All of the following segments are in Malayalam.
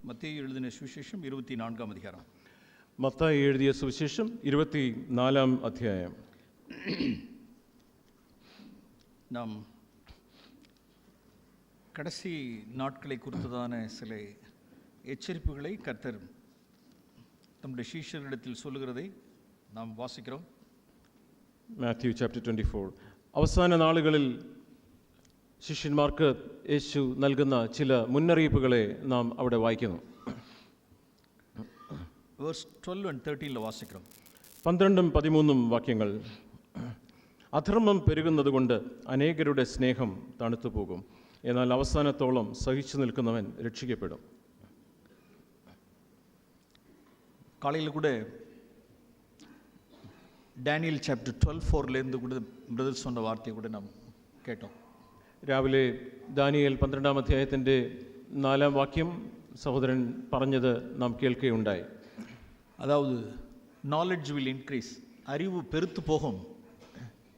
மத்தேயு எழுதின சுவிசேஷம் 24ஆம் அதிகாரம். മത്തായി എഴുതിയ സുവിശേഷം 24-ാം അധ്യായം. நாம் கடைசி நாட்களை குறித்ததான சில எச்சரிப்புகளை கர்த்தர் நம்முடைய சீஷர்களிடத்தில் சொல்லுகிறதை நாம் வாசிக்கிறோம். Matthew chapter 24. അവസാന നാളുകളിൽ ശിഷ്യന്മാർക്ക് യേശു നൽകുന്ന ചില മുന്നറിയിപ്പുകളെ നാം അവിടെ വായിക്കുന്നു. Verse 12 and 13 വാസിக்கிறோம். 12-13 വാക്യങ്ങൾ. അധർമ്മം പെരുകുന്നതുകൊണ്ട് അനേകരുടെ സ്നേഹം തണുത്തു പോകും, എന്നാൽ അവസാനത്തോളം സഹിച്ചു നിൽക്കുന്നവൻ രക്ഷിക്കപ്പെടും. காலையில் கூட ഡാനിയൽ ചാപ്റ്റർ 12:4 கூட ബ്രദർ சொன்ன വാർത്തയെ கூட നാം കേട്ടோம். രാവിലെ ദാനിയേൽ 12-ാം അധ്യായത്തിൻ്റെ 4-ാം വാക്യം സഹോദരൻ പറഞ്ഞത് നാം കേൾക്കുകയുണ്ടായി. அதாவது நாலேஜ் வில் இன்க்ரீஸ், அறிவு பெருத்து போகும்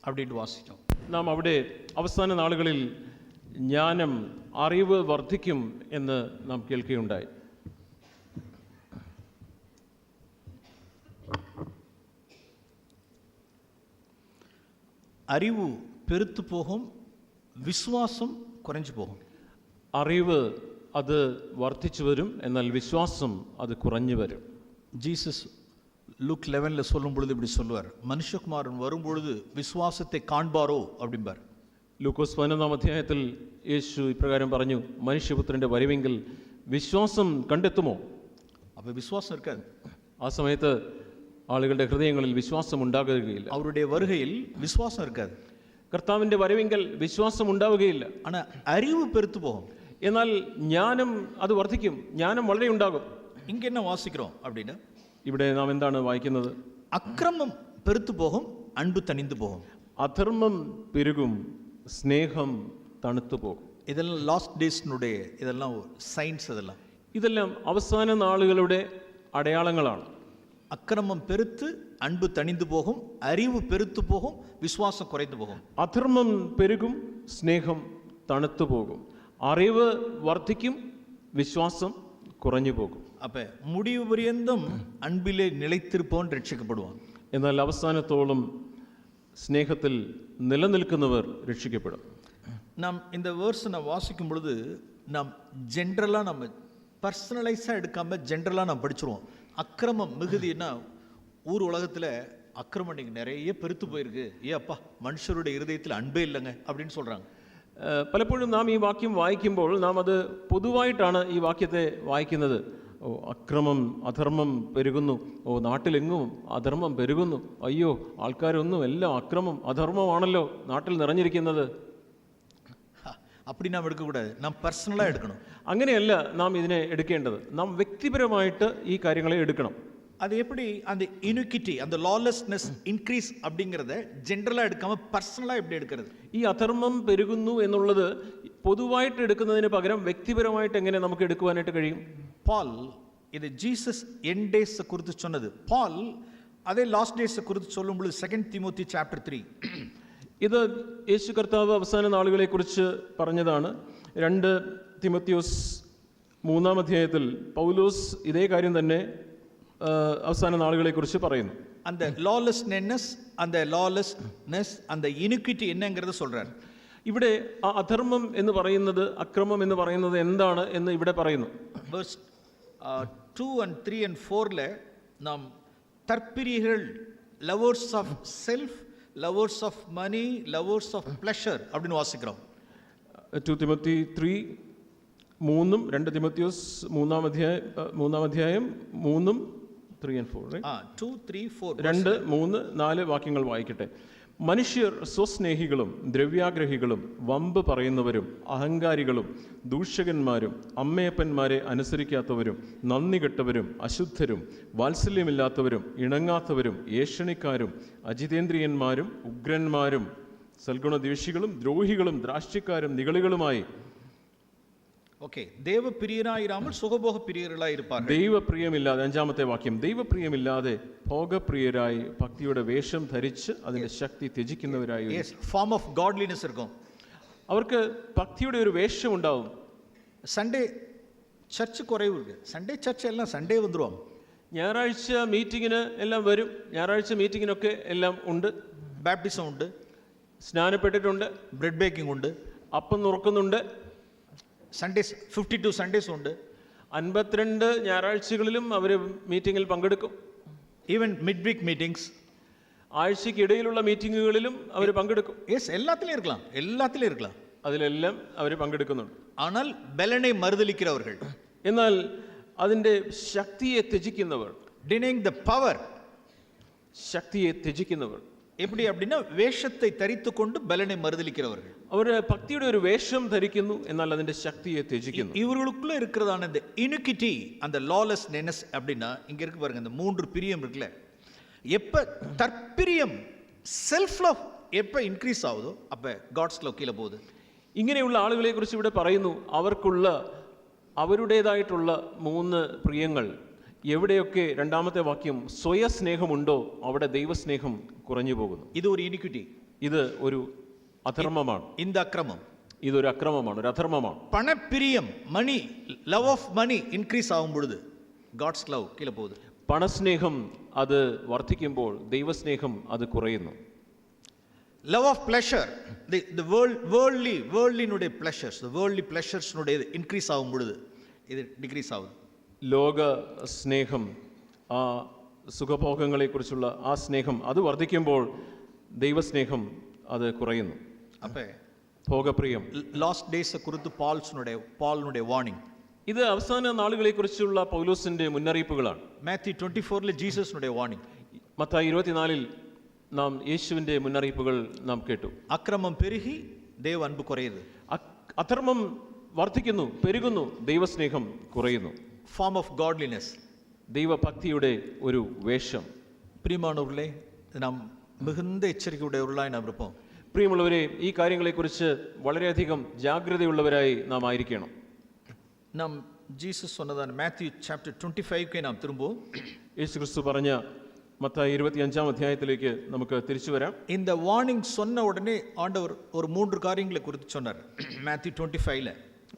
அப்படின்னு വാസിച്ചோம். നാം അവിടെ അവസാന നാളുകളിൽ ജ്ഞാനം, അറിവ് വർദ്ധിക്കും എന്ന് നാം കേൾക്കുകയുണ്ടായി. அறிவு பெருத்து போகும், വിശ്വാസം കുറഞ്ഞു പോകും. അറിവ് അത് വർദ്ധിച്ചു വരും, എന്നാൽ വിശ്വാസം അത് കുറഞ്ഞു വരും. ജീസസ് லுக் 11 சொல்லும் பொழுது இப்படி சொல்லுவார், மனுஷகுமாரன் வரும் பொழுது விசுவாசத்தை காண்பாரோ அப்படிம்பார். ലൂക്കോസ് 11-ാം അധ്യായത്തിൽ യേശു ഇപ്രകാരം പറഞ്ഞു, മനുഷ്യപുത്രൻ്റെ വരവെങ്കിൽ വിശ്വാസം കണ്ടെത്തുമോ? അപ്പോൾ വിശ്വാസം இருக்காது. ആ സമയത്ത് ആളുകളുടെ ഹൃദയങ്ങളിൽ വിശ്വാസം ഉണ്ടാകുകയില്ല. അവരുടെ വരുകയിൽ വിശ്വാസം இருக்காது. കർത്താവിൻ്റെ വരവെങ്കിൽ വിശ്വാസം ഉണ്ടാവുകയില്ല. ஆனால் அறிவு பெருத்து போகும், എന്നാൽ ജ്ഞാനം അത് വർദ്ധിക്കും, ജ്ഞാനം വളരെ ഉണ്ടാകും. இங்கே என்ன வாசிக்கிறோம் அப்படின்னா, ഇവിടെ നാം എന്താണ് വായിക്കുന്നത്? അക്രമം പെരുത്തു പോകും, അൻപ് തണിந்து പോകും. അധർമ്മം പെരുകും, സ്നേഹം തണുത്തു പോകും. ഇതെല്ലാം ലാസ്റ്റ് ഡേയ്സിനുடைய ഇതെല്ലാം സയൻസ്. ഇതെല്ലാം അവസാന നാളുകളുടെ അടയാളങ്ങളാണ്. അക്രമം പെരുത്ത് അൻപ് തണിந்து പോകും, അറിവ് പെരുത്തു പോകും, വിശ്വാസം കുറഞ്ഞു പോകും. അധർമ്മം പെരുകും, സ്നേഹം തണുത്തു പോകും, അറിവ് വർദ്ധിക്കും, വിശ്വാസം കുറഞ്ഞു പോകും. അപ്പോൾ മുടിവ് പര്യന്തം അൻപിലെ നിലത്തിരുപ്പവൻ രക്ഷിക്കപ്പെടുവാൻ. എന്നാൽ അവസാനത്തോളം സ്നേഹത്തിൽ നിലനിൽക്കുന്നവർ രക്ഷിക്കപ്പെടും. നാം இந்த வேர்ஸ் நாம் வாசிக்கும் பொழுது நாம் ஜென்ரலாக நம்ம பர்சனலைஸாக எடுக்காமல் ஜென்ரலாக நாம் படிச்சிருவோம். அக்கிரமம் மிகுதினா ஊர் உலகத்தில் அக்கிரமம் இன்னைக்கு நிறைய பெருத்து போயிருக்கு, அப்பா மனுஷருடைய இருதயத்தில் அன்பே இல்லைங்க அப்படின்னு சொல்கிறாங்க. പലപ്പോഴും നാം ഈ വാക്യം വായിക്കുമ്പോൾ നാം അത് പൊതുവായിട്ടാണ് ഈ വാക്യത്തെ വായിക്കുന്നത്. ഓ, അക്രമം, അധർമ്മം പെരുകുന്നു, ഓ നാട്ടിലെങ്ങും അധർമ്മം പെരുകുന്നു, അയ്യോ ആൾക്കാരൊന്നും എല്ലാം അക്രമം അധർമ്മമാണല്ലോ നാട്ടിൽ നിറഞ്ഞിരിക്കുന്നത്. அப்படி நாம் எடுக்கக்கூடாது, நாம் பர்சனலாக எடுக்கணும். അങ്ങനെയല്ല നാം ഇതിനെ എടുക്കേണ്ടത്, നാം വ്യക്തിപരമായിട്ട് ഈ കാര്യങ്ങളെ എടുക്കണം. அது எப்படி அந்த இனிக்விட்டி, அந்த லாலெஸ்னஸ் இன்க்ரீஸ் அப்படிங்கிறத ஜென்ரலாக எடுக்காமல் பர்சனலாக எப்படி എടുക്കുന്നത്? ഈ അധർമ്മം പെരുകുന്നു എന്നുള്ളത് പൊതുവായിട്ട് എടുക്കുന്നതിന് പകരം വ്യക്തിപരമായിട്ട് എങ്ങനെ നമുക്ക് എടുക്കുവാനായിട്ട് കഴിയും? பால் இது ஜீசஸ் என் டேஸை குறித்து சொன்னது. பால் அதே லாஸ்ட் டேஸை குறித்து சொல்லும் பொழுது 2 തിമോത്തി ചാപ്റ്റർ 3, ഇത് യേശു കർത്താവ് അവസാന നാളുകളെ കുറിച്ച് പറഞ്ഞതാണ്. 2 തിമോത്തിയോസ് 3-ാം അധ്യായത്തിൽ പൗലോസ് ഇതേ കാര്യം തന്നെ അവസാന നാളുകളെ കുറിച്ച് പറയുന്നു. அந்த லாலெஸ்னஸ், அந்த இனிக்விட்டி என்னங்கிறத சொல்றார். ഇവിടെ ആ അധർമ്മം എന്ന് പറയുന്നത്, അക്രമം എന്ന് പറയുന്നത് എന്താണ് എന്ന് ഇവിടെ പറയുന്നു. വേഴ്സ് 2 and 3 and 4 நாம் தற்பிரியர்கள், lovers of self, lovers of money, lovers of pleasure அப்படின்னு வாசிக்கிறோம். 2 തിമോത്തി 3-ഉം 2 തിമോത്തിയോസ് 3-ാം അധ്യായം 3-ഉം 3 and 4, 2, 3, 4 2, 3, 4 വാക്യങ്ങൾ വായിക്കട്ടെ. മനുഷ്യർ സ്വസ്നേഹികളും ദ്രവ്യാഗ്രഹികളും വമ്പ് പറയുന്നവരും അഹങ്കാരികളും ദൂഷകന്മാരും അമ്മയപ്പന്മാരെ അനുസരിക്കാത്തവരും നന്ദി കെട്ടവരും അശുദ്ധരും വാത്സല്യമില്ലാത്തവരും ഇണങ്ങാത്തവരും ഏഷണിക്കാരും അജിതേന്ദ്രിയന്മാരും ഉഗ്രന്മാരും സൽഗുണദ്വേഷികളും ദ്രോഹികളും ദ്രാഷ്ട്യക്കാരും നിഗളികളുമായി. ഓക്കെ, ദൈവപ്രിയരായിരാമൽ സുഖഭോഗ പ്രിയരായി ഇരുപ്പാർ. ദൈവപ്രിയമില്ലാതെ, 5-ാമത്തെ വാക്യം, ദൈവപ്രിയമില്ലാതെ ഭോഗപ്രിയരായി ഭക്തിയുടെ വേഷം ധരിച്ച് അതിന്റെ ശക്തി ത്യജിക്കുന്നവരായി. ഫോം ഓഫ് ഗോഡ്ലിനെസ് இருக்கும். അവർക്ക് ഭക്തിയുടെ ഒരു വേഷം ഉണ്ടാവും. സൺഡേ சர்ச்சு குறைவு இருக்கு. சண்டே சர்ச் எல்லாம் சண்டே வந்துருவாங்க. ഞായറാഴ്ച മീറ്റിങ്ങിന് എല്ലാം വരും. ഞായറാഴ്ച മീറ്റിങ്ങിനൊക്കെ എല്ലാം ഉണ്ട്. ബാപ്റ്റിസം ഉണ്ട്, സ്നാനപ്പെട്ടിട്ടുണ്ട്, ബ്രെഡ് ബേക്കിംഗ് ഉണ്ട്, അപ്പം നുറുക്കുന്നുണ്ട്. സൺഡേസ് 52 സൺഡേസ് ഉണ്ട്. 52 ഞായറാഴ്ചകളിലും അവർ മീറ്റിങ്ങിൽ പങ്കെടുക്കും. ഈവൻ മിഡ് വീക്ക് മീറ്റിംഗ്സ്, ആഴ്ചയ്ക്കിടയിലുള്ള മീറ്റിങ്ങുകളിലും അവർ പങ്കെടുക്കും. യെസ്, എല്ലാത്തിലും இருக்கலாம், எல்லாத்திலும் இருக்கலாம். അതിലെല്ലാം അവർ പങ്കെടുക്കുന്നുണ്ട്. ஆனால் பலனை மறுதலிக்கிறவர்கள், എന്നാൽ അതിൻ്റെ ശക്തിയെ ത്യജിക്കുന്നവർ, denying the power, ശക്തിയെ ത്യജിക്കുന്നവർ, எப்படி அப்படின்னா வேஷத்தை தரித்து கொண்டு பலனை மறுதலிக்கிறவர்கள். അവർ ഭക്തിയുടെ ഒരു വേഷം ധരിക്കുന്നു, എന്നാൽ അതിന്റെ ശക്തിയെ ത്യജിക്കുന്നു. இவர்களுக்குள்ள இருக்கிறதான இந்த இனிக்விட்டி, அந்த லாலெஸ்னஸ் அப்படின்னா இங்க இருக்கு பாருங்க, இந்த 3 பிரியம் இருக்குல்ல. எப்ப தற்பிரியம், செல்ஃப் லவ் எப்ப இன்க்ரீஸ் ஆகுதோ அப்ப காட்ஸ் லவ் கீழே போகுது. ഇങ്ങനെയുള്ള ആളുകളെ കുറിച്ച് ഇവിടെ പറയുന്നു. അവർക്കുള്ള അവരുടേതായിട്ടുള്ള 3 പ്രിയങ്ങൾ എവിടെയൊക്കെ, രണ്ടാമത്തെ വാക്യം, സ്വയസ്നേഹമുണ്ടോ അവിടെ ദൈവസ്നേഹം കുറഞ്ഞു പോകുന്നു. ഇത് ഒരു ഇനിക്വിറ്റി, ഇത് ഒരു അധർമ്മമാണ്. இந்த அக்கிரமம், ഇതൊരു അക്രമമാണ്, ഒരു അധർമ്മമാണ്. പണപ്പിരിയം, മണി, ലവ് ഓഫ് മണി ഇൻക്രീസ് ആവും പൊഴുത് ഗോഡ്സ് ലവ് കീഴെ പോകുது. പണസ്നേഹം അത് വർദ്ധിക്കുമ്പോൾ ദൈവസ്നേഹം അത് കുറയുന്നു. ലവ് ഓഫ് പ്ലഷർ, the വേൾഡ്ലിനുடைய പ്ലഷേഴ്സ്, the worldly പ്ലഷേഴ്സിനുடைய ഇൻക്രീസ് ആവും പൊഴുது ഇത് ഡിക്രീസ് ആവും. ലോക സ്നേഹം, ആ സുഖഭോഗങ്ങളെക്കുറിച്ചുള്ള ആ സ്നേഹം അത് വർദ്ധിക്കുമ്പോൾ ദൈവസ്നേഹം അത് കുറയുന്നു. அப்போ ഭോഗപ്രിയം, லாஸ்ட் டேஸை குறித்து பால்னுடைய வார்னிங். ഇത് അവസാന നാളുകളെക്കുറിച്ചുള്ള പൗലോസിന്റെ മുന്നറിയിപ്പുകളാണ്. മാത്യു 24 ജീസസിനുடைய വാർണിംഗ്. മത്തായി 24 നാം യേശുവിന്റെ മുന്നറിയിപ്പുകൾ നാം കേട്ടു. അക്രമം പെരുകി ദൈവ അൻപ് കുറയുന്നു, അധർമ്മം വർദ്ധിക്കുന്നു, പെരുകുന്നു, ദൈവസ്നേഹം കുറയുന്നു. ഫോം ഓഫ് ഗോഡ്ലിനെസ്, ദൈവഭക്തിയുടെ ഒരു വേഷം. പ്രിയമാനവர்களே, നാം മികുந்த എച്ചരിക്കയുള്ളവരായി നാം இருப்போம். പ്രിയമുള്ളവരെ, ഈ കാര്യങ്ങളെക്കുറിച്ച് വളരെയധികം ജാഗ്രതയുള്ളവരായി നാം ആയിരിക്കണം. നാം ജീസസ് சொன்னதான മാത്യു ചാപ്റ്റർ 25 നാം திரும்புவோம். യേശു ക്രിസ്തു പറഞ്ഞ മത്തായി 25 അധ്യായത്തിലേക്ക് നമുക്ക് തിരിച്ചു വരാം. இந்த வார்னிங் சொன்ன உடனே ஆண்டவர் ஒரு 3 காரியங்களை குறித்து சொன்னார். മാത്യു 25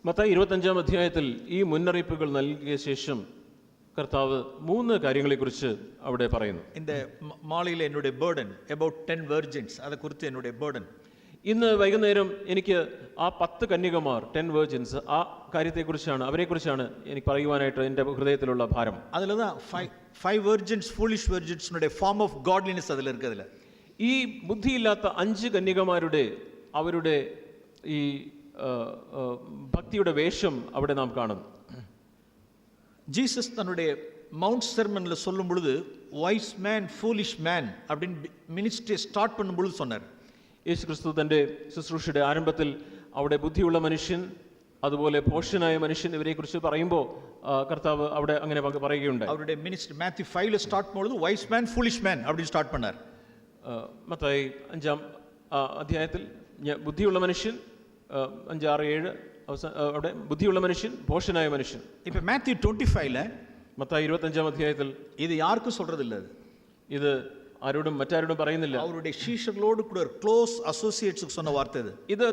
മത്തായി 25 അധ്യായത്തിൽ ഈ മുന്നറിയിപ്പുകൾ നൽകിയ ശേഷം കർത്താവ് 3 കാര്യങ്ങളെക്കുറിച്ച് അവിടെ പറയുന്നു. இந்த மாலையில் என்னுடைய burden about 10 virgins, அதை குறித்து என்னுடைய burden. ഇന്ന് വൈകുന്നേരം എനിക്ക് ആ 10 കന്യകമാർ, 10 വെർജിൻസ്, ആ കാര്യത്തെക്കുറിച്ചാണ്, അവരെക്കുറിച്ചാണ് എനിക്ക് പറയുവാനായിട്ട് എൻ്റെ ഹൃദയത്തിലുള്ള ഭാരം. அதில் தான் 5 virgins, foolish virgins form of godliness அதில் இருக்குதுல. ഈ ബുദ്ധിയില്ലാത്ത 5 കന്യകമാരുടെ അവരുടെ ഈ ഭക്തിയുടെ വേഷം അവിടെ നാം കാണുന്നു. ஜீசஸ் தன்னுடைய மவுண்ட் செர்மன்ல சொல்லும் பொழுது வைஸ் மேன் ஃபூலிஷ் மேன் அப்படின்னு மினிஸ்ட்ரி ஸ்டார்ட் பண்ணும் பொழுது சொன்னார். യേശു ക്രിസ്തു തൻ്റെ ശുശ്രൂഷയുടെ ആരംഭത്തിൽ അവിടെ ബുദ്ധിയുള്ള മനുഷ്യൻ, അതുപോലെ ഭോഷനായ മനുഷ്യൻ, ഇവരെക്കുറിച്ച് പറയുമ്പോൾ കർത്താവ് അവിടെ അങ്ങനെ പറയുകയുണ്ടായി. അവരുടെ മിനിസ്ട്രി മാത്യു 5 സ്റ്റാർട്ട് ചെയ്യുമ്പോൾ വൈസ് മാൻ ഫൂളിഷ് മാൻ அப்படி സ്റ്റാർട്ട് பண்ணார். മത്തായി 5 അധ്യായത്തിൽ ബുദ്ധിയുള്ള മനുഷ്യൻ, 5, 6, 7 അവിടെ ബുദ്ധിയുള്ള മനുഷ്യൻ, ഭോഷനായ മനുഷ്യൻ. ഇപ്പൊ മാത്യു 25 മത്തായി 25 അധ്യായത്തിൽ ഇത് ആർക്കും சொல்றதில்ல, ഇത് ആരോടും മറ്റാരോടും പറയുന്നില്ല. അവരുടെ ശിഷ്യர்களோடு கூட ക്ലോസ് അസോസിയേറ്റ്സ് சொன்ன വാർത്ത ഇത്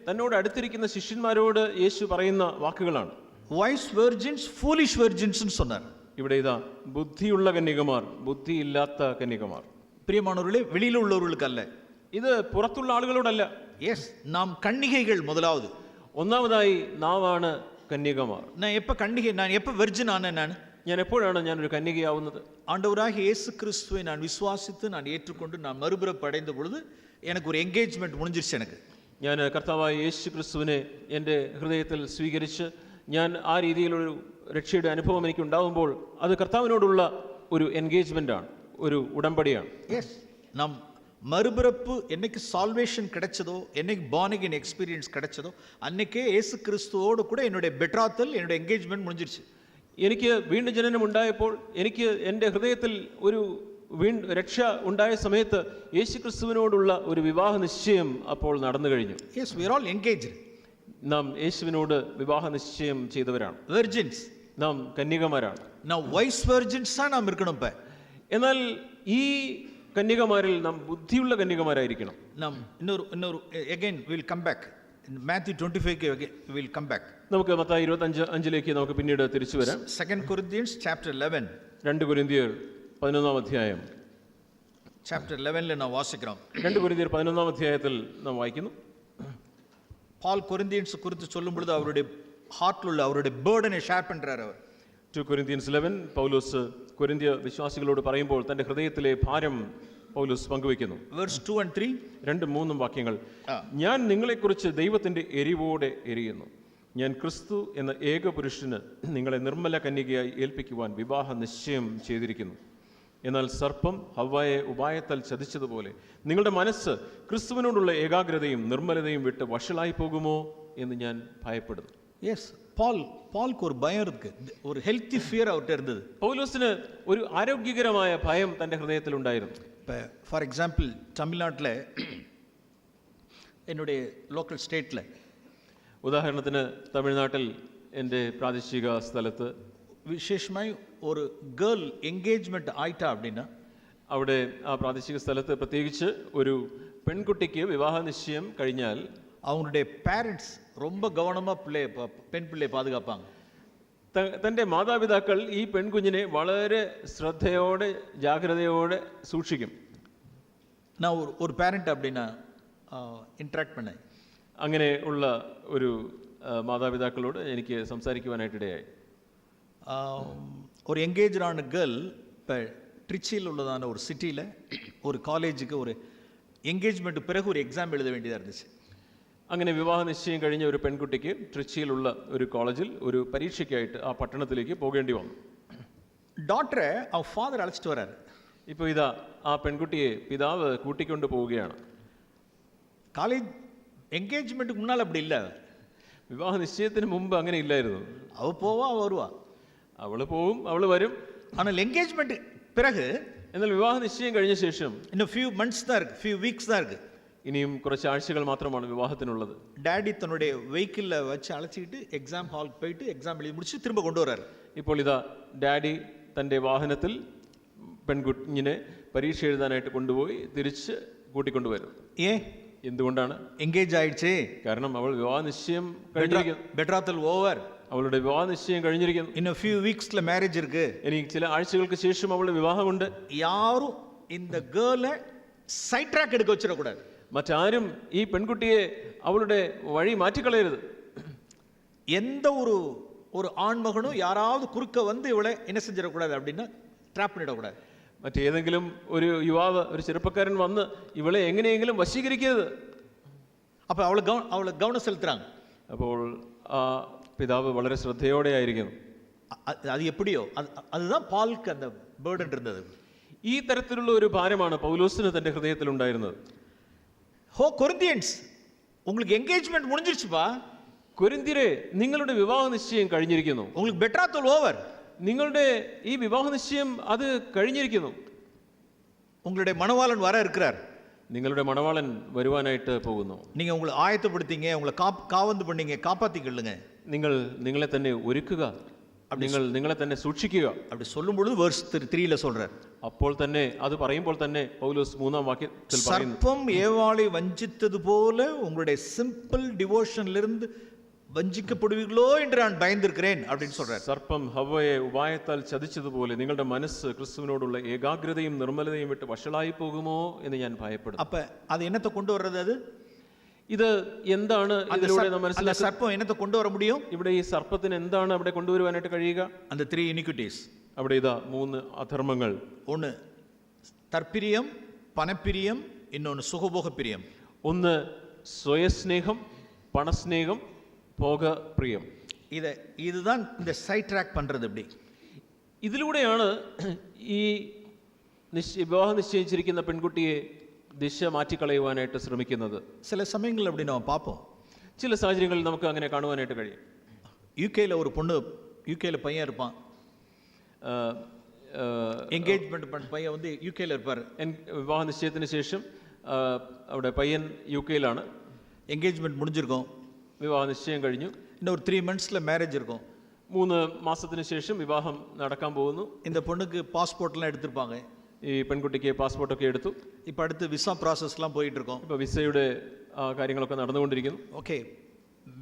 തന്നോട് അടുത്തിരിക്കുന്ന ശിഷ്യന്മാരോട് യേശു പറയുന്ന വാക്കുകളാണ്. വൈസ് വെർജിൻസ്, ഫൂളിഷ് വെർജിൻസ് എന്ന് சொன்னார். ഇവിടെ ഇതാ ബുദ്ധിയുള്ള കന്യകമാർ, ബുദ്ധിയില്ലാത്ത കന്യകമാർ. പ്രിയമാനവர்களே, വെളിയിൽ ഉള്ളവർക്കല്ല, ഇത് പുറത്തുള്ള ആളുകളോടല്ല. യെസ്, നാം കന്യകകൾ முதலாவது. ഒന്നാമതായി നാമാണ് കന്യകമാർ. நான் எப்ப வெர்ஜின் ஆனேன்? ഞാൻ എപ്പോഴാണ് ഞാനൊരു കന്യകയാവുന്നത്? ஆண்டவராகிய இயேசு கிறிஸ்துவை நான் விசுவாசித்து நான் ஏற்றுக்கொண்டு நான் மறுபிறப்பு அடைந்த பொழுது எனக்கு ஒரு என்கேஜ்மெண்ட் முடிஞ்சிருச்சு. எனக்கு ഞാൻ കർത്താവായ യേശു ക്രിസ്തുവിനെ എൻ്റെ ഹൃദയത്തിൽ സ്വീകരിച്ച് ഞാൻ ആ രീതിയിലൊരു രക്ഷയുടെ അനുഭവം എനിക്ക് ഉണ്ടാകുമ്പോൾ അത് കർത്താവിനോടുള്ള ഒരു എൻഗേജ്മെൻ്റ് ആണ്, ഒരു ഉടമ്പടിയാണ്. യെസ്, നാം மறுபிறப்பு என்னைக்கு சால்வேஷன் கிடைச்சதோ, என்னைக்கு born again எக்ஸ்பீரியன்ஸ் கிடைச்சதோ, அன்னைக்கே இயேசு கிறிஸ்துவோடு கூட என்னுடைய பெட்ராத்தல், என்னுடைய என்கேஜ்மெண்ட் முடிஞ்சிருச்சு. എനിക്ക് വീണ്ടും ജനനം ഉണ്ടായപ്പോൾ, എനിക്ക് എൻ്റെ ഹൃദയത്തിൽ ഒരു രക്ഷ ഉണ്ടായ സമയത്ത് യേശു ക്രിസ്തുവിനോടുള്ള ഒരു വിവാഹ നിശ്ചയം അപ്പോൾ നടന്നു കഴിഞ്ഞു. Yes, we are all engaged. നാം യേശുവിനോട് വിവാഹ നിശ്ചയം ചെയ്തവരാണ്. വെർജിൻസ്, നാം കന്യകമാരാണ്. now wise virgins ആണ് നാം இருக்கணும். இப்ப എന്നാൽ ഈ കന്യകമാരിൽ നാം ബുദ്ധിയുള്ള കന്യകമാരായിരിക്കണം. നാം இன்னொரு again we will come back. Matthew 25 we'll come back. നമുക്ക് മത്തായി 25:5 നമുക്ക് പിന്നീട് തിരിച്ചു വരാം. 2 Corinthians chapter 11. 2 കൊരിന്ത്യർ 11-ാം അധ്യായം. Chapter 11 നാം വാസിക്കണം. 2 കൊരിന്ത്യർ 11-ാം അധ്യായത്തിൽ നാം വായിക്കുന്നു. പാൾ കൊരിന്ത്യൻസ് കുറിച്ച് ചൊല്ലുമ്പോൾ അവരുടെ ഹാർട്ടിലുള്ള അവരുടെ ബർഡനെ ഷെയർ പண்றார் അവർ. 2 Corinthians 11 പൗലോസ് കൊരിന്ത്യ വിശ്വാസികളോട് പറയുമ്പോൾ തന്റെ ഹൃദയത്തിലെ ഭാരം പൗലോസ് പങ്കുവയ്ക്കുന്നു. Verse 2 and 3. 2-3 വാക്യങ്ങൾ. ഞാൻ നിങ്ങളെക്കുറിച്ച് ദൈവത്തിന്റെ എരിവോടെ എരിയുന്നു. ഞാൻ ക്രിസ്തു എന്ന ഏകപുരുഷന് നിങ്ങളെ നിർമ്മല കന്യകയായി ഏൽപ്പിക്കുവാൻ വിവാഹ നിശ്ചയം ചെയ്തിരിക്കുന്നു. എന്നാൽ സർപ്പം ഹവ്വായെ ഉപായത്താൽ ചതിച്ചതുപോലെ നിങ്ങളുടെ മനസ്സ് ക്രിസ്തുവിനോടുള്ള ഏകാഗ്രതയും നിർമ്മലതയും വിട്ട് വഷളായി പോകുമോ എന്ന് ഞാൻ ഭയപ്പെടുന്നു. യെസ്, பால்க்கு ஒரு பயம் இருக்கு, ஒரு ஹெல்த்தி ஃபியர் அவர்கிட்ட இருந்தது. പൗലോസിന് ഒരു ആരോഗ്യകരമായ ഭയം തന്റെ ഹൃദയത്തിൽ ഉണ്ടായിരുന്നു. இப்போ ஃபார் எக்ஸாம்பிள் தமிழ்நாட்டில் என்னுடைய லோக்கல் ஸ்டேட்டில், ഉദാഹരണത്തിന് തമിഴ്നാട്ടിൽ എൻ്റെ പ്രാദേശിക സ്ഥലത്ത് വിശേഷമായി ഒരു ഗേൾ എൻഗേജ്മെന്റ് ആയിട്ടാ அப்படின்னா അവിടെ ആ പ്രാദേശിക സ്ഥലത്ത് പ്രത്യേകിച്ച് ഒരു പെൺകുട്ടിക്ക് വിവാഹ നിശ്ചയം കഴിഞ്ഞാൽ அவங்களுடைய பேரண்ட்ஸ் ரொம்ப கவனமா பெண் பிள்ளை பாதுகாப்பாங்க. തൻ്റെ മാതാപിതാക്കൾ ഈ പെൺകുഞ്ഞിനെ വളരെ ശ്രദ്ധയോടെ ജാഗ്രതയോടെ സൂക്ഷിക്കും. நான் ஒரு பேரண்ட் அப்படின்னா இன்ட்ராக்ட் பண்ணேன். അങ്ങനെ ഉള്ള ഒരു മാതാപിതാക്കളോട് എനിക്ക് സംസാരിക്കുവാനായിട്ടിടയായി. ஒரு என்கேஜான கேர்ள் இப்போ ட்ரிச்சியில் உள்ளதான ஒரு சிட்டியில் ஒரு காலேஜுக்கு ஒரு என்கேஜ்மெண்ட் பிறகு ஒரு எக்ஸாம் எழுத வேண்டியதாக இருந்துச்சு. അങ്ങനെ വിവാഹ നിശ്ചയം കഴിഞ്ഞ ഒരു പെൺകുട്ടിക്ക് ട്രിച്ചിയിലുള്ള ഒരു കോളേജിൽ ഒരു പരീക്ഷയ്ക്കായിട്ട് ആ പട്ടണത്തിലേക്ക് പോകേണ്ടി വന്നു. ഡോക്ടറെ അവ ഫാദർ അழைச்சிட்டு വരാറ്. ഇപ്പോൾ ഇതാ ആ പെൺകുട്ടിയെ പിതാവ് കൂട്ടിക്കൊണ്ട് പോവുകയാണ്. காலேஜ் என்கேஜ்மெண்ட்டுக்கு முன்னால் அப்படி இல்லை. വിവാഹ നിശ്ചയത്തിന് മുമ്പ് അങ്ങനെ ഇല്ലായിരുന്നു. അവ പോവാ വരുവാ, അവള് പോവും അവള് വരും. ஆனால் என்கேஜ்மெண்ட் பிறகு, എന്നാൽ വിവാഹ നിശ്ചയം കഴിഞ്ഞ ശേഷം இன்னும் ஃபியூ மந்த்ஸ் தான் இருக்கு, ஃபியூ வீக்ஸ் தான் இருக்கு. ഇനിയും കുറച്ച് ആഴ്ചകൾ മാത്രമാണ് വിവാഹത്തിനുള്ളത്. ഡാഡി തன்னுடைய വെഹിക്കിളിൽ വെച്ച് അழைச்சிட்டு എക്സാം ഹാളിൽ പോയിട്ട് എക്സാം എഴുതി മുടിച്ച് തിരുമ്പ കൊണ്ടുവരാറ്. ഇപ്പോൾ ഇതാ ഡാഡി തൻ്റെ വാഹനത്തിൽ പെൺകുഞ്ഞിനെ പരീക്ഷ എഴുതാനായിട്ട് കൊണ്ടുപോയി തിരിച്ച് കൂട്ടിക്കൊണ്ടുവരും. എന്തുകൊണ്ടാണ്? എൻഗേജ് ആയിடுச்சு. കാരണം അവൾ വിവാഹ നിശ്ചയം കഴിഞ്ഞിരിക്കുന്നു. ബെട്രാത്തൽ ഓവർ. അവളുടെ വിവാഹ നിശ്ചയം കഴിഞ്ഞിരിക്കുന്നു. இன்னும் few weeksல marriage இருக்கு. ഇനി ചില ആഴ്ചകൾക്ക് ശേഷം അവളുടെ വിവാഹമുണ്ട്. யாரும் இந்த கேர்ளை സൈഡ് ട്രാക്ക് എടുക്ക വെച്ചിടக்கூடாது. മറ്റാരും ഈ പെൺകുട്ടിയെ അവളുടെ വഴി മാറ്റിക്കളയരുത്. எந்த ஒரு ஆண்மகனும் யாராவது குறுக்க வந்து இவளை என்ன செஞ்சிடக்கூடாது அப்படின்னா ട്രാപ്പ് பண்ணிடக்கூடாது. മറ്റേതെങ്കിലും ഒരു യുവാവ്, ഒരു ചെറുപ്പക്കാരൻ വന്ന് ഇവളെ എങ്ങനെയെങ്കിലും വശീകരിക്കരുത്. അപ്പോൾ അവളെ ഗവനം செலுத்துறாங்க. അപ്പോൾ ആ പിതാവ് വളരെ ശ്രദ്ധയോടെ ആയിരിക്കുന്നു. അത് എപ്പടിയോ അതുதான் பால்க்கு அந்த ബർഡൻ இருந்தது. ഈ തരത്തിലുള്ള ഒരു ഭാരമാണ് പൗലോസിന് തന്റെ ഹൃദയത്തിൽ ഉണ്ടായിരുന്നത്. ഹോ കൊരിന്ത്യൻസ്, உங்களுக்கு என்கேஜ்மெண்ட் முடிஞ்சிருச்சுப்பா. കൊരിന്ത്യരെ, നിങ്ങളുടെ വിവാഹ നിശ്ചയം കഴിഞ്ഞിരിക്കുന്നു. உங்களுக்கு ബെട്രാത്തൽ ഓവർ. നിങ്ങളുടെ ഈ വിവാഹ നിശ്ചയം അത് കഴിഞ്ഞിരിക്കുന്നു. உங்களுடைய மணவாளன் வர இருக்கிறார். നിങ്ങളുടെ മണവാളൻ വരുവാനായിട്ട് പോകുന്നു. நீங்க உங்களை ஆயத்தப்படுத்திங்க, உங்களை காவந்து பண்ணீங்க, காப்பாத்திக்கொள்ளுங்க. നിങ്ങൾ നിങ്ങളെ തന്നെ ഒരുക്കുക, നിങ്ങൾ നിങ്ങളെ തന്നെ സൂക്ഷിക്കുക. அப்படி சொல்லும் பொழுது verse 3ல சொல்றார். അപ്പോൾ തന്നെ അത് പറയുമ്പോൾ തന്നെ പൗലോസ് 3-ാം വാക്യത്തിൽ പറയുന്നു, സർപ്പം ഏവാളെ വഞ്ചിത്തത് പോലെ உங்களுடைய சிம்பிள் டிவோஷன்ல இருந்து വഞ്ചിക്കപ്പെടുവീர்களോ என்று நான் பயந்திருக்கிறேன் அப்படின்னு சொல்றார். സർപ്പം ഹവ്വയെ ഉപായത്താൽ ചതിച്ചതുപോലെ നിങ്ങളുടെ മനസ്സ് ക്രിസ്തുവിനോടുള്ള ഏകാഗ്രതയും നിർമ്മലതയും വിട്ട് വഷളായി പോകുമോ എന്ന് ഞാൻ ഭയപ്പെടുന്നു. அப்ப அது என்னத்தை கொண்டு வர்றது? அது ഇത് എന്താണ് ഇതിലൂടെ നാം മനസ്സിലാക്കുക? സർപ്പം എന്നത്തെ കൊണ്ടുവര முடியும்? ഇവിടെ ഈ സർപ്പത്തിന് എന്താണ് അവിടെ കൊണ്ടുവരുവാനായിട്ട് കഴിയുക? அந்த 3 iniquities. അവിടെ ഇതാ 3 അധർമ്മങ്ങൾ. ഒന്ന് തർപ്പിരിയം, പണപ്പിരിയം, இன்னொன்னு സുഖഭോഗ പിരിയം. ഒന്ന് സ്വയസ്നേഹം, പണസ്നേഹം, ഭോഗപ്രിയം. இதுதான் இந்த சைட் ட்ராக் பண்றது. இப்படி ഇതിലൂടെയാണ് ഈ വിവാഹ നിശ്ചയിച്ചിരിക്കുന്ന പെൺകുട്ടിയെ ദിശ മാറ്റിക്കളയുവാനായിട്ട് ശ്രമിക്കുന്നത്. சில சமயங்கள் அப்படி நம்ம பார்ப்போம். ചില സാഹചര്യങ്ങളിൽ നമുക്ക് അങ്ങനെ കാണുവാനായിട്ട് കഴിയും. யூகேல ஒரு பொண்ணு, யூகேல பையன் இருப்பான், എൻഗേജ്മെന്റ് പയ്യൻ வந்து யூகேல இருப்பார். വിവാഹ നിശ്ചയത്തിന് ശേഷം അവിടെ പയ്യൻ യുകെയിലാണ്. എൻഗേജ്മെന്റ് முடிஞ்சிருக்கும், വിവാഹ നിശ്ചയം കഴിഞ്ഞു. இன்னும் ஒரு 3 monthsல மேரேஜ் இருக்கும். 3 മാസത്തിന് ശേഷം വിവാഹം നടക്കാൻ പോകുന്നു. இந்த பொண்ணுக்கு பாஸ்போர்ட்லாம் எடுத்திருப்பாங்க. ഈ പെൺകുട്ടിക്ക് പാസ്പോർട്ടൊക്കെ എടുത്തു. இப்போ அடுத்து விசா ப்ராசஸ்லாம் போயிட்டு இருக்கோம். ഇപ്പോൾ വിസയുടെ ആ കാര്യങ്ങളൊക്കെ നടന്നുകൊണ്ടിരിക്കുന്നു. ஓகே,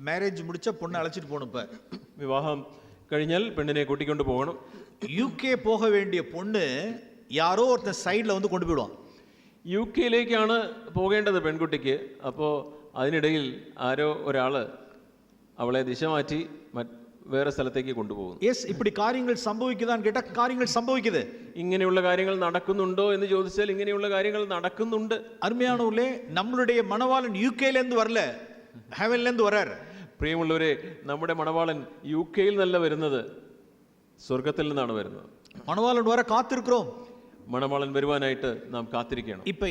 மேரேஜ் முடிச்ச பொண்ணை அழைச்சிட்டு போகணும். இப்போ വിവാഹം കഴിഞ്ഞാൽ പെണ്ണിനെ കൂട്ടിക്കൊണ്ട് പോകണം. யூகே போக வேண்டிய பொண்ணு யாரோ ஒருத்தன் சைடில் வந்து கொண்டு போயிடுவான். UK-യിലേക്കാണ് പോകേണ്ടത് പെൺകുട്ടിക്ക്. അപ്പോൾ അതിനിടയിൽ ആരോ ഒരാൾ അവളെ ദിശ മാറ്റി വേറെ സ്ഥലത്തേക്ക് കൊണ്ടുപോകുന്നു. எஸ், இப்படி காரியங்கள் சம்பவிக்குதான்னு கேட்டால் காரியங்கள் சம்பவிக்குது. ഇങ്ങനെയുള്ള കാര്യങ്ങൾ നടക്കുന്നുണ്ടോ എന്ന് ചോദിച്ചാൽ ഇങ്ങനെയുള്ള കാര്യങ്ങൾ നടക്കുന്നുണ്ട്. அருமையானவர்களே, நம்மளுடைய மணவாளன் யூகேலேருந்து வரல, ஹெவன்லேருந்து வரார். പ്രിയമുള്ളവരെ, നമ്മുടെ മണവാളൻ UK-യിൽ നിന്നല്ല വരുന്നത്, സ്വർഗത്തിൽ നിന്നാണ് വരുന്നത്. மணவாளன் வர காத்திருக்கிறோம். മണവാളൻ വരുവാനായിട്ട് നാം കാത്തിരിക്കണം. இப்ப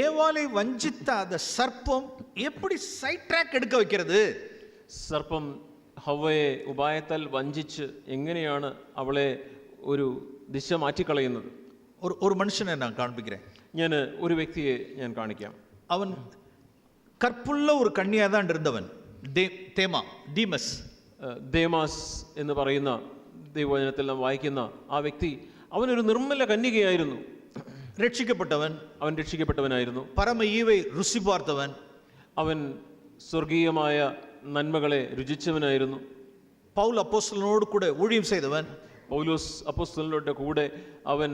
ஏவாளை வஞ்சித்த அந்த சர்ப்பம் எப்படி சைட் ட்ராக் எடுக்க வைக்கிறது? സർപ്പം ഹവ്വയെ ഉപായത്താൽ വഞ്ചിച്ച് എങ്ങനെയാണ് അവളെ ഒരു ദിശ മാറ്റിക്കളയുന്നത്? ஒரு മനുഷ്യനെ நான் காண்பிக்கிறேன். ഞാൻ ഒരു വ്യക്തിയെ ഞാൻ കാണിക്കാം. அவன் கற்புள்ள ஒரு கன்னியா தான் இருந்தவன், ദീമസ്. ദേമാസ് എന്ന് പറയുന്ന ദൈവവചനത്തിൽ നാം വായിക്കുന്ന ആ വ്യക്തി, അവനൊരു നിർമ്മല കന്യകയായിരുന്നു. രക്ഷിക്കപ്പെട്ടവൻ, അവൻ രക്ഷിക്കപ്പെട്ടവനായിരുന്നു. പരമ ഈവൈ രുചി പാർത്തവൻ, അവൻ സ്വർഗീയമായ നന്മകളെ രുചിച്ചവനായിരുന്നു. പൗൽ അപ്പോസ്തലനോട് കൂടെ ഊഴിയം ചെയ്തവൻ, പൗലോസ് അപ്പോസ്തലനോട് കൂടെ അവൻ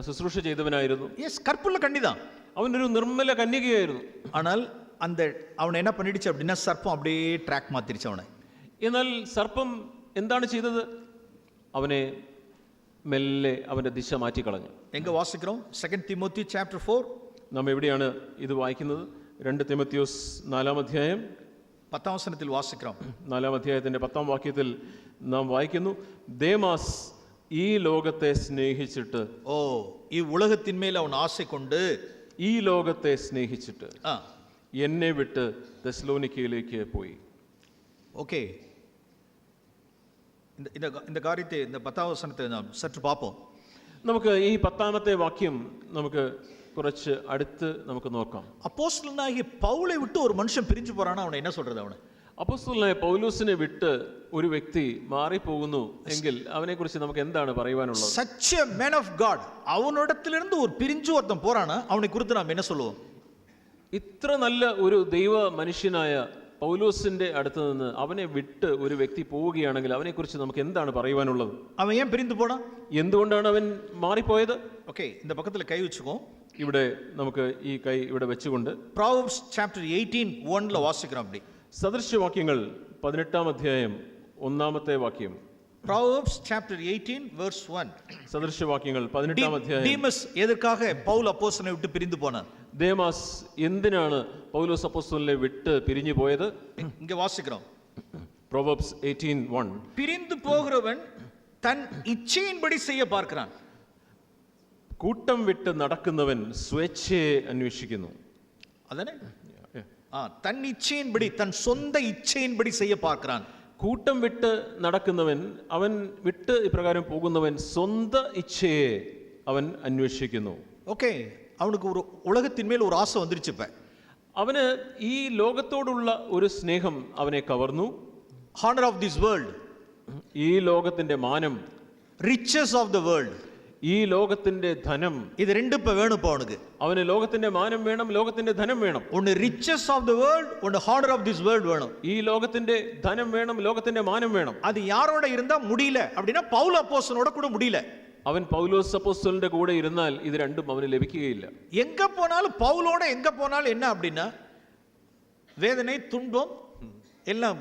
ശുശ്രൂഷ ചെയ്തവനായിരുന്നു. യെസ്, കற்பുള്ള കന്യதான். അവനൊരു നിർമ്മല കന്യകയായിരുന്നു. ஆனால் அந்த அவனை என்ன பண்ணிடுச்சு அப்படின்னா, சர்ப்பம் அப்படியே ட்ராக் மாத்திருச்சு அவனை. എന്നാൽ സർപ്പം എന്താണ് ചെയ്തത്? അവനെ മെല്ലെ അവന്റെ ദിശ മാറ്റിക്കളഞ്ഞു. എങ്ക വാസിக்கிறோம்? 2 തിമോത്തി ചാപ്റ്റർ 4. നാം എവിടെയാണ് ഇത് വായിക്കുന്നത്? 2 തിമോത്തിയോസ് 4-ാം അധ്യായം 10-ാം വചനത്തിൽ വാസിக்கிறோம். 4-ാം അധ്യായത്തിന്റെ 10-ാം വാക്യത്തിൽ നാം വായിക്കുന്നു, ദേമാസ് ഈ ലോകത്തെ സ്നേഹിച്ചിട്ട്, ഈ ഉലകത്തിന്മേൽ അവൻ ആശ കൊണ്ട്, ഈ ലോകത്തെ സ്നേഹിച്ചിട്ട് എന്നെ വിട്ട് തെസ്സലോനിക്കയിലേക്ക് പോയി. ஓகே, இந்த காரியத்தை இந்த 10-ാം വചനത്തെ നാം சற்று பார்ப்போம். നമുക്ക് ഈ 10-ാമത്തെ വാക്യം നമുക്ക് കുറച്ച് അടുത്ത് നമുക്ക് നോക്കാം. அப்போஸ்தலனாகிய பவுலை விட்டு ஒரு மனுஷன் பிரிஞ்சு போறானா, அவனை என்ன சொல்றது? அவனை അപ്പോസ്തലനായ പൗലോസിനെ വിട്ട് ഒരു വ്യക്തി മാറിപ്പോകുന്നു എങ്കിൽ അവനെക്കുറിച്ച് നമുക്ക് എന്താണ് പറയുവാനുള്ളത്? such a man of God, അവനോടത്തിലിருந்து ഒരു പിരിஞ்சு ஒருத்தன் போறானா, அவனை குறித்து நாம் என்ன சொல்லுவோம்? ഇത്ര നല്ല ഒരു ദൈവ മനുഷ്യനായ പൗലോസിന്റെ അടുത്ത് നിന്ന് അവനെ വിട്ട് ഒരു വ്യക്തി പോവുകയാണെങ്കിൽ അവനെക്കുറിച്ച് നമുക്ക് എന്താണ് പറയുവാനുള്ളത്? അവൻ ഏൻ പിരിந்து പോടാ? എന്തുകൊണ്ടാണ് അവൻ മാറിപ്പോയത്? ഓക്കെ, இந்த பக்கத்துல കൈ വെച്ചുക്കോ. ഇവിടെ നമുക്ക് ഈ കൈ ഇവിടെ വെച്ചുകൊണ്ട് പ്രോവർബ്സ് ചാപ്റ്റർ 18:1 വാസിக்கிறோம். அப்படி സദൃശവാക്യങ്ങൾ 18-ാം അധ്യായം 1-ാമത്തെ വാക്യം. Proverbs chapter 18 verse 1. സദൃശവാക്യങ്ങൾ 18-ാം അധ്യായം. ഡീമസ് എதற்காக പൗൽ അപ്പോസ്തലനെ വിട്ട് പിരിந்து പോனான்? ദേമാസ് എന്തിനാണ് പൗലോസ് അപ്പോസ്തലനെ വിട്ട് പിരിഞ്ഞു പോയത്? இங்க வாசிக்கிறோம். പ്രോവർബ്സ് 18:1. பிரிந்து போகிறவன் தன் இச்சையின்படி செய்ய பார்க்கிறான். കൂട്ടം വിട്ട് നടക്കുന്നവൻ സ്വേച്ഛയെ അന്വേഷിക്കുന്നു. അതാണ് தன் இச்சையின்படி, தன் சொந்த இச்சையின்படி செய்ய பார்க்கிறான். കൂട്ടം വിട്ട് നടക്കുന്നവൻ, അവൻ വിട്ട് ഇപ്രകാരം പോകുന്നവൻ സ്വന്തം ഇച്ഛയെ അവൻ അന്വേഷിക്കുന്നു. ഓക്കെ, അവനുക്ക് ഒരു ഉലകത്തിന്മേൽ ഒരു ആശ വന്നിരിച്ചു. ഇപ്പ അവന് ഈ ലോകത്തോടുള്ള ഒരു സ്നേഹം അവനെ കവർന്നു. ഹാണർ ഓഫ് ദിസ് വേൾഡ്, ഈ ലോകത്തിന്റെ മാനം, റിച്ചസ് ഓഫ് ദ വേൾഡ്, ഈ ലോകത്തിന്റെ ധനം, ഇത് രണ്ടും ഇപ്പ വേണം. ഇപ്പൊ അവനുക്ക് അവന് ലോകത്തിന്റെ മാനം വേണം, ലോകത്തിന്റെ ധനം വേണം. ഒന്ന് റിച്ചസ് ഓഫ് ദ വേൾഡ്, ഒന്ന് ഹാണർ ഓഫ് ദിസ് വേൾഡ് വേണം. ഈ ലോകത്തിന്റെ ധനം വേണം, ലോകത്തിന്റെ മാനം വേണം. അത് യാരോட இருந்தா முடியல அப்படின்னா പൗൽ അപ്പോസ്തലനോட கூட முடியல. അവൻ പൗലോസ് അപ്പോസ്തലന്റെ കൂടെ ഇരുന്നാൽ ഇത് രണ്ടും അവന് ലഭിക്കുകയില്ല. എങ്ക പോനാലും പൗലോட എങ്ക പോനാലും என்ன அப்படின்னா வேதனை, துன்பம் எல்லாம்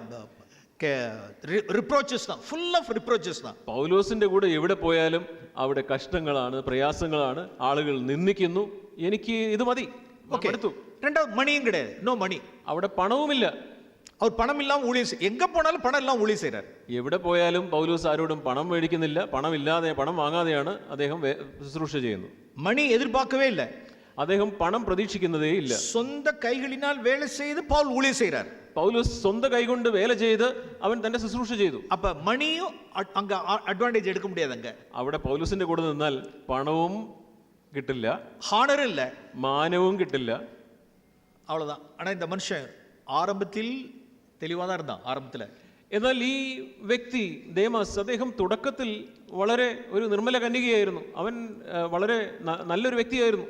റിപ്രോച്ചസ് தான், ഫുൾ ഓഫ് റിപ്രോച്ചസ് தான். പൗലോസിന്റെ കൂടെ എവിടെ പോയാലും അവിടെ കഷ്ടങ്ങളാണ്, പ്രയാസങ്ങളാണ്, ആളുകൾ നിന്ദിക്കുന്നു. എനിക്ക് ഇത് മതി, എടുത്തു. രണ്ടാമത് മണിയും കിടயாது, നോ മണി. അവിടെ പണവുമില്ല. അവർ പണം ഇല്ലാമ ഊഴിയം, എങ്ക പോനാലും പണം എല്ലാം ഊഴിയം ചെയ്യறார். എവിടെ പോയാലും പൗലോസ് ആരോടും പണം മേടിക്കുന്നില്ല, പണമില്ലാതെ, പണം വാങ്ങാതെയാണ് അദ്ദേഹം ശുശ്രൂഷ ചെയ്യുന്നു. മണി എതിർபார்க்கவே ഇല്ല. അദ്ദേഹം പണം പ്രതീക്ഷിക്കുന്നതേ ഇല്ല. സ്വന്തം കൈകളിനാൽ വേല ചെയ്ത് പൗൽ ഊഴിയം ചെയ്യறார். പൗലോസ് സ്വന്തം കൈകൊണ്ട് വേല ചെയ്ത് അവൻ തന്റെ ശുശ്രൂഷ ചെയ്തു. അപ്പ മണിയും അങ്ക അഡ്വാൻറ്റേജ് എടുക്ക മുടിயாது. അങ്ക അവിടെ പൗലോസിന്റെ കൂടെ നിന്നാൽ പണവും കിട്ടില്ല, ஹானர் இல்ல, മാനവും കിട്ടില്ല. அவ்வளவுதான். ஆனா இந்த மனுஷன் ஆரம்பத்தில் தெளிவாக தான் இருந்தான். ஆரம்பத்தில் എന്നാൽ ഈ വ്യക്തി ദേമാസ്, അദ്ദേഹം തുടക്കത്തിൽ വളരെ ഒരു നിർമ്മല കന്യകയായിരുന്നു. അവൻ വളരെ നല്ലൊരു വ്യക്തിയായിരുന്നു.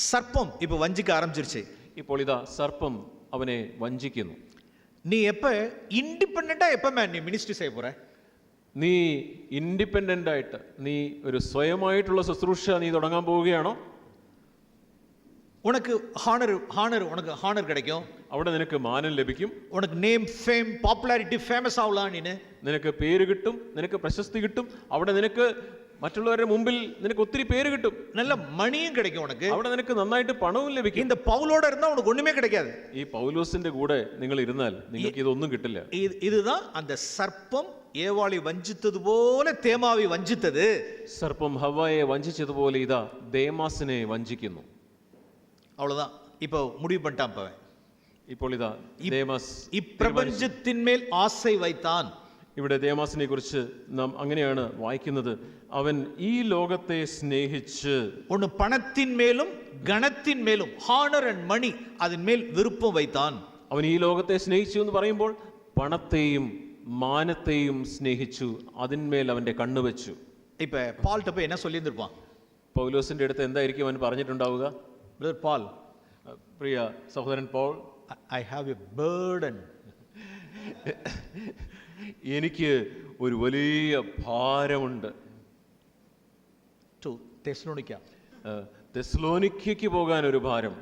സർപ്പം ഇപ്പൊ വഞ്ചിക്ക ആരംഭിച്ചിരുച്ചേ. ഇപ്പോൾ ഇതാ സർപ്പം അവനെ വഞ്ചിക്കുന്നു. நீ எப்போ இண்டிபெண்ட்டாக எப்போ நீ மினிஸ்ட்ரி செய்ய போகிற? നീ ഇൻഡിപെൻഡൻ്റ് ആയിട്ട് നീ ഒരു സ്വയമായിട്ടുള്ള ശുശ്രൂഷ നീ തുടങ്ങാൻ പോവുകയാണോ? உனக்கு உனக்கு ஹானர் கிடைக்கும், അവിടെ നിനക്ക് മാനം ലഭിക്കും, உனக்கு நேம் ஃபேம் பாப்புலாரிட்டி ஃபேமஸ் ஆகலாம், നിനക്ക് പേര് കിട്ടും, നിനക്ക് പ്രശസ്തി കിട്ടും, അവിടെ നിനക്ക് മറ്റുള്ളവരുടെ മുമ്പിൽ നിനക്ക് ഒത്തിരി പേര് കിട്ടും, നല്ല മണിയും கிடைக்கும், ഉനക്ക് അവിടെ നിനക്ക് നന്നായിട്ട് പണവും ലഭിക്കും. இந்த പൗലോட இருந்தா உனக்கு ஒண்ணுமே கிடைக்காது. ഈ പൗലോസിന്റെ കൂടെ നിങ്ങൾ ഇരുന്നാൽ നിങ്ങൾക്ക് ഇതൊന്നും കിട്ടില്ല. இதுதான் அந்த சர்ப்பம் ஏவாளை வஞ்சித்தது போல தேமாவை வஞ்சித்தது. സർപ്പം ഹവ്വായെ വഞ്ചിച്ചതുപോലെ ഇതാ ദേമാസിനെ വഞ്ചിക്കുന്നു. அவ்வளவுதான். இப்போ முடிவு பண்ணிட்டான் அவன். ഇപ്പോൾ ഇതാ ദേമാസ് ഇപ്രപഞ്ചത്തിന്മേൽ ആശை வைத்தான். ഇവിടെ ദേമാസിനെ കുറിച്ച് നാം അങ്ങനെയാണ് വായിക്കുന്നത്. അവൻ ഈ ലോകത്തെ സ്നേഹിച്ച് ഒന്ന് പണത്തിന്മേലും ഗണത്തിന്മേലും ഹോണർ ആൻഡ് മണി അതിന്മേൽ വിരുപ്പം வைத்தான். അവൻ ഈ ലോകത്തെ സ്നേഹിച്ചു എന്ന് പറയുമ്പോൾ പണത്തെയും മാനത്തെയും സ്നേഹിച്ചു, അതിന്മേൽ അവന്റെ കണ്ണു വെച്ചു. ഇപ്പൊ പാൾட்ட പോയി എന്നാ சொல்லியிருப்பான்? പൗലോസിന്റെ അടുത്ത് എന്തായിരിക്കും അവൻ പറഞ്ഞിട്ടുണ്ടാവുക? ബ്രദർ പാൾ, പ്രിയ സഹോദരൻ Paul, I have a burden. എനിക്ക് ഒരു വലിയ ഭാരമുണ്ട്. ടു തെസ്സലോനിക്ക, തെസ്സലോനിക്കയ്ക്ക് പോകാൻ ഒരു ഭാരം.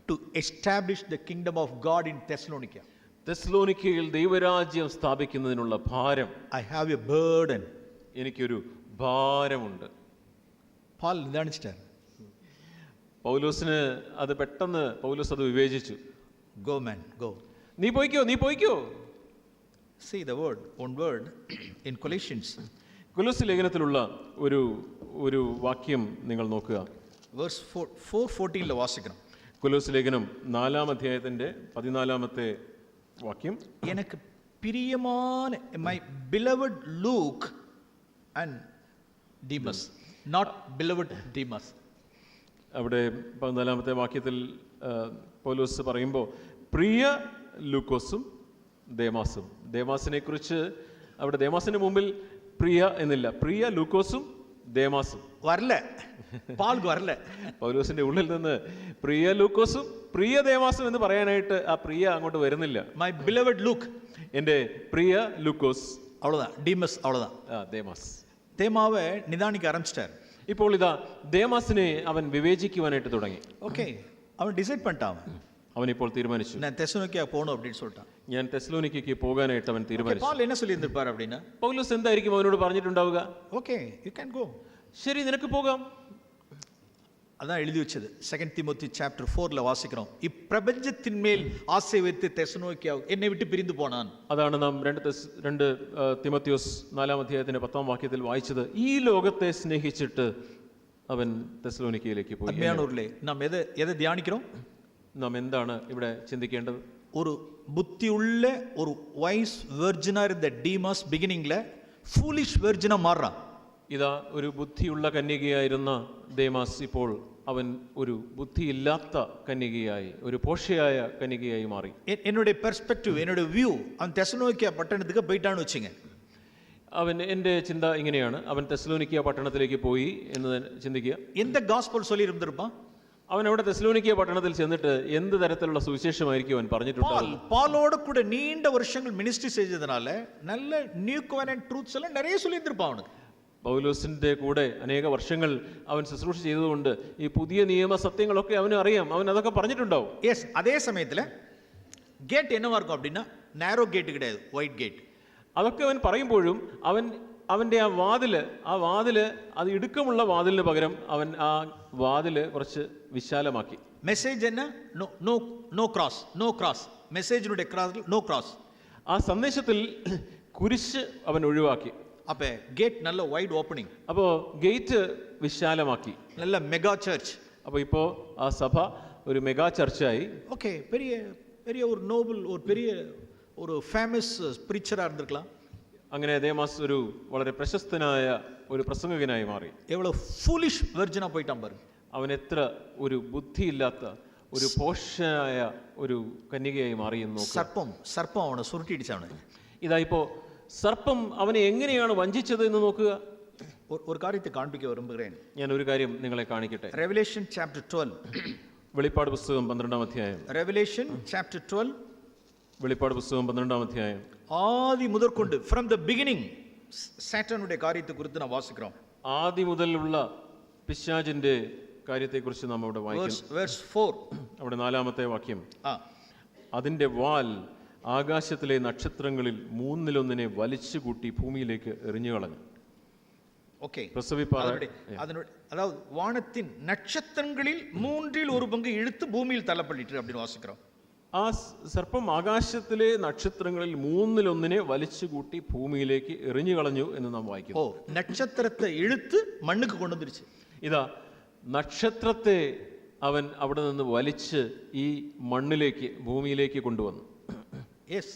To establish the kingdom of God in Thessalonica. തെസ്സലോനിക്കയിൽ ദൈവരാജ്യം സ്ഥാപിക്കുന്നതിനുള്ള ഭാരം. I have a burden. എനിക്കൊരു ഭാരമുണ്ട്. പാൽ നിദാനിച്ചിട്ടാണ്. പൗലോസിന് അത് പെട്ടെന്ന് പൗലോസ് അത് വിവേചിച്ചു. ഗോ മാൻ ഗോ, നീ പോയിക്കോ, നീ പോയിക്കോ. See the word, one word in Colossians. കൊലോസ്യ ലേഖനത്തിലുള്ള ഒരു വാക്യം നിങ്ങൾ നോക്കുക. Verse 4:14 വാസിക്കണം. കൊലോസ്യ ലേഖനം 4-ാം അധ്യായത്തിന്റെ 14-ാമത്തെ വാക്യം. എനിക്ക് പ്രിയமான my beloved Luke and Demas, not beloved Demas. അവിടെ 14-ാമത്തെ വാക്യത്തിൽ പൗലോസ് പറയുമ്പോൾ പ്രിയ ലൂക്കോസും ദേമാസും. ദേമാസിനെ കുറിച്ച് അവിടെ ദേമാസിന്റെ മുമ്പിൽ പ്രിയ എന്നില്ല, പ്രിയ ലൂക്കോസും ദേമാസും വരല, പാൾക്ക് വരല. പൗലോസിന്റെ ഉള്ളിൽ നിന്ന് പ്രിയ ലൂക്കോസും പ്രിയ ദേമാസും എന്ന് പറയാനായിട്ട് ആ പ്രിയ അങ്ങോട്ട് വരുന്നില്ല. മൈ ബിലവഡ് ലൂക്ക്, എന്റെ പ്രിയ ലൂക്കോസ്, அவ்வளவுதான். டீமஸ் அவ்வளவுதான். ദേമാസ്. தேமாவை நிதானிக்க ஆரம்பிச்சிட்டார். ഇപ്പോൾ ഇതാ ദേമാസിനെ അവൻ വിവേചിക്കുവാനായിട്ട് തുടങ്ങി. ഓക്കെ, അവൻ ഡിസൈഡ് பண்ணிட்டான். അവൻ ഇപ്പോൾ തീരുമാനിച്ചു, ഞാൻ തെസ്സലോനിക്ക പോകണം அப்படின்னு சொல்லிட்டான். ഞാൻ തെസ്സലോനിക്കയ്ക്ക് പോകാനായിട്ട് അവൻ തീരുമാനിച്ചു. പാൽ என்ன சொல்லியிருந்திருப்பார் அப்படின்னா? പൗലോസ് എന്തായിരിക്കും അവനോട് പറഞ്ഞിട്ടുണ്ടാവുക? Okay, you can go. ശരി, നിനക്ക് പോകാം. அதான் எழுதி வச்சது. 2 திமோத்தி சாப்டர் 4ல வாசிக்கிறோம். இப்பிரபஞ்சத்தின் மேல் ஆசை வைத்து தெசலோனிக்கா என்னை விட்டு பிரிந்து போனான். അതാണ് നാം 2 തിമോത്തിയോസ് 4-ാം അധ്യായത്തിന്റെ 10-ാം വാക്യത്തിൽ വായിച്ചത്. ഈ ലോകത്തെ സ്നേഹിച്ചിട്ട് അവൻ തെസ്സലോനിക്കയിലേക്ക് പോയി. അമ്മയാണൂരിലെ നാം എதை தியானிக்கிறோம்? നാം എന്താണ് ഇവിടെ ചിന്തിക്കേണ്ടത്? ഒരു ബുദ്ധിയുള്ള ഒരു വൈസ് വെർജിനാ ഇരുந்த ഡീമാസ് ബിഗിനിംഗ്ல ഫൂളിഷ് വെർജിനാ മാറാൻ. ഇതാ ഒരു ബുദ്ധിയുള്ള കന്യകയായിരുന്ന ദേമാസ് ഇപ്പോൾ അവൻ ഒരു ബുദ്ധിയില്ലാത്ത കന്യകയായി, ഒരു പോഷയായ കന്യകയായി മാറി. என்னுடைய பெர்ஸ்பெக்டிவ், என்னுடைய வியூ, அவன் தெசலோனிக்கா பட்டணத்துக்கு போயிட்டான்னு വെച്ചിங்க. എൻ്റെ ചിന്ത ഇങ്ങനെയാണ്, അവൻ തെസ്സലോനിക്ക പട്ടണത്തിലേക്ക് പോയി എന്ന് ചിന്തിക്കുക. എന്ത് ഗോസ്പൽ சொல்லி இருந்திருப்பான்? അവൻ അവിടെ തെസ്സലോനിക്ക പട്ടണത്തിൽ ചെന്നിട്ട് എന്ത് തരത്തിലുള്ള സുവിശേഷമായിരിക്കും അവൻ പറഞ്ഞിട്ടുണ്ടാവുക? பாலோட கூட நீண்ட வருஷங்கள் மினிஸ்ட்ரி செஞ்சதுனால நல்ல நியூ கவெனன்ட் ட்ரூத்ஸ் எல்லாம் நிறைய சொல்லி இருந்திருப்பான் அவனுக்கு. പൗലോസിന്റെ കൂടെ അനേക വർഷങ്ങൾ അവൻ ശുശ്രൂഷ ചെയ്തതുകൊണ്ട് ഈ പുതിയ നിയമ സത്യങ്ങളൊക്കെ അവന് അറിയാം, അവൻ അതൊക്കെ പറഞ്ഞിട്ടുണ്ടാവും. യെസ്, അതേ സമയത്തില് ഗേറ്റ് എന്നവാ இருக்கும் அப்படின்னா നാരോ ഗേറ്റ് கிடையாது, വൈഡ് ഗേറ്റ്. അതൊക്കെ അവൻ പറയുമ്പോഴും അവന്റെ ആ വാതില് അത് ഇടുക്കമുള്ള വാതിലിന് പകരം അവൻ ആ വാതില് കുറച്ച് വിശാലമാക്കി. മെസ്സേജ് എന്നാ? No cross, no cross. മെസ്സേജിനുடைய ക്രോസ്, നോ ക്രോസ്. ആ സന്ദേശത്തിൽ കുരിശ് അവൻ ഒഴിവാക്കി. அப்ப கேட் நல்ல வைட் ஓப்பனிங். അപ്പോൾ ഗേറ്റ് വിശാലമാക്കി, நல்ல மெகா சர்ச். അപ്പോൾ ഇപ്പോൾ ആ സഭ ഒരു മെഗാ ചർച്ചായി. ஓகே, பெரிய பெரிய ஒரு நோபல், ஒரு பெரிய ஒரு ஃபேமஸ் ப்ரீச்சரா இருந்திருக்கலாம். അങ്ങനെ ദേമാസ് ഒരു വളരെ പ്രശസ്തനായ ഒരു പ്രസംഗകനായി മാറി. எவ்வளவு ஃபூலிஷ் வெர்ஜினா போயிட்டான் பாரு. അവൻ എത്ര ഒരു ബുദ്ധിയില്ലാത്ത ഒരു പോഷനായ ഒരു കന്യകയായി മാറിയെന്ന് നോക്കുക. സർപ്പം അവനെ സുരുട്ടിയിടിച്ചാണ്. ഇതാ ഇപ്പോൾ സർപ്പം അവനെ എങ്ങനെയാണ് വഞ്ചിച്ചത് എന്ന് നോക്കുക. ഒരു കാര്യത്തെ കാണിപ്പിക്കാൻ വിരുമ്പുகிறேன். ഞാൻ ഒരു കാര്യം നിങ്ങളെ കാണിക്കട്ടെ. റെവലേഷൻ ചാപ്റ്റർ 12 വെളിപ്പാട് പുസ്തകം 12-ാം അധ്യായം. Revelation chapter 12. വെളിപ്പാട് പുസ്തകം 12-ാം അധ്യായം. ആദി മുതൽക്കൊണ്ട് from the beginning സാറ്റനുடைய കാര്യത്തെ കുറിച്ച് നാം വാസിக்கிறோம். ആദി മുതലുള്ള പിശാചിന്റെ കാര്യത്തെക്കുറിച്ച് നാം അവിടെ വായിക്കുന്നു. Verse 4. അവിടെ 4-ാമത്തെ വാക്യം. ആ, അതിന്റെ വാൽ ആകാശത്തിലെ നക്ഷത്രങ്ങളിൽ 1/3 വലിച്ചു കൂട്ടി ഭൂമിയിലേക്ക് എറിഞ്ഞു കളഞ്ഞു. ஓகே, പ്രസവിപ്പാറ அதாவது வானத்தின் நட்சத்திரங்களில் 1/3 இழுத்து பூமியில் தள்ளப்பட்டு அப்படின்னு வாசிக்கிறோம். ആ സർപ്പം ആകാശത്തിലെ നക്ഷത്രങ്ങളിൽ 1/3 വലിച്ചു കൂട്ടി ഭൂമിയിലേക്ക് എറിഞ്ഞു കളഞ്ഞു എന്ന് നാം വായിക്കുന്നു. ഓ, നക്ഷത്രത്തെ ഇഴുത്ത് മണ്ണുക്ക് കൊണ്ടുവന്നിരിച്ചു. ഇതാ നക്ഷത്രത്തെ അവൻ അവിടെ നിന്ന് വലിച്ച് ഈ മണ്ണിലേക്ക് ഭൂമിയിലേക്ക് കൊണ്ടുവന്നു. எஸ்,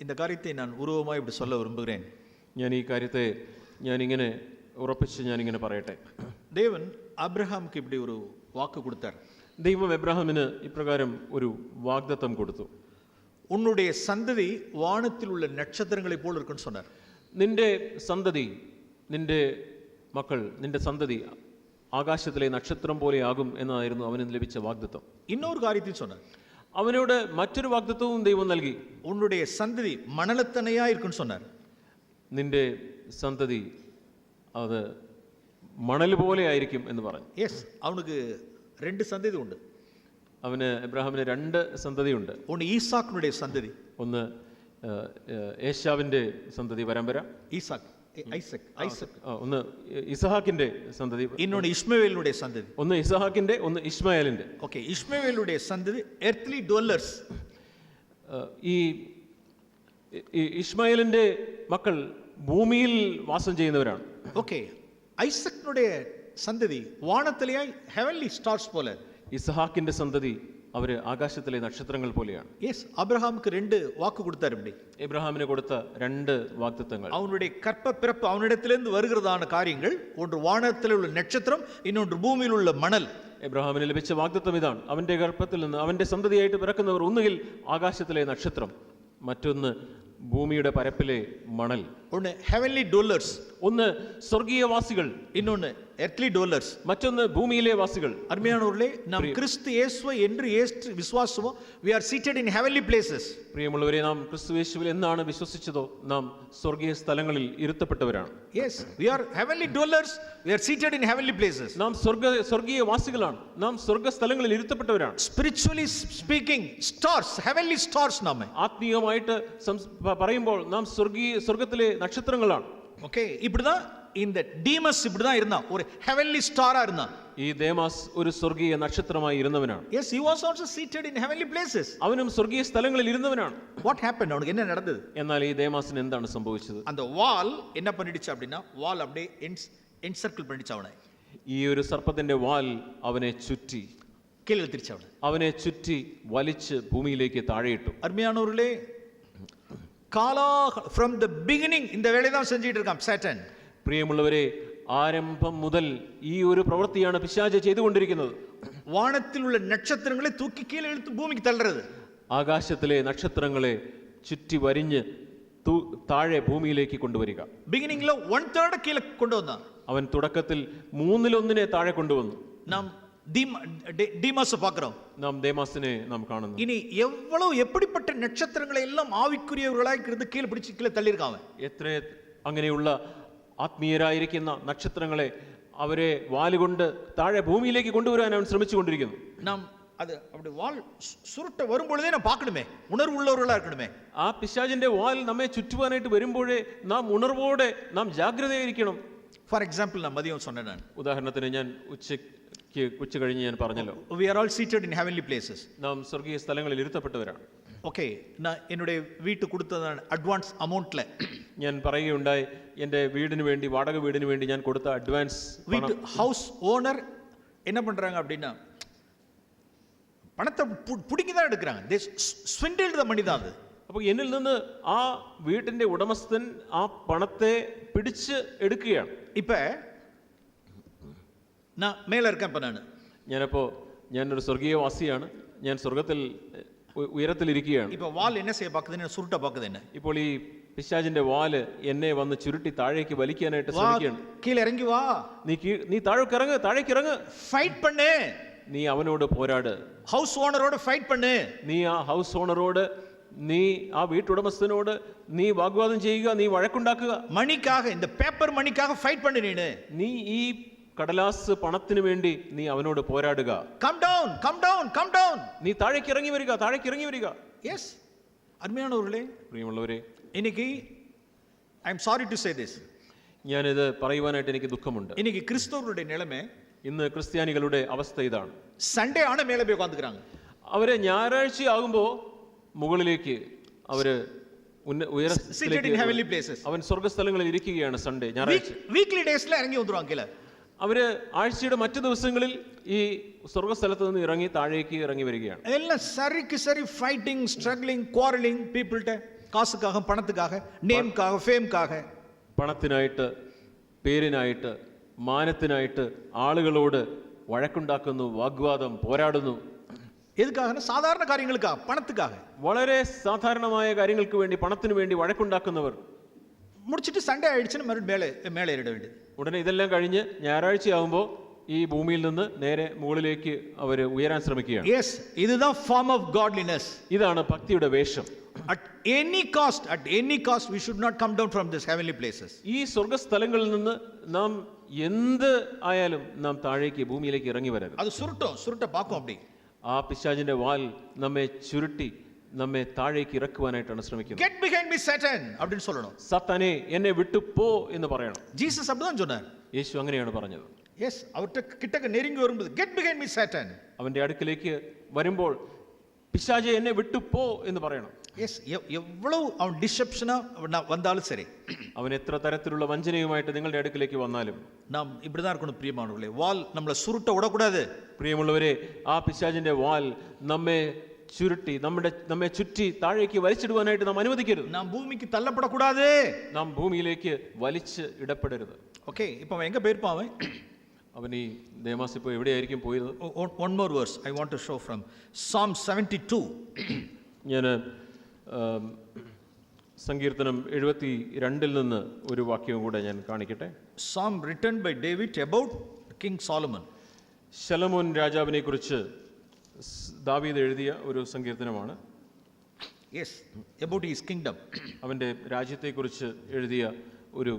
இந்த காரியத்தை நான் உருவமாக இப்படி சொல்ல விரும்புகிறேன். ഞാൻ ഈ കാര്യത്തെ ഞാനിങ്ങനെ ഉറപ്പിച്ച് ഞാനിങ്ങനെ പറയട്ടെ. தேவன் അബ്രഹാമുക്ക് இப்படி ஒரு வாக்கு கொடுத்தார். ദൈവം എബ്രാഹാമിന് ഇപ്രകാരം ഒരു വാഗ്ദത്തം കൊടുത്തു. உன்னுடைய சந்ததி வானத்தில் உள்ள நட்சத்திரங்களை போல் இருக்குன்னு சொன்னார். നിന്റെ സന്തതി, നിന്റെ മക്കൾ, നിന്റെ സന്തതി ആകാശത്തിലെ നക്ഷത്രം പോലെയാകും എന്നായിരുന്നു അവന് ലഭിച്ച വാഗ്ദത്തം. இன்னொரு காரியத்தையும் சொன்னார். അവനോട് മറ്റൊരു വാഗ്ദത്തവും ദൈവം നൽകി. உன்னுடைய சந்ததி மணலத்தனையா இருக்குன்னு சொன்னார். നിന്റെ സന്തതി അത് മണൽ പോലെ ആയിരിക്കും എന്ന് പറഞ്ഞു. எஸ், அவனுக்கு 2 சந்ததி உண்டு. അവന് എബ്രാഹാമിന് 2 സന്തതിയുണ്ട്. ஒன்று ஈசாக்கினுடைய சந்ததி, ഒന്ന് ഏശാവിന്റെ സന്തതി പരമ്പര, ஐசக். ഒന്ന് ഇസഹാക്കിന്റെ സന്തതി, இன்னொன்று இஸ்மவேலுடைய சந்ததி. ഒന്ന് ഇസഹാക്കിന്റെ, ഒന്ന് ഇസ്മായേലിന്റെ. ஓகே, இஸ்மவேலுடைய சந்ததி எர்த்லி டுவெல்லர்ஸ். ഈ ഇസ്മായേലിന്റെ മക്കൾ ഭൂമിയിൽ വാസം ചെയ്യുന്നവരാണ്. ஓகே, ஐசக்கினுடைய സന്തതി വാനത്തിലെയായി ഹെവൻലി സ്റ്റാർസ് പോലെ. ഇസഹാക്കിന്റെ സന്തതി അവര് ആകാശത്തിലെ നക്ഷത്രങ്ങൾ പോലെയാണ്. യെസ്, അബ്രഹാമുക്ക് 2 വാക്ക് കൊടുത്താர். இப்படி എബ്രഹാമിന് കൊടുത്ത 2 വാഗ്ദത്തങ്ങൾ. அவனுடைய கற்ப பிறப்பு அவனிடத்திலிருந்து வருகிறதான காரியங்கள், ஒன்று வானத்தில் உள்ள நட்சத்திரம், இன்னொன்று பூமியில் உள்ள மணல். എബ്രഹാമിന് ലഭിച്ച വാഗ്ദത്തം ഇതാണ്. അവന്റെ ഗർഭത്തിൽ നിന്ന് അവന്റെ സന്തതിയായിട്ട് പിറക്കുന്നവർ ഒന്നുകിൽ ആകാശത്തിലെ നക്ഷത്രം, മറ്റൊന്ന് ഭൂമിയുടെ പരപ്പിലെ മണൽ. ഒന്ന് ഹെവൻലി ഡോളേഴ്സ്, ഒന്ന് സ്വർഗീയവാസികൾ, இன்னொன்று எர்த்லி ഡോളേഴ്സ്, മറ്റൊന്ന് ഭൂമിയിലെ വാസികൾ. அருமையானவர்களே, நாம் கிறிஸ்து இயேசுவை என்று ஏற்று விசுவாசமோ, we are seated in heavenly places. പ്രിയമുള്ളവരെ, നാം ക്രിസ്തു യേശുവിൽ എന്നാണ് വിശ്വസിച്ചതോ നാം സ്വർഗീയ സ്ഥലങ്ങളിൽ ഇരുത്തപ്പെട്ടവരാണ്. Yes, we are heavenly dwellers, we are seated in heavenly places. നാം സ്വർഗീയ വാസികളാണ്, നാം സ്വർഗ സ്ഥലങ്ങളിൽ ഇരുത്തപ്പെട്ടവരാണ്. Spiritually speaking, stars, heavenly stars നാം. ആത്മീയമായിട്ട് പറയുമ്പോൾ നാം സ്വർഗത്തിലെ നക്ഷത്രങ്ങളാണ്. ഓക്കേ, இப்படிதான் இந்த ഡീമസ് இப்படிதான் இருந்தான், ஒரு heavenly star-ஆ இருந்தான். ഈ ദേമാസ് ഒരു സ്വർഗീയ നക്ഷത്രമായി ഇരുന്നവനാണ്. Yes, he was also seated in heavenly places. അവനും സ്വർഗീയ സ്ഥലങ്ങളിൽ ഇരുന്നവനാണ്. What happened? അവனுக்கு என்ன நடந்தது? എന്നാൽ ഈ ദേമാസിന് എന്താണ് സംഭവിച്ചത്? அந்த வால் என்ன பண்ணிடுச்சு அப்படினா, வால் அப்படியே என்சர்க்கிள் பண்ணிடுச்சு அவனை. ഈ ഒരു സർപ്പത്തിന്റെ വാൽ അവനെ ചുറ്റി கீழே இழுத்துச்சு அவனை. അവനെ ചുറ്റി വലിച്ച് ഭൂമിയിലേക്ക് താഴെയിട്ടു. அருமையானவர்களே, from the beginning இந்த வேலையை தான் செஞ்சிட்டு இருக்கான் சாட்டன். പ്രിയമുള്ളവരെ, ആരംഭം മുതൽ ഈ ഒരു പ്രവൃത്തിയാണ് പിശാച് ചെയ്തുകൊണ്ടിരിക്കുന്നത്. വാനത്തിൽ ഉള്ള നക്ഷത്രങ്ങളെ തൂക്കി കീഴെ ഇழுத்து ഭൂമിക്ക് തള്ളുന്നത്. ആകാശത്തിലെ നക്ഷത്രങ്ങളെ ചുറ്റി വരിഞ്ഞ് താഴെ ഭൂമിയിലേക്ക് കൊണ്ടുവരിക. ബിഗിനിംഗിൽ 1/3 കീഴെ കൊണ്ടുവന്ന അവൻ തുടക്കത്തിൽ 1/3 താഴെ കൊണ്ടുവന്നു. നാം ഡീമാസ് பார்க்கிறோம். നാം ദേമാസിനെ നാം കാണുന്നു. ഇനി എவ்வளவு எப்படிப்பட்ட നക്ഷത്രങ്ങളെ എല്ലാം ആവിക്കുரியவர்களாய் ഇருந்து കീഴെ പിടിച്ച് കീഴെ തള്ളിயிருக்காங்க. എത്ര അങ്ങനെയുള്ള ആത്മീയരായിരിക്കുന്ന നക്ഷത്രങ്ങളെ അവരെ വാലുകൊണ്ട് താഴെ ഭൂമിയിലേക്ക് കൊണ്ടുവരാൻ അവൻ ശ്രമിച്ചുകൊണ്ടിരിക്കുന്നു. നാം അത് അവിടെ വാൽ സുരുട്ട വരുമ്പോഴേ നാം பார்க்கணுமே, ഉണർവുള്ളവர்களா இருக்கணுமே. ആ പിശാചിന്റെ വാൽ നമ്മെ ചുറ്റുവാനായിട്ട് വരുമ്പോഴേ നാം ഉണർവോടെ നാം ജാഗ്രതയായിരിക്കണം. ഫോർ എക്സാമ്പിൾ, ഞാൻ മതിയം சொன்னேன். ഉദാഹരണത്തിന്, ഞാൻ ഉച്ച കഴിഞ്ഞ് ഞാൻ പറഞ്ഞല്ലോ, we are all seated in heavenly places. നാം സ്വർഗീയ സ്ഥലങ്ങളിൽ ഇരുത്തപ്പെട്ടവരാണ്. ഓക്കെ, ഞാൻ என்னுடைய വീട്ട് കൊടുത്തതാണ് അഡ്വാൻസ് അമൗണ്ട്ல. ഞാൻ പറയുകയുണ്ടായി, എൻ്റെ വീടിന് വേണ്ടി, വാടക വീടിന് വേണ്ടി ഞാൻ കൊടുത്ത അഡ്വാൻസ്. വീട്ട് ഹൗസ് ഓണർ என்ன பண்றாங்க அப்படின்னா, പണത്തെ പുടിങ്ങി தான் എടുக்கறாங்க. they swindled the money தான். അപ്പോൾ എന്നിൽ നിന്ന് ആ വീട്ടിന്റെ ഉടമസ്ഥൻ ആ പണത്തെ പിടിച്ച് എടുക്കുകയാണ്. ഇപ്പോ ഞാൻ മേലെ ഇരിക്കാൻ പനാണ്. ഞാനൊരു സ്വർഗീയവാസിയാണ്. ഞാൻ സ്വർഗത്തിൽ ഉയരത്തിലിരിക്കുകയാണ്. ഇപ്പോൾ വാൽ എന്നെ ചെയ്യ പാക്കുന്നെ, സുരുട്ട പാക്കുന്നെ. ഇപ്പോൾ ഈ പിശാചിന്റെ വാല് എന്നെ വന്ന് ചുരുട്ടി താഴേക്ക് വലിക്കാനായിട്ട് ശ്രമിക്കുകയാണ്. കീഴെ ഇറങ്ങി വാ, നീ താഴേക്ക് ഇറങ്ങ്, താഴേക്ക് ഇറങ്ങ്, ഫൈറ്റ് പണ്ണേ, നീ അവനോട് പോരാട്. ஹவுஸ் ஓனரோட ஃபைட் பண்ணு. നീ ആ ഹൗസ് ഓണറോട്, നീ ആ വീട്ടുടമസ്ഥനോട് നീ വാഗ്വാദം ചെയ്യുക, നീ വഴക്കുണ്ടാക്കുക. மணிக்காக, இந்த பேப்பர் மணிக்காக ஃபைட் பண்ணு நீனு. നീ ഈ കടലാസ് പണത്തിന് വേണ്ടി നീ അവനോട് പോരാടുക. Calm down, calm down, calm down. നീ താഴേക്ക് ഇറങ്ങി വരിക, താഴേക്ക് ഇറങ്ങി വരിക. எஸ், അരുമയാனവர்களே, പ്രിയമുള്ളവരെ, இன்னைக்கு I am sorry to say this, ഞാനിത് പറയുവാനായിട്ട് എനിക്ക് ദുഃഖമുണ്ട്. இன்னைக்கு கிறிஸ்தவர்களுடைய நிலைமை, ഇന്ന് ക്രിസ്ത്യാനികളുടെ അവസ്ഥ ഇതാണ്. சண்டே ஆன மேலே போய் உட்காந்துக்கிறாங்க. അവര് ഞായറാഴ്ച ആകുമ്പോ മുകളിലേക്ക് അവര് seated in heavenly places. അവൻ സ്വർഗ്ഗസ്ഥലങ്ങളിൽ ഇരിക്കുകയാണ്. സൺഡേ, ഞായറാഴ്ച, വീക്ക്ലി ഡേയ്സിൽ ഇറങ്ങി വന്നുരുവാங்க കീഴ. അവര് ആഴ്ചയുടെ മറ്റു ദിവസങ്ങളിൽ ഈ സ്വർഗ്ഗസ്ഥലത്ത് നിന്ന് ഇറങ്ങി താഴേക്ക് ഇറങ്ങി വരികയാണ്. എല്ലാം சரிக்கு சரி ஃபைட்டிங், ஸ்ட்ரഗ്ലിംഗ്, ക്വാറലിംഗ് പീപ്പിൾടെ കാസുക്കാக, പണത്തുക്കാக, നേംക്കാக, ഫേംക്കാக, പണത്തിനായിട്ട്, പേരിനായിട്ട്, മാനത്തിനായിട്ട് ആളുകളോട് വഴക്കുണ്ടാക്കുന്നു, വാഗ്വാദം, പോരാടുന്നു. എതുക്കാக? സാധാരണ കാര്യങ്ങൾക്കാ, പണത്തുക്കാக. വളരെ സാധാരണമായ കാര്യങ്ങൾക്ക് വേണ്ടി, പണത്തിന് വേണ്ടി വഴക്കുണ്ടാക്കുന്നവർ. മുടിച്ചിട്ട് സൺഡേ ആയിടുച്ചിന് മേലെ ഇട വേണ്ടി. ഉടനെ ഇതെല്ലാം കഴിഞ്ഞ് ഞായറാഴ്ചയാകുമ്പോൾ ഈ ഭൂമിയിൽ നിന്ന് നേരെ മുകളിലേക്ക് അവർ ഉയരാൻ ശ്രമിക്കുകയാണ്. യെസ്, ഇതാണ് ഫോം ഓഫ് ഗോഡ്ലിനെസ്. ഇതാണ് ഭക്തിയുടെ വേഷം. At any cost, we should not come down from this heavenly places. ഈ സ്വർഗ്ഗസ്ഥലങ്ങളിൽ നിന്ന് നാം എന്ത് ആയാലും നാം താഴേക്ക്, ഭൂമിയിലേക്ക് ഇറങ്ങി വരരുത്. അത് സുരുട്ട പാക്കും അപ്പടി. ആ പിശാചിന്റെ വാൽ നമ്മെ ചുരുട്ടി നമ്മെ താഴേക്ക് ഇറക്കുവാനായിട്ടാണ് ശ്രമിക്കുന്നത്. Get behind me Satan அப்படினு சொல்லணும். സത്താനേ, എന്നെ വിട്ടു പോ എന്ന് പറയണം. ജീസസ് அப்படிதான் சொன்னார். യേശു അങ്ങനെയാണ് പറഞ്ഞത്. യെസ്, അവരുടെ കിട്ടക്ക് നെരുങ്ങി വരുമ്പോൾ get behind me Satan. അവന്റെ അടുക്കിലേക്ക് വരുമ്പോൾ പിശാചേ എന്നെ വിട്ടു പോ എന്ന് പറയണം. യെസ്, എவ்வளவு അവൻ ഡിസെപ്ഷനാ വന്നാലും ശരി, അവൻ എത്ര തരത്തിലുള്ള വഞ്ചനയുമായിട്ട് നിങ്ങളുടെ അടുക്കിലേക്ക് വന്നാലും നാം ഇവിടെதான் இருக்கணும். പ്രിയമാനവர்களே, വാൽ നമ്മളെ സുരുട്ട വിടக்கூடாது. പ്രിയമുള്ളവരെ, ആ പിശാചിന്റെ വാൽ നമ്മെ ചുരുട്ടി, നമ്മെ ചുറ്റി താഴേക്ക് വലിച്ചിടുവാനായിട്ട് നാം അനുവദിക്കരുത്. നാം ഭൂമിക്ക് തള്ളപ്പെടக்கூடாது. നാം ഭൂമിയിലേക്ക് വലിച്ച് ഇടപെടരുത്. ഓക്കേ, ഇപ്പോ എങ്ക പോയിരിപ്പാവൻ? അവൻ ഈ ദേമാസ് ഇപ്പോൾ എവിടെയായിരിക്കും പോയത്? One more verse I want to show from Psalm 72. ഞാൻ സങ്കീർത്തനം 72 നിന്ന് ഒരു വാക്യവും കൂടെ ഞാൻ കാണിക്കട്ടെ. Psalm written by David about King Solomon. ശലോമോൻ രാജാവിനെ കുറിച്ച് ദാവീദ് എഴുതിയ ഒരു സങ്കീർത്തനമാണ്. Yes, about his kingdom. അവന്റെ രാജ്യത്തെക്കുറിച്ച് എഴുതിയ ഒരു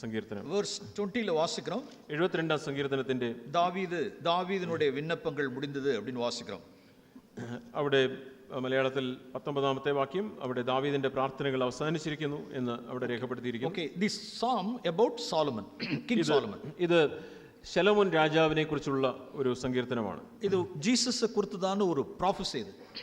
സങ്കീർത്തനം. Verse 20 വാസിக்கிறோம். 72 സങ്കീർത്തനത്തിന്റെ ദാവീദിനുடைய വിണ്ണപ്പങ്ങൾ முடிந்தது அப்படினு വാസിக்கிறோம். അവിടെ മലയാളത്തിൽ 19ാമത്തെ വാക്യം, അവിടെ ദാവീദിന്റെ പ്രാർത്ഥനകൾ അവസാനിച്ചിരിക്കുന്നു എന്ന് അവിടെ രേഖപ്പെടുത്തിയിരിക്കുന്നു. Okay, this psalm about Solomon, King Solomon. ഇത് ശലോമോൻ രാജാവിനെ കുറിച്ചുള്ള ഒരു സങ്കീർത്തനമാണ്. ഇത് ജീസസ് കുറിച്ചതാണ് ഒരു പ്രൊഫസി.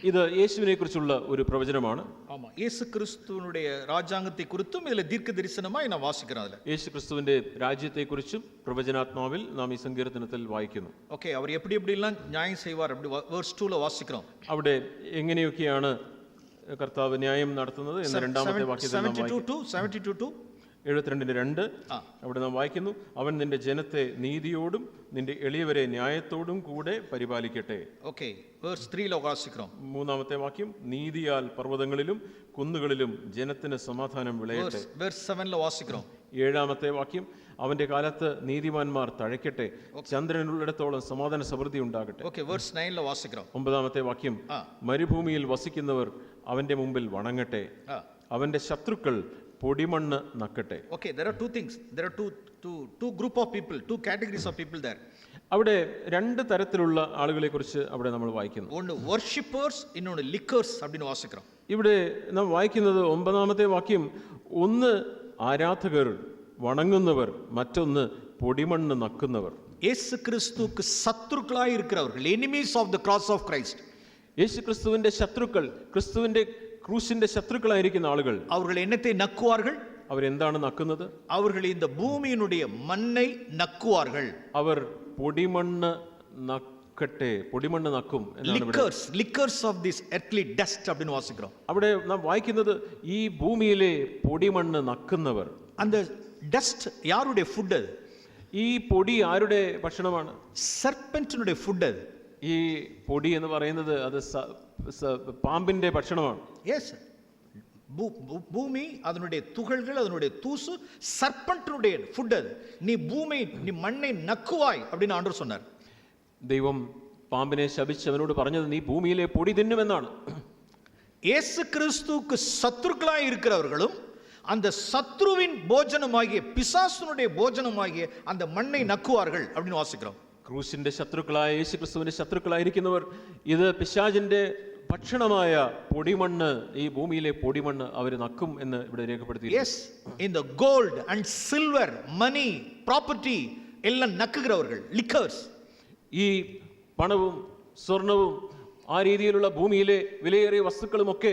ഇത് യേശുവിനെ കുറിച്ചുള്ള ഒരു പ്രവചനമാണ്. ആമാ, യേശു ക്രിസ്തുവിനുடைய രാജ്യാംഗത്തെ കുറിച്ചും ഇതിലെ ദീർഘദർശനമായി നാം വാസിக்கிறோம். അതിൽ യേശു ക്രിസ്തുവിന്റെ രാജ്യത്തെക്കുറിച്ചും പ്രവചനാത്മാവിൽ നാം ഈ സങ്കീർത്തനത്തിൽ വായിക്കുന്നു. ഓക്കേ, അവർ എല്ലാം ന്യായം ചെയ്യുവാർ அப்படி verse 2 ல വാസിக்கிறோം. അവിടെ എങ്ങനെയൊക്കെയാണ് കർത്താവ് ന്യായം നടത്തുന്നത് എന്ന് രണ്ടാമത്തെ വാക്യത്തിൽ നാം വായിക്കുന്നു. 72:2 അവിടെ നാം വായിക്കുന്നു, അവൻ നിന്റെ ജനത്തെ നീതിയോടും നിന്റെ എളിയവരെ ന്യായത്തോടും കൂടെ പരിപാലിക്കട്ടെ. ഓക്കേ, verse 3 ல വാസിக்கிறோം. മൂന്നാമത്തെ വാക്യം, നീതിയാൽ പർവ്വതങ്ങളിലും കുന്നുകളിലും ജനത്തിന് സമാധാനം വിളയട്ടെ. verse 7 ல വാസിக்கிறோം. ഏഴാമത്തെ വാക്യം, അവന്റെ കാലത്ത് നീതിമാന്മാർ തഴയ്ക്കട്ടെ, ചന്ദ്രനുള്ളിടത്തോളം സമാധാന സമൃദ്ധി ഉണ്ടാകട്ടെ. ഓക്കേ, verse 9 ல വാസിக்கிறோം. ഒമ്പതാമത്തെ വാക്യം, മരുഭൂമിയിൽ വസിക്കുന്നവർ അവന്റെ മുമ്പിൽ വണങ്ങട്ടെ, അവന്റെ ശത്രുക്കൾ പൊടിമണ്ണ് നക്കട്ടെ. Okay, there are two things. There are two group of people, two categories of people there. അവിടെ രണ്ട് തരത്തിലുള്ള ആളുകളെ കുറിച്ച് അവിടെ നമ്മൾ വായിക്കുന്നു. ഒന്ന് worshippers, ഇന്നൊന്ന് lickers அப்படினு വാസിக்கிறோம். ഇവിടെ നാം വായിക്കുന്നത് 9ാമത്തെ വാക്യം, ഒന്ന് ആരാധകർ, വണങ്ങുന്നവർ, മറ്റൊന്ന് പൊടിമണ്ണ് നക്കുന്നവർ. യേശു ക്രിസ്തുക്ക് ശത്രുക്കളായി ഇരിക്കുന്നവർ, enemies of the cross of Christ. യേശു ക്രിസ്തുവിന്റെ ശത്രുക്കൾ, ക്രിസ്തുവിന്റെ ക്രൂശിന്റെ ശത്രുക്കളായിരിക്കുന്ന ആളുകൾ, അവർ എന്നത്തെ നക്കുവാர்கள். അവരെന്താണ് നക്കുന്നത്? അവർ இந்த பூமியினுடைய மண்ணை நக்குவார்கள். അവർ പൊടിമണ്ണ് നക്കട്ടെ, പൊടിമണ്ണ് നക്കും എന്നാണ് ഇവിടെ. lickers of this earthly dust அப்படினு വാസിக்கிறோம். അവിടെ നാം വായിക്കുന്നത് ഈ ഭൂമിയിലെ പൊടിമണ്ണ് നക്കുന്നവർ. அந்த dust யாருடைய ഫുഡ്? ഈ പൊടി ആരുടെ ഭക്ഷണമാണ്? സർപ്പന്റിനുடைய ഫുഡ്. ഈ പൊടി എന്ന് പറയുന്നത് അത് പാമ്പിന്റെ ഭക്ഷണമാണ്. യെസ്, ഭൂമി, അതിനുடைய തുകൾകൾ, അതിനുடைய തൂസു സർപ്പന്റിനുடைய ഫുഡ്. നീ ഭൂമി, നീ മണ്ണை നക്കുവാய் அப்படின்னு ஆண்டவர் சொன்னார். ദൈവം പാമ്പിനെ ശപിച്ച് അവനോട് പറഞ്ഞത് നീ ഭൂമിയിലെ പൊടി തിന്നുമെന്നാണ്. இயேசு கிறிஸ்துவுக்கு சத்துருக்களாய் இருக்கிறவர்களும் அந்த சத்ருவின் போஜனமாகிய பிசாசுனுடைய போஜனமாகிய அந்த மண்ணை நக்குவார்கள் அப்படின்னு வாசிக்கிறோம். ക്രൂശിന്റെ ശത്രുക്കളായ യേശു ക്രിസ്തുവിന്റെ ശത്രുക്കളായിരിക്കുന്നവർ ഇത് പിശാചിന്റെ ഭക്ഷണമായ പൊടിമണ്ണ്, ഈ ഭൂമിയിലെ പൊടിമണ്ണ് അവർ നക്കും എന്ന് ഇവിടെ രേഖപ്പെടുത്തി. Yes, in the gold and silver, money, property എല്ലാം നക്കുகிறவர்கள், lickers. ഈ പണവും സ്വർണവും ആ രീതിയിലുള്ള ഭൂമിയിലെ വിലയേറിയ വസ്തുക്കളുമൊക്കെ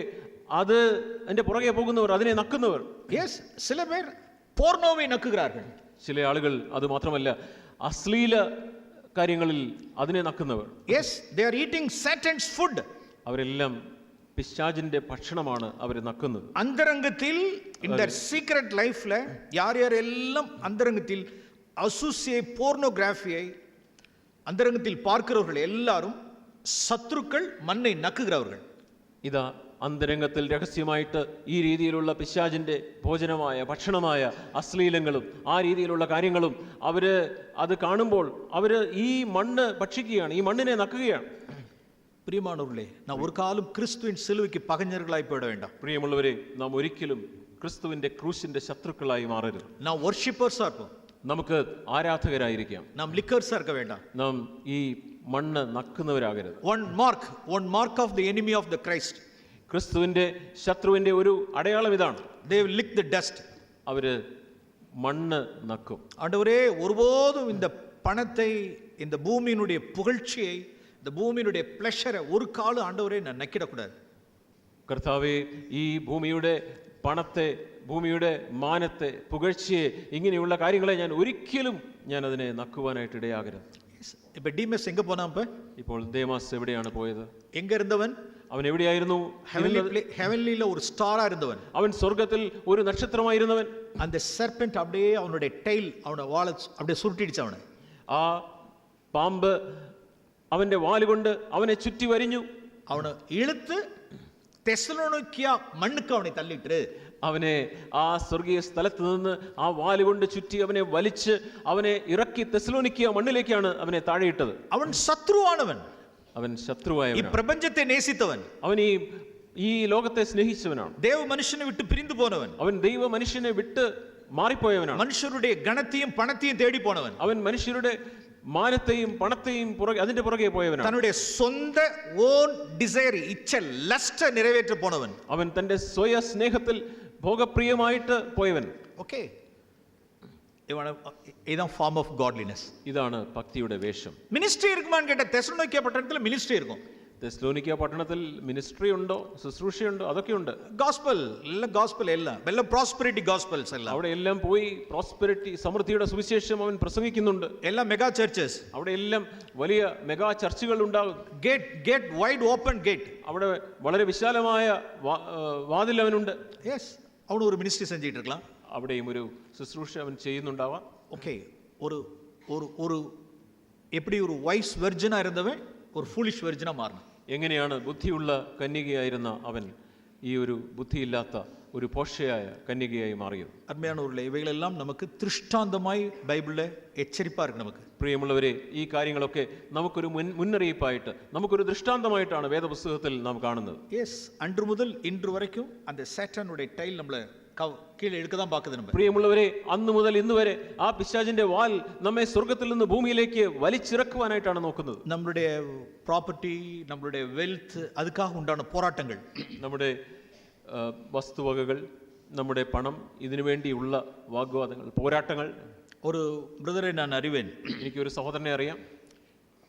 അത് അതിന്റെ പുറകെ പോകുന്നവർ, അതിനെ നക്കുന്നവർ. Yes, சில பேர் போர்னோவை நக்குகிறார்கள். ചില ആളുകൾ അത് മാത്രമല്ല അശ്ലീല കാര്യങ്ങളിൽ അതിനെ നക്കുന്നവർ. Yes, they are eating Satan's food. അവരെല്ലാം പിശാചിന്റെ ഭക്ഷണമാണ് അവർ നക്കുന്നത്. അന്തരംഗത്തിൽ in their secret lifeல யார் யாரெல்லாம் அந்தரங்கத்தில் அசூசியை போர்னோகிராஃபியை அந்தரங்கத்தில் பார்க்கிறவர்கள் எல்லாரும் சத்துருக்கள், மண்ணை நக்குகிறவர்கள். ഇതാ അന്തരംഗത്തിൽ രഹസ്യമായിട്ട് ഈ രീതിയിലുള്ള പിശാചിന്റെ ഭോജനമായ ഭക്ഷണമായ അശ്ലീലങ്ങളും ആ രീതിയിലുള്ള കാര്യങ്ങളും അവര് അത് കാണുമ്പോൾ അവര് ഈ മണ്ണ് ഭക്ഷിക്കുകയാണ്, ഈ മണ്ണിനെ നക്കുകയാണ്. பிரியமானவர்களே, நான் ஒரு காலம் கிறிஸ்துவின் சிலுவைக்கு பகைஞர்களாய் போயிட வேண்டாம். പ്രിയമുള്ളവരെ, നാം ഒരിക്കലും ക്രിസ്തുവിന്റെ ക്രൂശിന്റെ ശത്രുക്കളായി മാറരുത്. நான் வொர்ஷிப்பர்ஸா இருப்போம். നമുക്ക് ആരാധകരായിരിക്കാം. நாம் லிக்கர்ஸா இருக்க வேண்டாம். നാം ഈ മണ്ണ് നക്കുന്നവരാകരുത്. one mark of the enemy of the Christ. ക്രിസ്തുവിന്റെ ശത്രുവിന്റെ ഒരു അടയാളം ഇതാണ്. they will lick the dust. അവര് മണ്ണ് നക്കും. ஆண்டவரே, ஒருபோதும் இந்த பணத்தை, இந்த பூமியினுடைய புகழ்ச்சியை, இந்த பூமியினுடைய ப்ளஷரை ஒரு காலம் ஆண்டவரே நான் நக்கிடக்கூடாது. കർത്താവേ, ഈ ഭൂമിയുടെ പണത്തെ, ഭൂമിയുടെ മാനത്തെ, പുകഴ്ചയെ, ഇങ്ങനെയുള്ള കാര്യങ്ങളെ ഞാൻ ഒരിക്കലും അതിനെ നക്കുവാനായിട്ട് ഇടയാകരുത്. இப்ப டீமஸ் எங்க போனான்? ഇപ്പോൾ ദേമാസ് എവിടെയാണ് പോയത്? எங்க இருந்தவன்? അവൻ എവിടെയായിരുന്നു? ஹெவன்லில ஒரு ஸ்டாரா இருந்தவன். അവൻ സ്വർഗ്ഗത്തിൽ ഒരു നക്ഷത്രമായിരുന്നവൻ. அந்த சர்பென்ட் அப்படியே அவனுடைய டெயில், அவனோட வாலை அப்படியே சுருட்டிடுச்சு அவனை. ആ പാമ്പ് അവന്റെ വാലുകൊണ്ട് അവനെ ചുറ്റി വരിഞ്ഞു. അവനെ ഇഴുത്ത് തെസ്സലോനിക്ക മണ്ണുക്ക് അവനെ തള്ളിയിട്ട് അവനെ ആ സ്വർഗീയ സ്ഥലത്ത് നിന്ന് ആ വാലുകൊണ്ട് ചുറ്റി അവനെ വലിച്ച് അവനെ ഇറക്കി തെസ്സലോനിക്ക മണ്ണിലേക്കാണ് അവനെ താഴെയിട്ടത്. അവൻ ശത്രുവാണവൻ. അവൻ ശത്രുവായവൻ. ഈ പ്രപഞ്ചത്തെ നേസിത്തവൻ. അവൻ ഈ ലോകത്തെ സ്നേഹിച്ചവനാണ്. ദൈവ മനുഷ്യനെ വിട്ട് പിരിഞ്ഞു പോനവൻ. അവൻ ദൈവ മനുഷ്യനെ വിട്ട് മാറിപ്പോയവനാണ്. മനുഷ്യരുടെ ഗണത്തെയും പണത്തെയും തേടി പോനവൻ. അവൻ മനുഷ്യരുടെ മാനത്തെയും പണത്തെയും അതിന്റെ പുറകെ പോയവനാണ്. തന്റെ സ്വന്തം ഓൺ ഡിസയർ, ഇച്ഛ, ലസ്റ്റ് നിറവേറ്റ പോനവൻ. അവൻ തന്റെ സ്വയ സ്നേഹത്തിൽ ഭോഗപ്രിയമായിട്ട് പോയവൻ. ഓക്കേ, ഇതാണ് ഫോം ഓഫ് ഗോഡ്ലിനെസ്. ഇതാണ് ഭക്തിയുടെ വേഷം. മിനിസ്ട്രി இருக்குமான்னு கேட்ட தெசலோனிக்கே பட்டணத்தில் മിനിസ്ട്രി இருக்கும். തെസ്സലോനിക്ക പട്ടണത്തിൽ മിനിസ്ട്രി ഉണ്ടോ, ശുശ്രൂഷയുണ്ടോ? അതൊക്കെ ഉണ്ട്. ഗോസ്പൽ എല്ലാം പ്രോസ്പെരിറ്റി ഗോസ്പൽസ് എല്ലാം അവിടെ എല്ലാം പോയി പ്രോസ്പെരിറ്റി, സമൃദ്ധിയുടെ സുവിശേഷം അവൻ പ്രസംഗിക്കുന്നുണ്ട്. എല്ലാം മെഗാ ചർച്ചസ്. അവിടെ എല്ലാം വലിയ മെഗാ ചർച്ചുകൾ ഉണ്ടാകും. Gate wide open gate. അവിടെ വളരെ വിശാലമായ വാതിൽ അവനുണ്ട്. യെസ്, അവൻ ഒരു മിനിസ്ട്രി സെഞ്ചിട്ട് இருக்கலாம். അവിടെയും ഒരു ശുശ്രൂഷ അവൻ ചെയ്യുന്നുണ്ടാവാം. ഓക്കേ, ഒരു எப்படி ഒരു വൈസ് വെർജിനാ ഇരുന്നവൻ ഒരു ഫൂളിഷ് വെർജിനാ മാറണം. എങ്ങനെയാണ് ബുദ്ധിയുള്ള കന്യകയായിരുന്ന അവൻ ഈ ഒരു ബുദ്ധിയില്ലാത്ത ഒരു പോഷയായ കന്യകയായി മാറിയത്? അരുമയാനവர்களே, ഇവകളെല്ലാം നമുക്ക് ദൃഷ്ടാന്തമായി ബൈബിളിലെ എച്ചരിപ്പാ ഇருக்கு. നമുക്ക് പ്രിയമുള്ളവരെ, ഈ കാര്യങ്ങളൊക്കെ നമുക്കൊരു മുന്നറിയിപ്പായിട്ട്, നമുക്കൊരു ദൃഷ്ടാന്തമായിട്ടാണ് വേദപുസ്തകത്തിൽ നാം കാണുന്നത്. യെസ്, അன்று മുതൽ ഇன்று വരയ്ക്കും அந்த സാറ്റാനുடைய ടൈൽ നമ്മളെ കീഴെ എടുക്കാൻ പാക്കുന്നത്. പ്രിയമുള്ളവരെ, അന്ന് മുതൽ ഇന്ന് വരെ ആ പിശാചിന്റെ വാൽ നമ്മെ സ്വർഗത്തിൽ നിന്ന് ഭൂമിയിലേക്ക് വലിച്ചിറക്കുവാനായിട്ടാണ് നോക്കുന്നത്. നമ്മുടെ പ്രോപ്പർട്ടി, നമ്മുടെ വെൽത്ത്, അതുക്കാக ഉണ്ടാണ് പോരാട്ടങ്ങൾ. നമ്മുടെ വസ്തുവകകൾ, നമ്മുടെ പണം, ഇതിനു വേണ്ടിയുള്ള വാഗ്വാദങ്ങൾ, പോരാട്ടങ്ങൾ. ഒരു ബ്രദറെ ഞാൻ അറിവേൻ. എനിക്കൊരു സഹോദരനെ അറിയാം.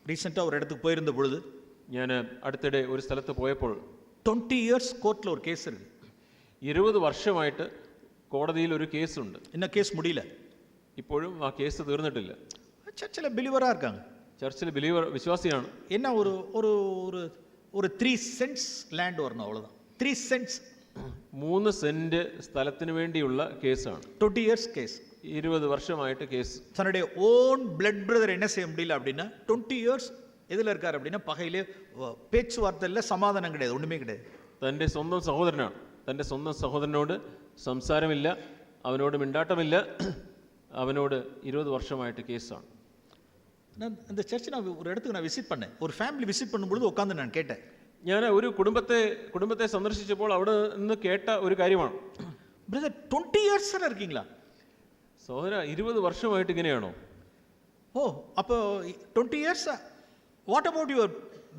റീസെൻ്റാக ഒരു ഇടത്തേക്ക് പോയിരുന്ന പൊഴുത് ഞാൻ അടുത്തിടെ ഒരു സ്ഥലത്ത് പോയപ്പോൾ 20 years കോർട്ടിൽ ഒരു കേസ് ഉണ്ട്. 20 വർഷമായിട്ട് കോടതിയിൽ ഒരു കേസുണ്ട്. ഇന്ന കേസ് മുടിയില്ല. ഇപ്പോഴും ആ കേസ് തീർന്നിട്ടില്ല. ചർച്ചിലെ ബിലീവറാ இருக்காங்க. ചർച്ചിൽ ബിലീവർ, വിശ്വാസിയാണ്. എന്നാ ഒരു 3 cents ലാൻഡ് വരണം, അவ்வளவுதான். 3 cents, 3 സെന്റ് സ്ഥലത്തിന് വേണ്ടിയുള്ള കേസാണ്. 20 years കേസ്. 20 വർഷമായിട്ട് കേസ്. தன்னுடைய ஓன் பிளட் பிரதர் என்ன செய்ய முடியல அப்படின்னா 20 years எதில் இருக்கார் அப்படின்னா பகையிலே பேச்சுவார்த்தையில் சமாதானம் கிடையாது, ஒன்றுமே கிடையாது. തൻ്റെ സ്വന്തം സഹോദരനാണ്. തൻ്റെ സ്വന്തം സഹോദരനോട് സംസാരമില്ല, അവനോട് മിണ്ടാട്ടമില്ല. അവനോട് 20 വർഷമായിട്ട് കേസാണ്. நான் இந்த சர்ச் நான் ஒரு இடத்துக்கு நான் விசிட் பண்ணேன். ஒரு ஃபேமிலி விசிட் பண்ணும்பொழுது உட்காந்து நான் கேட்டேன். ഞാൻ ഒരു കുടുംബത്തെ സന്ദർശിച്ചപ്പോൾ അവിടെ നിന്ന് കേട്ട ഒരു കാര്യമാണ്. பிரதர் 20 இயர்ஸ் இருக்கீங்களா? സഹോദര 20 വർഷമായിട്ട് ഇങ്ങനെയാണോ? ஓ அப்போ 20 years what about your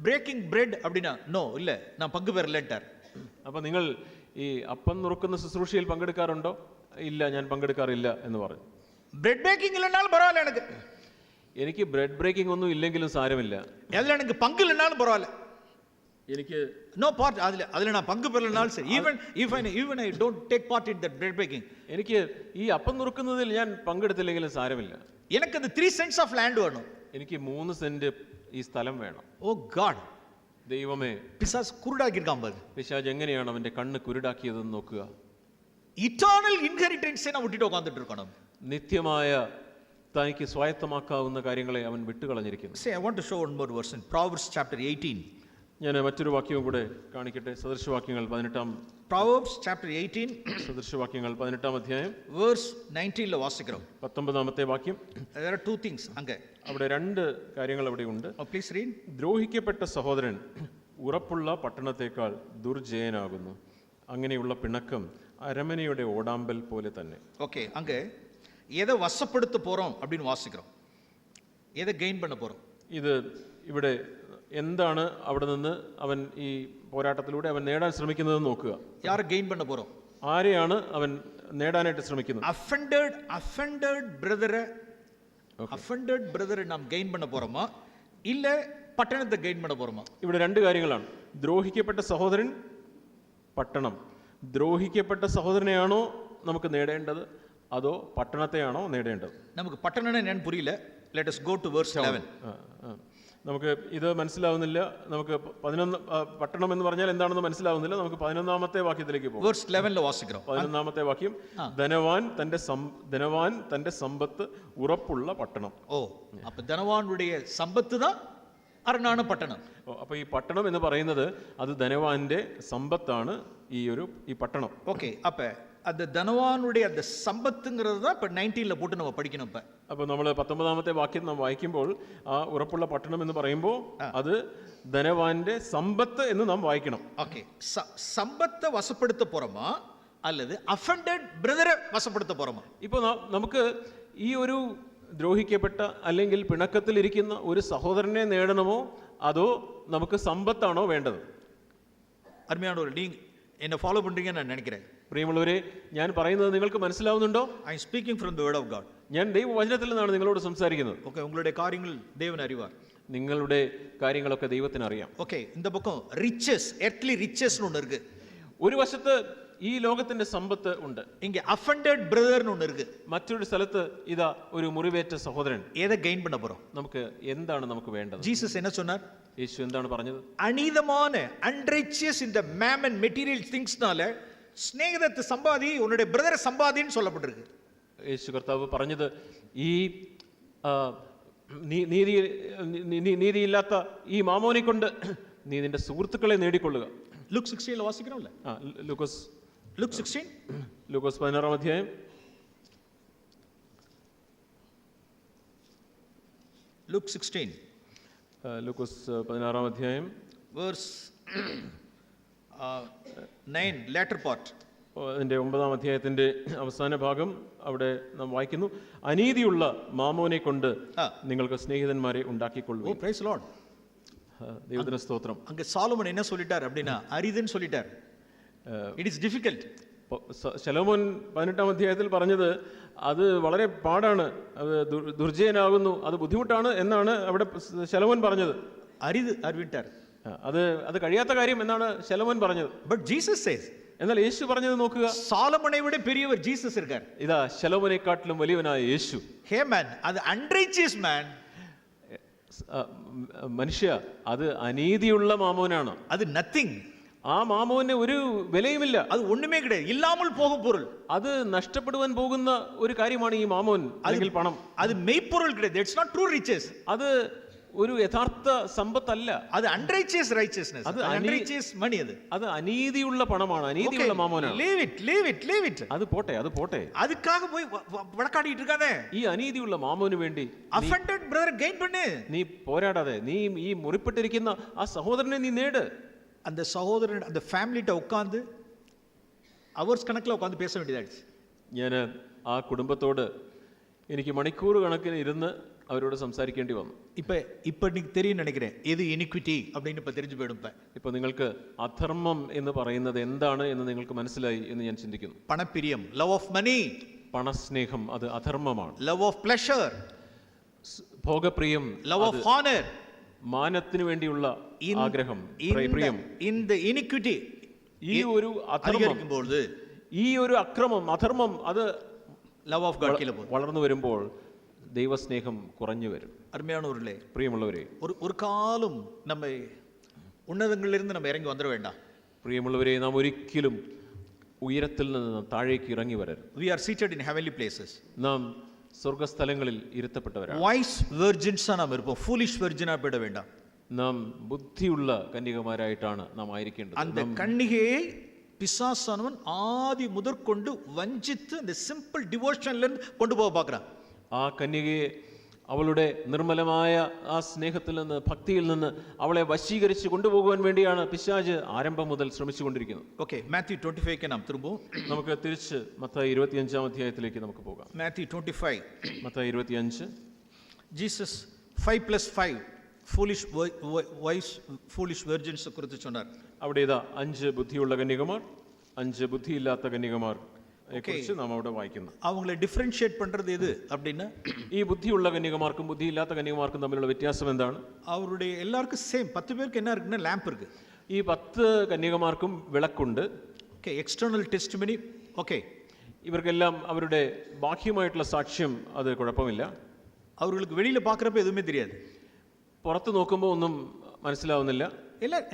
breaking bread அப்படின்னா நோ இல்லை நான் பங்கு பெறலன்ட்டார். അപ്പം നിങ്ങൾ ഈ അപ്പം നുറുക്കുന്ന ശുശ്രൂഷയിൽ പങ്കെടുക്കാറുണ്ടോ? ഇല്ല, ഞാൻ പങ്കെടുക്കാറില്ല എന്ന് പറഞ്ഞു. பிரெட் பேக்கிங் இல்லைனாலும் பரவாயில்ல, എനിക്ക് ബ്രെഡ് ബ്രേക്കിംഗ് ഒന്നും ഇല്ലെങ്കിലും സാരമില്ല, அதில் எனக்கு பங்கு இல்லைனாலும் பரவாயில்ல, എനിക്ക് நோ பார்ட் அதில் நான் பங்கு பெறலனாலும் சரி, even I don't take part in that bread baking. എനിക്ക് ഈ അപ്പം നുറുക്കുന്നതിൽ ഞാൻ പങ്കെടുത്തില്ലെങ്കിലും സാരമില്ല. எனக்கு அந்த 3 cents ஆஃப் லேண்ட் வேணும், എനിക്ക് 3 സെന്റ് ഈ സ്ഥലം വേണം. ஓ காட், ദൈവമേ, பிசாஸ் குருடாக்கியிருக்கான் பாரு. പിശാച് എങ്ങനെയാണ് അവന്റെ കണ്ണ് കുരുടാക്കിയതെന്ന് നോക്കുക. ഇറ്റേണൽ ഇൻഹെറിറ്റൻസിനെ நான் விட்டுட்டு உட்கார்ந்துட்டு இருக்கணும். നിത്യമായ തനിക്ക് സ്വായത്തമാക്കാവുന്ന കാര്യങ്ങളെ അവൻ വിട്ടുകളഞ്ഞിരിക്കുന്നു. Say I want to show one more verse in Proverbs chapter 18. ഞാൻ മറ്റൊരു വാക്യവും കൂടെ കാണിക്കട്ടെ. സദൃശവാക്യങ്ങൾ 18 Proverbs chapter 18 സദൃശവാക്യങ്ങൾ 18 അധ്യായം verse 19 വാസിக்கிறோம். 19 വാക്യം. There are two things അங்கே. അവിടെ 2 കാര്യങ്ങൾ അവിടെ ഉണ്ട്. Please read. ദ്രോഹിക്കപ്പെട്ട സഹോദരൻ ഉറപ്പുള്ള പട്ടണത്തേക്കാൾ ദുർജയനാകുന്നു, അങ്ങനെയുള്ള പിണക്കം അരമനയുടെ ഓടാമ്പൽ പോലെ തന്നെ. ஓகே, அங்கே எதை வசப்படுத்த போறோம் அப்படின்னு வாசிக்கிறோம், எதை கெயின் பண்ண போறோம். ഇത് ഇവിടെ എന്താണ് അവിടെ നിന്ന് അവൻ ഈ പോരാട്ടത്തിലൂടെ അവൻ നേടാൻ ശ്രമിക്കുന്നത് നോക്കുക. யாரை கெயின் பண்ண போறோம்? ആരെയാണ് അവൻ നേടാനായിട്ട് ശ്രമിക്കുന്നത്? அஃபெண்டட் பிரதரை நாம் கெயின் பண்ண போறோமா இல்ல പട്ടണത്തെ ഗെയിൻ பண்ண പോறோமா? ഇവിടെ 2 കാര്യങ്ങളാണ്. ദ്രോഹിക്കപ്പെട്ട സഹോദരൻ, പട്ടണം. ദ്രോഹിക്കപ്പെട്ട സഹോദരനെയാണോ നമുക്ക് നേടേണ്ടത്, അതോ പട്ടണത്തെയാണോ നേടേണ്ടത്? നമുക്ക് പട്ടണം ഞാൻ പുരിയില്ല. Let us go to verse 11. നമുക്ക് ഇത് മനസ്സിലാവുന്നില്ല. നമുക്ക് 11 പട്ടണം എന്ന് പറഞ്ഞാൽ എന്താണെന്ന് മനസ്സിലാവുന്നില്ല. നമുക്ക് 11 വാക്യത്തിലേക്ക് പോകാം. verse 11 വാസിக்கிறோம். 11 വാക്യം. ധനവാൻ തന്റെ സമ്പത്ത് ഉറപ്പുള്ള പട്ടണം. ഓ, അപ്പോൾ ധനവാനുடைய സമ്പത്ത് தான் അരണാണ് പട്ടണം. അപ്പോൾ ഈ പട്ടണം എന്ന് പറയുന്നത് അത് ധനവാന്റെ സമ്പത്താണ് ഈ പട്ടണം. ഓക്കെ, അപ്പോൾ അത് ധനവാനുடைய அந்த സമ്പത്തുங்கிறது தான் இப்போ 19ல போட்டு நம்ம படிக்கணும். അപ്പോൾ നമ്മൾ 19 വാക്യം നാം വായിക്കുമ്പോൾ ആ ഉറപ്പുള്ള പട്ടണം എന്ന് പറയുമ്പോൾ അത് ധനവാന്റെ സമ്പത്ത് എന്ന് നാം വായിക്കണം. ഓക്കെ, സമ്പത്തെ വശപ്പെടുത്ത പോറോமா அல்லது അഫൻഡഡ് ബ്രദറെ വശപ്പെടുത്ത പോറോமா? ഇപ്പോൾ നമുക്ക് ഈ ഒരു ദ്രോഹിക്കപ്പെട്ട അല്ലെങ്കിൽ പിണക്കത്തിലിരിക്കുന്ന ഒരു സഹോദരനെ നേടണമോ അതോ നമുക്ക് സമ്പത്താണോ വേണ്ടത്? അരുமையானவர்களே, நீங்க என்ன ஃபாலோ பண்றீங்கன்னு நான் நினைக்கிறேன். പ്രിയമുള്ളവരെ, ഞാൻ പറയുന്നത് നിങ്ങൾക്ക് മനസ്സിലാവുന്നുണ്ടോ? I M speaking from the word of God. ഞാൻ ദൈവവചനത്തിൽ നിന്നാണ് നിങ്ങളോട് സംസാരിക്കുന്നത്. ഓക്കെ, ഉങ്ങളുടെ കാര്യങ്ങൾ ദൈവൻ അറിവാർ. നിങ്ങളുടെ കാര്യങ്ങളൊക്കെ ദൈവത്തിന് അറിയാം. ഓക്കെ, இந்த பக்கம் riches, earthly riches ன்னு ஒன்னு இருக்கு. ഒരു വശത്ത് ഈ ലോകത്തിന്റെ സമ്പത്ത് ഉണ്ട്. இங்க அஃபெண்டட் பிரதர்னு ஒன்னு இருக்கு. മറ്റൊരു സ്ഥലത്ത് ഇതാ ഒരു മുറിവേറ്റ സഹോദരൻ. എதை ഗെയിൻ பண்ண போறோம்? നമുക്ക് എന്താണ് നമുക്ക് വേണ്ടത്? ജീസസ് என்ன சொன்னார்? യേശു എന്താണ് പറഞ്ഞത്? അനീതமான അൺറൈച്ചിയസ് இந்த மேமன் மெட்டீரியல் திங்ஸ்னால സ്നേഹിതത്തെ സമ്പാദി, ഉன்னுடைய ബ്രദറെ സമ്പാദിன்னு சொல்லப்பட்டிருக்கு. യേശു കർത്താവ് പറഞ്ഞത് ഈ നീതിയില്ലാത്ത ഈ മാമോനെ കൊണ്ട് നീ നിന്റെ സുഹൃത്തുക്കളെ നേടിക്കൊള്ളുക. ലൂക്ക് 16 വാസിക്കണമല്ലേ? ലൂക്ക് 16 ലൂക്കോസ് 16 അധ്യായം. ലൂക്ക് 16 ലൂക്കോസ് 16 അധ്യായം വേഴ്സ് 9 ലേറ്റർ പാർട്ട്. അതിൻ്റെ 9 അധ്യായത്തിൻ്റെ അവസാന ഭാഗം അവിടെ നാം വായിക്കുന്നു. അനീതിയുള്ള മാമോനെ കൊണ്ട് നിങ്ങൾക്ക് സ്നേഹിതന്മാരെ ഉണ്ടാക്കിക്കൊള്ളുക. Praise Lord. ദൈവത്തിന് സ്തോത്രം. அங்க சாலமன் என்ன சொல்லிட்டார் அப்படினா அரிதுன்னு சொல்லிட்டார். It is difficult. ശലോമോൻ 18 അധ്യായത്തിൽ പറഞ്ഞത് അത് വളരെ പാടാണ്, അത് ദുർജയനാകുന്നു, അത് ബുദ്ധിമുട്ടാണ് എന്നാണ് അവിടെ ശലോമോൻ പറഞ്ഞത്. അരിത് അറിവിട്ടാർ, അത് കഴിയാത്ത കാര്യം എന്നാണ് ശലോമോൻ പറഞ്ഞത്. ബട്ട് ജീസസ് സേസ്, എന്നാൽ യേശു പറഞ്ഞത് നോക്കുക. സാലമോനെ വിட പെരിയവർ ജീസസ് இருக்கார். ഇതാ ശലോമോനെക്കാട്ടിലും വലിയവനായ യേശു. ഹേ മാൻ, അത് അൺറൈച്ചിയസ് മാൻ. മനുഷ്യ, അത് അനീതിയുള്ള മാമോനാണ്. അത് നത്തിങ്. ആ മാമോന് ഒരു വിലയുമില്ല. അത് ഒന്നുമേ കിടയാ, ഇല്ലാமல் പോകും പൊരുൾ. അത് നഷ്ടപ്പെടുവാൻ പോകുന്ന ഒരു കാര്യമാണ് ഈ മാമോൻ അല്ലെങ്കിൽ പണം. അത് മെയ്പൊരുൾ കിടയാ. It's not true riches. അത് ഒരു യഥാർത്ഥ സമ്പത്തല്ല. அது unrighteous righteousness. அது அது unrighteous money அது. അത് അനീതിയുള്ള പണമാണ്, അനീതിയുള്ള മാമോനാണ്. leave it. അത് പോട്ടെ. அதுக்காக போய் வழக்காடிட்டு இருக்காதே. ഈ അനീതിയുള്ള മാമോന് വേണ്ടി offended brother gain பண்ணு. നീ പോരാടാതെ, നീ ഈ മുറിപ്പെട്ടിരിക്കുന്ന ആ സഹോദരനെ നീ നേട്. அந்த சகோதரன் அந்த ஃபேமிலிட்ட உட்கார்ந்து hours கணக்குல உட்கார்ந்து பேச வேண்டியதாயிடுச்சு. ഞാൻ ആ കുടുംബത്തോട് എനിക്ക് മണിക്കൂർ കണക്കിന് ഇരുന്ന് അവരോട് സംസാരിക്കേണ്ടി വന്നു. ഇപ്പൊ എനിക്ക് தெரியும் நினைக்கிறேன் ഇത് ഇനിക്വിറ്റി அப்படின்னு ഇപ്പൊ தெரிஞ்சு போயிடும். ഇപ്പൊ നിങ്ങൾക്ക് അധർമ്മം എന്ന് പറയുന്നത് എന്താണ് എന്ന് നിങ്ങൾക്ക് മനസ്സിലായി എന്ന് ഞാൻ ചിന്തിക്കുന്നു. പണപ്രിയം, ലവ് ഓഫ് മണി, പണസ്നേഹം, അത് അധർമ്മമാണ്. ലവ് ഓഫ് പ്ലഷർ, ഭോഗപ്രിയം, ലവ് ഓഫ് ഓണർ, മാനത്തിന് വേണ്ടിയുള്ള ആഗ്രഹം, പ്രിയം. இந்த ഇനിക്വിറ്റി, ഈ ഒരു അധർമ്മം, ഈ ഒരു അക്രമം, അധർമ്മം അത് ലവ് ഓഫ് ഗോഡ് കീഴിൽ വളർന്നു വരുമ്പോൾ ദൈവസ്നേഹം കുറഞ്ഞു വരും. അരുമയാണവர்களே, പ്രിയമുള്ളവരെ, ഒരു കാലം നമ്മ ഉന്നതങ്ങളിലിരുന്ന് നമ്മ ഇറങ്ങി വന്നിര വേണ്ട. പ്രിയമുള്ളവരെ, നാം ഒരിക്കലും ഉയരത്തിൽ നിന്ന് താഴേക്ക് ഇറങ്ങി വരരുത്. We are seated in heavenly places. നാം സ്വർഗ്ഗസ്ഥലങ്ങളിൽ ഇരുത്തപ്പെട്ടവരാണ്. wise virgins ആ നാം ഇരുப்போம், foolish virgin ആ പെട വേണ്ട. നാം ബുദ്ധിയുള്ള കന്യകമാരായിട്ടാണ് നാം ആയിരിക്കേണ്ടത്. அந்த கன்னிகையை பிசாசானவன் ஆதி முதற்கொண்டு வஞ்சித்து அந்த சிம்பிள் டிவோஷன்ல இருந்து கொண்டு போக பார்க்கறான். ആ കന്യകയെ അവളുടെ നിർമ്മലമായ ആ സ്നേഹത്തിൽ നിന്ന്, ഭക്തിയിൽ നിന്ന് അവളെ വശീകരിച്ച് കൊണ്ടുപോകുവാൻ വേണ്ടിയാണ് പിശാച് ആരംഭം മുതൽ ശ്രമിച്ചുകൊണ്ടിരിക്കുന്നത്. ഓക്കെ, മാത്യു 25 നാം തിരുമ്പും. നമുക്ക് തിരിച്ച് മത്തായി 25 അധ്യായത്തിലേക്ക് നമുക്ക് പോകാം. Mathew 25, Mathai 25. Jesus 5+5 foolish wise foolish virgins കുറിച്ച് சொன்னார். അവിടെ ഇതാ 5 ബുദ്ധിയുള്ള കന്യകമാർ, 5 ബുദ്ധിയില്ലാത്ത കന്യകമാർ കുറിച്ച് നാം അവിടെ വായിക്കുന്നു. അവങ്ങളെ ഡിഫറൻഷിയേറ്റ് പண்றது എது அப்படினா, ഈ ബുദ്ധിയുള്ള കന്യകമാർക്കും ബുദ്ധിയില്ലാത്ത കന്യകമാർക്കും തമ്മിലുള്ള വ്യത്യാസം എന്താണ്? അവരുടെ എല്ലാവർക്കും സെയിം 10 പേർക്ക് என்ன இருக்குன்னா ലാമ്പ് இருக்கு. ഈ 10 കന്യകമാർക്കും വിളക്കുണ്ട്. Okay, external testimony. ഓക്കെ, ഇവർക്കെല്ലാം അവരുടെ ബാഹ്യമായിട്ടുള്ള സാക്ഷ്യം അത് കുഴപ്പമില്ല. അവർക്ക് വെളിയിൽ பார்க்கறப்ப എതുമേ தெரியாது, പുറത്ത് നോക്കുമ്പോൾ ഒന്നും മനസ്സിലാവുന്നില്ല.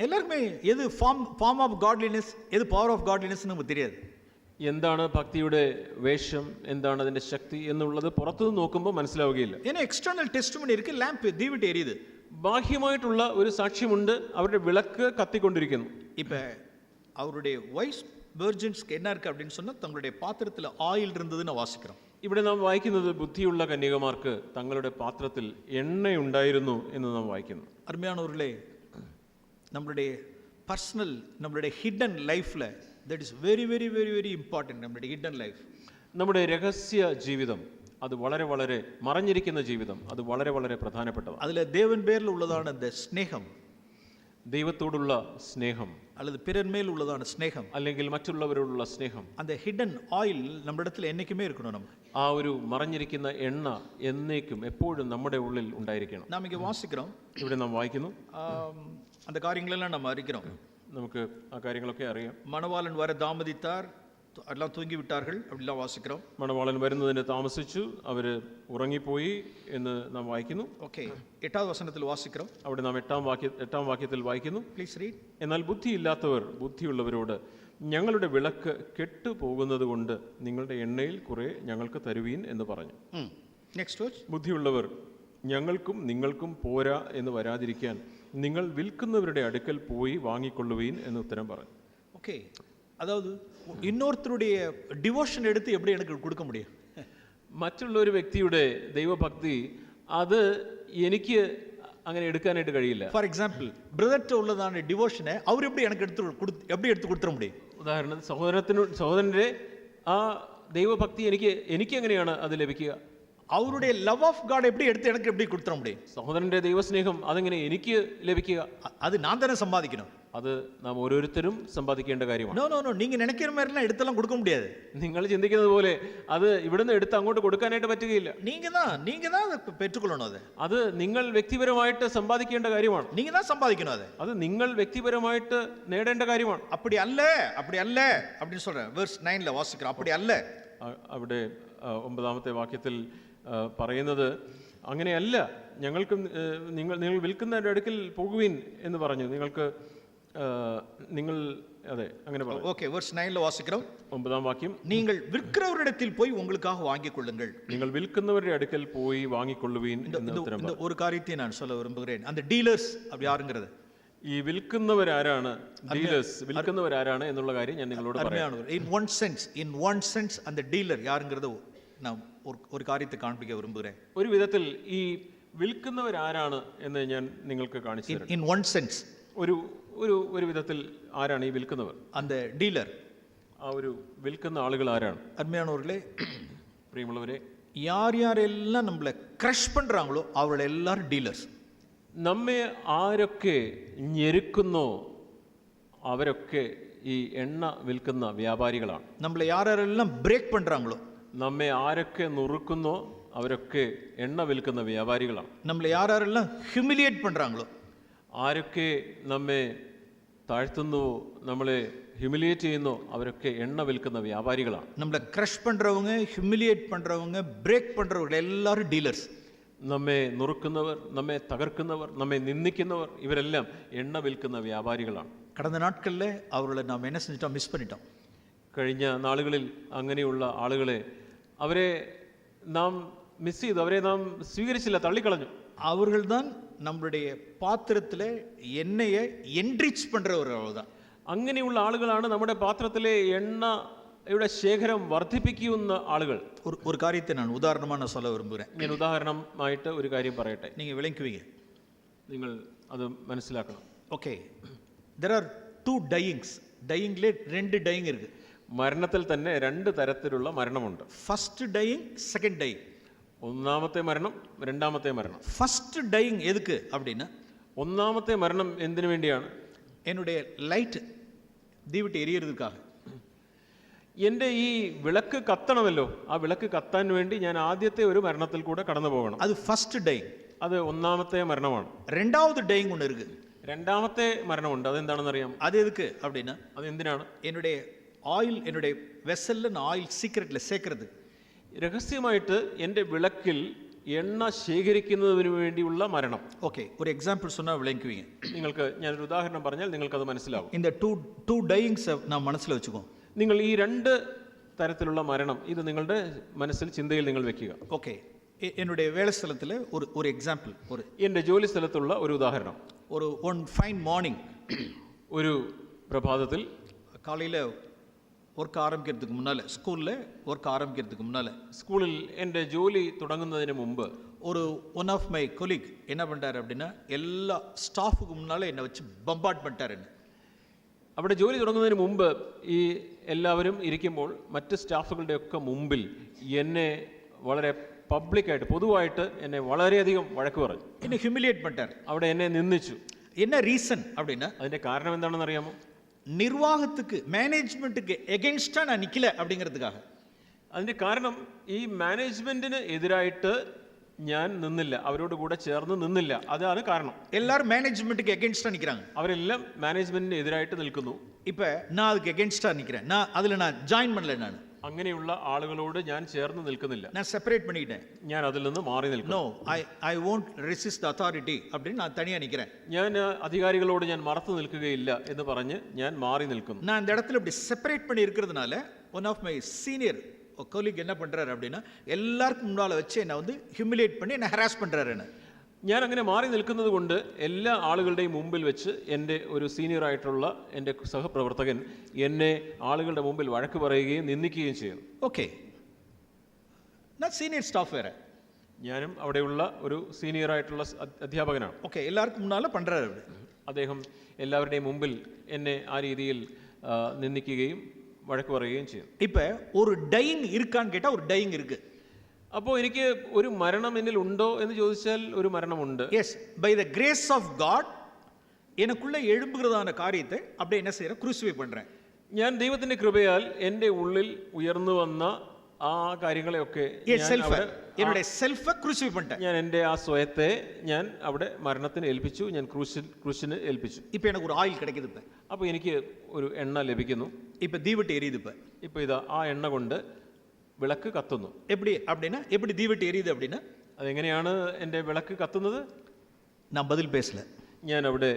എല്ലാവർക്കുമേ ഏത് ഫോം ഓഫ് ഗോഡ്ലിനെസ്, ഏത് പവർ ഓഫ് ഗോഡ്ലിനെസ് നമുക്ക് தெரியாது. എന്താണ് ഭക്തിയുടെ വേഷം, എന്താണ് അതിന്റെ ശക്തി എന്നുള്ളത് പുറത്തുനിന്ന് നോക്കുമ്പോൾ മനസ്സിലാവുകയില്ല. ஏன்னா எக்ஸ்டர்னல் டெஸ்டிமனி இருக்கு, ലാമ്പ് ദീവിട്ട് എരിയുது. ബാഹ്യമായിട്ടുള്ള ഒരു സാക്ഷ്യമുണ്ട്, അവരുടെ വിളക്ക് കത്തിക്കൊണ്ടിരിക്കുന്നു. இப்போ அவருடைய வைஸ் வெர்ஜின்ஸ்க்கு என்ன இருக்கு அப்படின்னு சொன்னா, தங்களுடைய பாத்திரத்துல ஆயில் இருந்ததுன்னு வாசிக்கிறோம். ഇവിടെ നാം വായിക്കുന്നത് ബുദ്ധിയുള്ള കന്യകമാർക്ക് തങ്ങളുടെ പാത്രത്തിൽ എണ്ണയുണ്ടായിരുന്നു എന്ന് നാം വായിക്കുന്നു. അരുമയാനവர்களே, നമ്മളുடைய പർസണൽ, നമ്മളുடைய ഹിഡൻ ലൈഫിൽ that is very very very very important. നമ്മുടെ ഹിഡൻ ലൈഫ്, നമ്മുടെ രഹസ്യ ജീവിതം, അത് വളരെ വളരെ മറഞ്ഞിരിക്കുന്ന ജീവിതം, അത് വളരെ വളരെ പ്രധാനപ്പെട്ടതാണ്. അതിലെ ദേവൻ പേരിൽ ഉള്ളതാണ് அந்த സ്നേഹം, ദൈവത്തോടുള്ള സ്നേഹം, அல்லது பிறர் மேல் உள்ளதான സ്നേഹം, അല്ലെങ്കിൽ മറ്റുള്ളവരോടുള്ള സ്നേഹം. அந்த ഹിഡൻ ഓയിൽ നമ്മുടെ இடத்துல എന്നേക്കുമേ இருக்கணும். நம்ம ആ ഒരു മറഞ്ഞിരിക്കുന്ന എണ്ണ എന്നേക്കും എപ്പോഴും നമ്മുടെ ഉള്ളിൽ ഉണ്ടായിരിക്കണം. നാം ഇങ്ങനെ വാസിக்கிறோம், ഇവിടെ നാം വായിക്കുന്നു, அந்த കാര്യങ്ങളെല്ലാം നാം അറിகிறோம். നമുക്ക് ആ കാര്യങ്ങളൊക്കെ അറിയാം. മണവാളൻ വരെ താമസിത്താർ, എല്ലാം തൂങ്ങി വിട്ടാர்கள் அப்படிலாம் വാസിக்கிறோம். മണവാളൻ വരുന്നതിന് താമസിച്ചു, അവര് ഉറങ്ങിപ്പോയി എന്ന് നാം വായിക്കുന്നു. ഓക്കെ, 8ാം വചനത്തിൽ വാസിக்கிறோம். അവിടെ നാം 8ാം വാക്യത്തിൽ വായിക്കുന്നു, പ്ലീസ് റീഡ്. എന്നാൽ ബുദ്ധിയില്ലാത്തവർ ബുദ്ധിയുള്ളവരോട്, ഞങ്ങളുടെ വിളക്ക് കെട്ടുപോകുന്നത് കൊണ്ട് നിങ്ങളുടെ എണ്ണയിൽ കുറെ ഞങ്ങൾക്ക് തരുവീൻ എന്ന് പറഞ്ഞു. Next word. ബുദ്ധിയുള്ളവർ, ഞങ്ങൾക്കും നിങ്ങൾക്കും പോരാ എന്ന് വരാതിരിക്കാൻ നിങ്ങൾ വിൽക്കുന്നവരുടെ അടുക്കൽ പോയി വാങ്ങിക്കൊള്ളുവീൻ എന്ന് ഉത്തരം പറഞ്ഞു. ഓക്കെ, അതായത് இன்னொருத்தருடைய டிவோஷன் எடுத்து எப்படி எனக்கு கொடுக்க முடியும்? മറ്റുള്ള ഒരു വ്യക്തിയുടെ ദൈവഭക്തി അത് എനിക്ക് അങ്ങനെ എടുക്കാനായിട്ട് കഴിയില്ല. ഫോർ എക്സാമ്പിൾ, ബ്രദർට உள்ளதான டிவோஷனை அவர் எப்படி எனக்கு எடுத்து கொடுத்துற முடியும்? ഉദാഹരണത്തിന് സഹോദരന്റെ ആ ദൈവഭക്തി എനിക്ക് എങ്ങനെയാണ് അത് ലഭിക്കുക? அவருடைய லவ் ஆஃப் காட் எப்படி எடுத்து எனக்கு எப்படி கொடுத்துற முடியும்? സഹോദരന്റെ ദൈവസ്നേഹം അതെങ്ങനെ എനിക്ക് ലഭിക്കുക? அது நான் தானே சம்பாதிக்கணும். അത് നാം ഓരോരുത്തരും സമ്പാദിക്കേണ്ട കാര്യമാണ്. നോ നോ നോ, நீங்க நினைக்கிற மாதிரிலாம் எடுத்தெல்லாம் கொடுக்க முடியாது. നിങ്ങൾ ചിന്തിക്കുന്നത് പോലെ അത് ഇവിടുന്ന് എടുത്ത് അങ്ങോട്ട് കൊടുക്കാനായിട്ട് പറ്റുകയില്ല. நீங்க தான் பெற்றுக்கொள்ளணும். അത് നിങ്ങൾ വ്യക്തിപരമായിട്ട് സമ്പാദിക്കേണ്ട കാര്യമാണ്. நீங்க தான் சம்பாதிக்கணும். അത് നിങ്ങൾ വ്യക്തിപരമായിട്ട് നേടേണ്ട കാര്യമാണ്. அப்படி அல்ல அப்படின்னு சொல்றேன். വെർസ് 9ல വാസിக்கிறோம். அப்படி அல்ல. അവിടെ 9ാമത്തെ വാക്യത്തിൽ പറയുന്നത് അങ്ങനെയല്ല, നിങ്ങൾ വിൽക്കുന്നവരുടെ അടുക്കൽ പോകുവിൻ എന്ന് പറഞ്ഞു. നിങ്ങൾക്ക് നിങ്ങൾ അതെ അങ്ങനെ പറയാം. ஓகே வெர்ஸ் 9ல வாசிக்கிறோம். 9-ാം വാക്യം, நீங்கள் விற்கிறவரிடத்தில் போய் உங்களுக்காக வாங்கிக் கொள்ளுங்கள். നിങ്ങൾ വിൽക്കുന്നവരുടെ അടുക്കൽ പോയി വാങ്ങിക്കൊള്ളുവീൻ എന്ന് ഉത്തരം இந்த ஒரு காரியத்தை நான் சொல்ல விரும்புகிறேன். அந்த டீலர்ஸ் அப்படி யாருங்கிறது ഈ വിൽക്കുന്നവരാരാണ്, ഡീലേഴ്സ് വിൽക്കുന്നവരാരാണ് എന്നുള്ള കാര്യം ഞാൻ നിങ്ങളോട് പറയാം. in one sense அந்த டீலர் யாருங்கிறது நான் ஒரு காரியத்தை காண்பிக்க விரும்புகிறேன். ഒരു വിധത്തിൽ ഈ വിൽക്കുന്നവരാരാണ് എന്ന് ഞാൻ നിങ്ങൾക്ക് കാണിച്ചു തരാം. in one sense ഒരു വിധത്തിൽ ആരാണ് ഈ വിൽക്കുന്നവർ, அந்த டீலர், ആ ഒരു വിൽക്കുന്ന ആളുകൾ ആരാണ്? அருமையானவர்களே, പ്രിയമുള്ളവരെ, யாரெல்லாம் நம்மளை ക്രഷ് பண்றாங்களோ அவர்கள் எல்லாரும் டீலர்ஸ். നമ്മെ ആരൊക്കെ ഞെരുക്കുന്നോ അവരൊക്കെ ഈ എണ്ണ വിൽക്കുന്ന വ്യാപാരികളാണ്. நம்மளை யாரெல்லாம் பிரேக் பண்றாங்களோ, നമ്മെ ആരൊക്കെ നുറുക്കുന്നോ അവരൊക്കെ എണ്ണ വിൽക്കുന്ന വ്യാപാരികളാണ്. நம்மளை யாரெல்லாம் ஹியூமிலியேட் பண்றாங்களோ, ആരൊക്കെ നമ്മെ താഴ്ത്തുന്നുവോ, നമ്മളെ ഹ്യൂമിലിയേറ്റ് ചെയ്യുന്നോ അവരൊക്കെ എണ്ണ വിൽക്കുന്ന വ്യാപാരികളാണ്. நம்மளை ക്രഷ് பண்றவங்க, ஹியூமிலியேட் பண்றவங்க, பிரேக் பண்றவங்க எல்லாரும் டீலர்ஸ். നമ്മെ നുറുക്കുന്നവർ, നമ്മെ തകർക്കുന്നവർ, നമ്മെ നിന്ദിക്കുന്നവർ, ഇവരെല്ലാം എണ്ണ വിൽക്കുന്ന വ്യാപാരികളാണ്. கடந்த நாட்களில் அவர்களை நாம் என்ன செஞ்சிட்டோம்? மிஸ் பண்ணிட்டோம். കഴിഞ്ഞ നാളുകളിൽ അങ്ങനെയുള്ള ആളുകളെ അവരെ നാം മിസ് ചെയ്തു, അവരെ നാം സ്വീകരിച്ചില്ല, തള്ളിക്കളഞ്ഞു. அவர்கள் தான் நம்மளுடைய பாத்திரத்தில் எண்ணெயை என்ரிச் பண்றவர்கள் தான். അങ്ങനെയുള്ള ആളുകളാണ് നമ്മുടെ പാത്രത്തിലെ എണ്ണയുടെ ശേഖരം വർദ്ധിപ്പിക്കുന്ന ആളുകൾ. ஒரு காரியத்தை நான் உதாரணமாக நான் சொல்ல விரும்புகிறேன். ഞാൻ ഉദാഹരണമായിട്ട് ഒരു കാര്യം പറയട്ടെ, நீங்கள் விளங்குவீங்க, നിങ്ങൾ അത് മനസ്സിലാക്കണം. Okay, there are two dyings. ഡൈയിങ്ങിലെ 2 ഡൈയിങ് இருக்கு. മരണത്തിൽ തന്നെ 2 തരത്തിലുള്ള മരണമുണ്ട്. First dying, second dying. ഒന്നാമത്തെ മരണം, രണ്ടാമത്തെ മരണം. ഫസ്റ്റ് ഡൈയിങ് എതുക്ക് அப்படின்னா, ഒന്നാമത്തെ മരണം എന്തിനു വേണ്ടിയാണ്? என்னுடைய லைட் தீவிட்டு எரியறதுக்காக. എൻ്റെ ഈ വിളക്ക് കത്തണമല്ലോ, ആ വിളക്ക് കത്താൻ വേണ്ടി ഞാൻ ആദ്യത്തെ ഒരു മരണത്തിൽ കൂടെ കടന്നു പോകണം. അത് ഫസ്റ്റ് ഡൈയിങ്, അത് ഒന്നാമത്തെ മരണമാണ്. രണ്ടാമത്തെ ഡൈയിങ് ഒന്ന് இருக்கு. രണ്ടാമത്തെ മരണമുണ്ട്. അതെന്താണെന്ന് അറിയാം? അത് എതുക്ക് அப்படின்னா, അത് എന്തിനാണ്? என்னுடைய ஆயில், என்னுடைய வெசல்ல நான் ஆயில் சீக்ரெட்ல சேர்க்கிறது. രഹസ്യമായിട്ട് എൻ്റെ വിളക്കിൽ എണ്ണ ശേഖരിക്കുന്നതിന് വേണ്ടിയുള്ള മരണം. ഓക്കെ, ഒരു എക്സാമ്പിൾ சொன்னா விளங்குவீங்க. നിങ്ങൾക്ക് ഞാനൊരു ഉദാഹരണം പറഞ്ഞാൽ നിങ്ങൾക്കത് മനസ്സിലാവും. இந்த two dyings നാം മനസ്സിൽ വെച്ചുക്കോ. നിങ്ങൾ ഈ 2 തരത്തിലുള്ള മരണം ഇത് നിങ്ങളുടെ മനസ്സിൽ, ചിന്തയിൽ നിങ്ങൾ വെക്കുക. ഓക്കെ, என்னுடைய வேலை ஸ்தலத்தில் ஒரு எக்ஸாம்பிள், എൻ്റെ ജോലി സ്ഥലത്തുള്ള ഒരു ഉദാഹരണം. one fine morning, ഒരു പ്രഭാതത്തിൽ காலையில் ஒர்க் ஆரம்பிக்கிறதுக்கு முன்னால், ஸ்கூலில் ஒர்க் ஆரம்பிக்கிறதுக்கு முன்னால், സ്കൂളിൽ എൻ്റെ ജോലി തുടങ്ങുന്നതിന് മുമ്പ് ஒன் ஆஃப் மை கொலீக் என்ன பண்ணிட்டார் அப்படின்னா, எல்லா ஸ்டாஃபுக்கு முன்னால் என்னை வச்சு பம்பார்ட் பண்ணிட்டார். என்ன അവിടെ ജോലി തുടങ്ങുന്നതിന് മുമ്പ് ഈ എല്ലാവരും ഇരിക്കുമ്പോൾ മറ്റ് സ്റ്റാഫുകളുടെയൊക്കെ മുമ്പിൽ എന്നെ വളരെ പബ്ലിക്കായിട്ട്, പൊതുവായിട്ട് എന്നെ വളരെയധികം വഴക്ക് പറഞ്ഞു. എന്നെ ഹ്യൂമിലിയേറ്റ് பண்ணிட்டார். അവിടെ എന്നെ നിന്ദിച്ചു. என்ன ரீசன் அப்படின்னா, അതിൻ്റെ കാരണം എന്താണെന്ന് അറിയാമോ? நிர்வாகத்துக்கு, மேனேஜ்மெண்ட்டுக்கு எகென்ஸ்டா நான் நிக்கல அப்படிங்கிறதுக்காக. അതിൻ്റെ കാരണം ഈ മാനേജ്മെന്റിന് എതിരായിട്ട് ഞാൻ നിന്നില്ല, അവരോട് കൂടെ ചേർന്ന് നിന്നില്ല. അതാണ് കാരണം. எல்லாரும் மேனேஜ்மெண்ட்டுக்கு எகென்ஸ்டா நிக்கிறாங்க. അവരെല്ലാം മാനേജ്മെന്റിന് എതിരായിട്ട് നിൽക്കുന്നു. இப்போ நான் அதுக்கு எகென்ஸ்டா நிக்கிறேன். நான் ஜாயின் பண்ணல. நான் അങ്ങനെയുള്ള ആളുകളോട് ഞാൻ ചേർന്ന് നിൽക്കുന്നില്ല. நான் செப்பரேட் பண்ணிட்டேன். ഞാൻ അതിൽ നിന്ന് മാറി നിൽക്കുന്നു. No, I won't resist the authority அப்படின்னு நான் தனியா நிக்கிறேன். ഞാൻ അധികാരികളോട് ഞാൻ മറത്തു നിൽക്കുകയില്ല എന്ന് പറഞ്ഞ് ഞാൻ മാറി നിൽക്കുന്നു. நான் இந்த இடத்துல இப்படி செப்பரேட் பண்ணி இருக்கிறதுனால one of my senior colleague என்ன பண்றாரு அப்படின்னா, எல்லாருக்கும் முன்னால வச்சு என்ன வந்து ஹியூமிலியேட் பண்ணி என்ன ஹராஸ் பண்றாரு. என்ன ഞാൻ അങ്ങനെ മാറി നിൽക്കുന്നത് കൊണ്ട് എല്ലാ ആളുകളുടെയും മുമ്പിൽ വെച്ച് എൻ്റെ ഒരു സീനിയറായിട്ടുള്ള എൻ്റെ സഹപ്രവർത്തകൻ എന്നെ ആളുകളുടെ മുമ്പിൽ വഴക്ക് പറയുകയും നിന്ദിക്കുകയും ചെയ്യുന്നു. ഓക്കെ, ഞാൻ സീനിയർ സ്റ്റാഫ് വേറെ, ഞാനും അവിടെയുള്ള ഒരു സീനിയറായിട്ടുള്ള അധ്യാപകനാണ്. ഓക്കെ, എല്ലാവർക്കും മുന്നാലെ പണ്ടാറ്. അദ്ദേഹം എല്ലാവരുടെയും മുമ്പിൽ എന്നെ ആ രീതിയിൽ നിന്ദിക്കുകയും വഴക്ക് പറയുകയും ചെയ്യും. ഇപ്പൊ ഒരു ഡൈയിങ് ഇരിക്കാന്ന് കേട്ടാ ഒരു ഡൈയിങ് ഇருக்கு. അപ്പോൾ എനിക്ക് ഒരു മരണം എന്നിൽ ഉണ്ടോ എന്ന് ചോദിച്ചാൽ ഒരു മരണമുണ്ട്. Yes, by the grace of God எனக்குள்ள எழும்புகிறதான காரியத்தை அப்படியே என்ன செய்யறேன்? ക്രൂസിഫൈ பண்றேன். ഞാൻ ദൈവത്തിന്റെ കൃപയാൽ എൻ്റെ ഉള്ളിൽ ഉയർന്നു വന്ന ആ കാര്യങ്ങളെയൊക്കെ என்னுடைய செல்ஃபை ക്രൂസിഫൈ பண்ணிட்டேன். ഞാൻ എൻ്റെ ആ സ്വയത്തെ ഞാൻ അവിടെ മരണത്തിന് ഏൽപ്പിച്ചു, ഞാൻ ക്രൂശിന് ഏൽപ്പിച്ചു. ഇപ്പൊ எனக்கு ஒரு ஆயில் கிடைக்குது. இப்ப അപ്പോൾ എനിക്ക് ഒരു എണ്ണ ലഭിക്കുന്നു. ഇപ്പൊ ദീവട്ട് എരിയുது. ഇപ്പൊ ഇതാ ആ എണ്ണ കൊണ്ട് വിളക്ക് കത്തുന്നു. எப்படி அப்படின்னா, எப்படி தீவட்டு எரியுது அப்படின்னா, അതെങ്ങനെയാണ് എൻ്റെ വിളക്ക് കത്തുന്നത്? நான் பதில் பேசல. ഞാൻ അവിടെ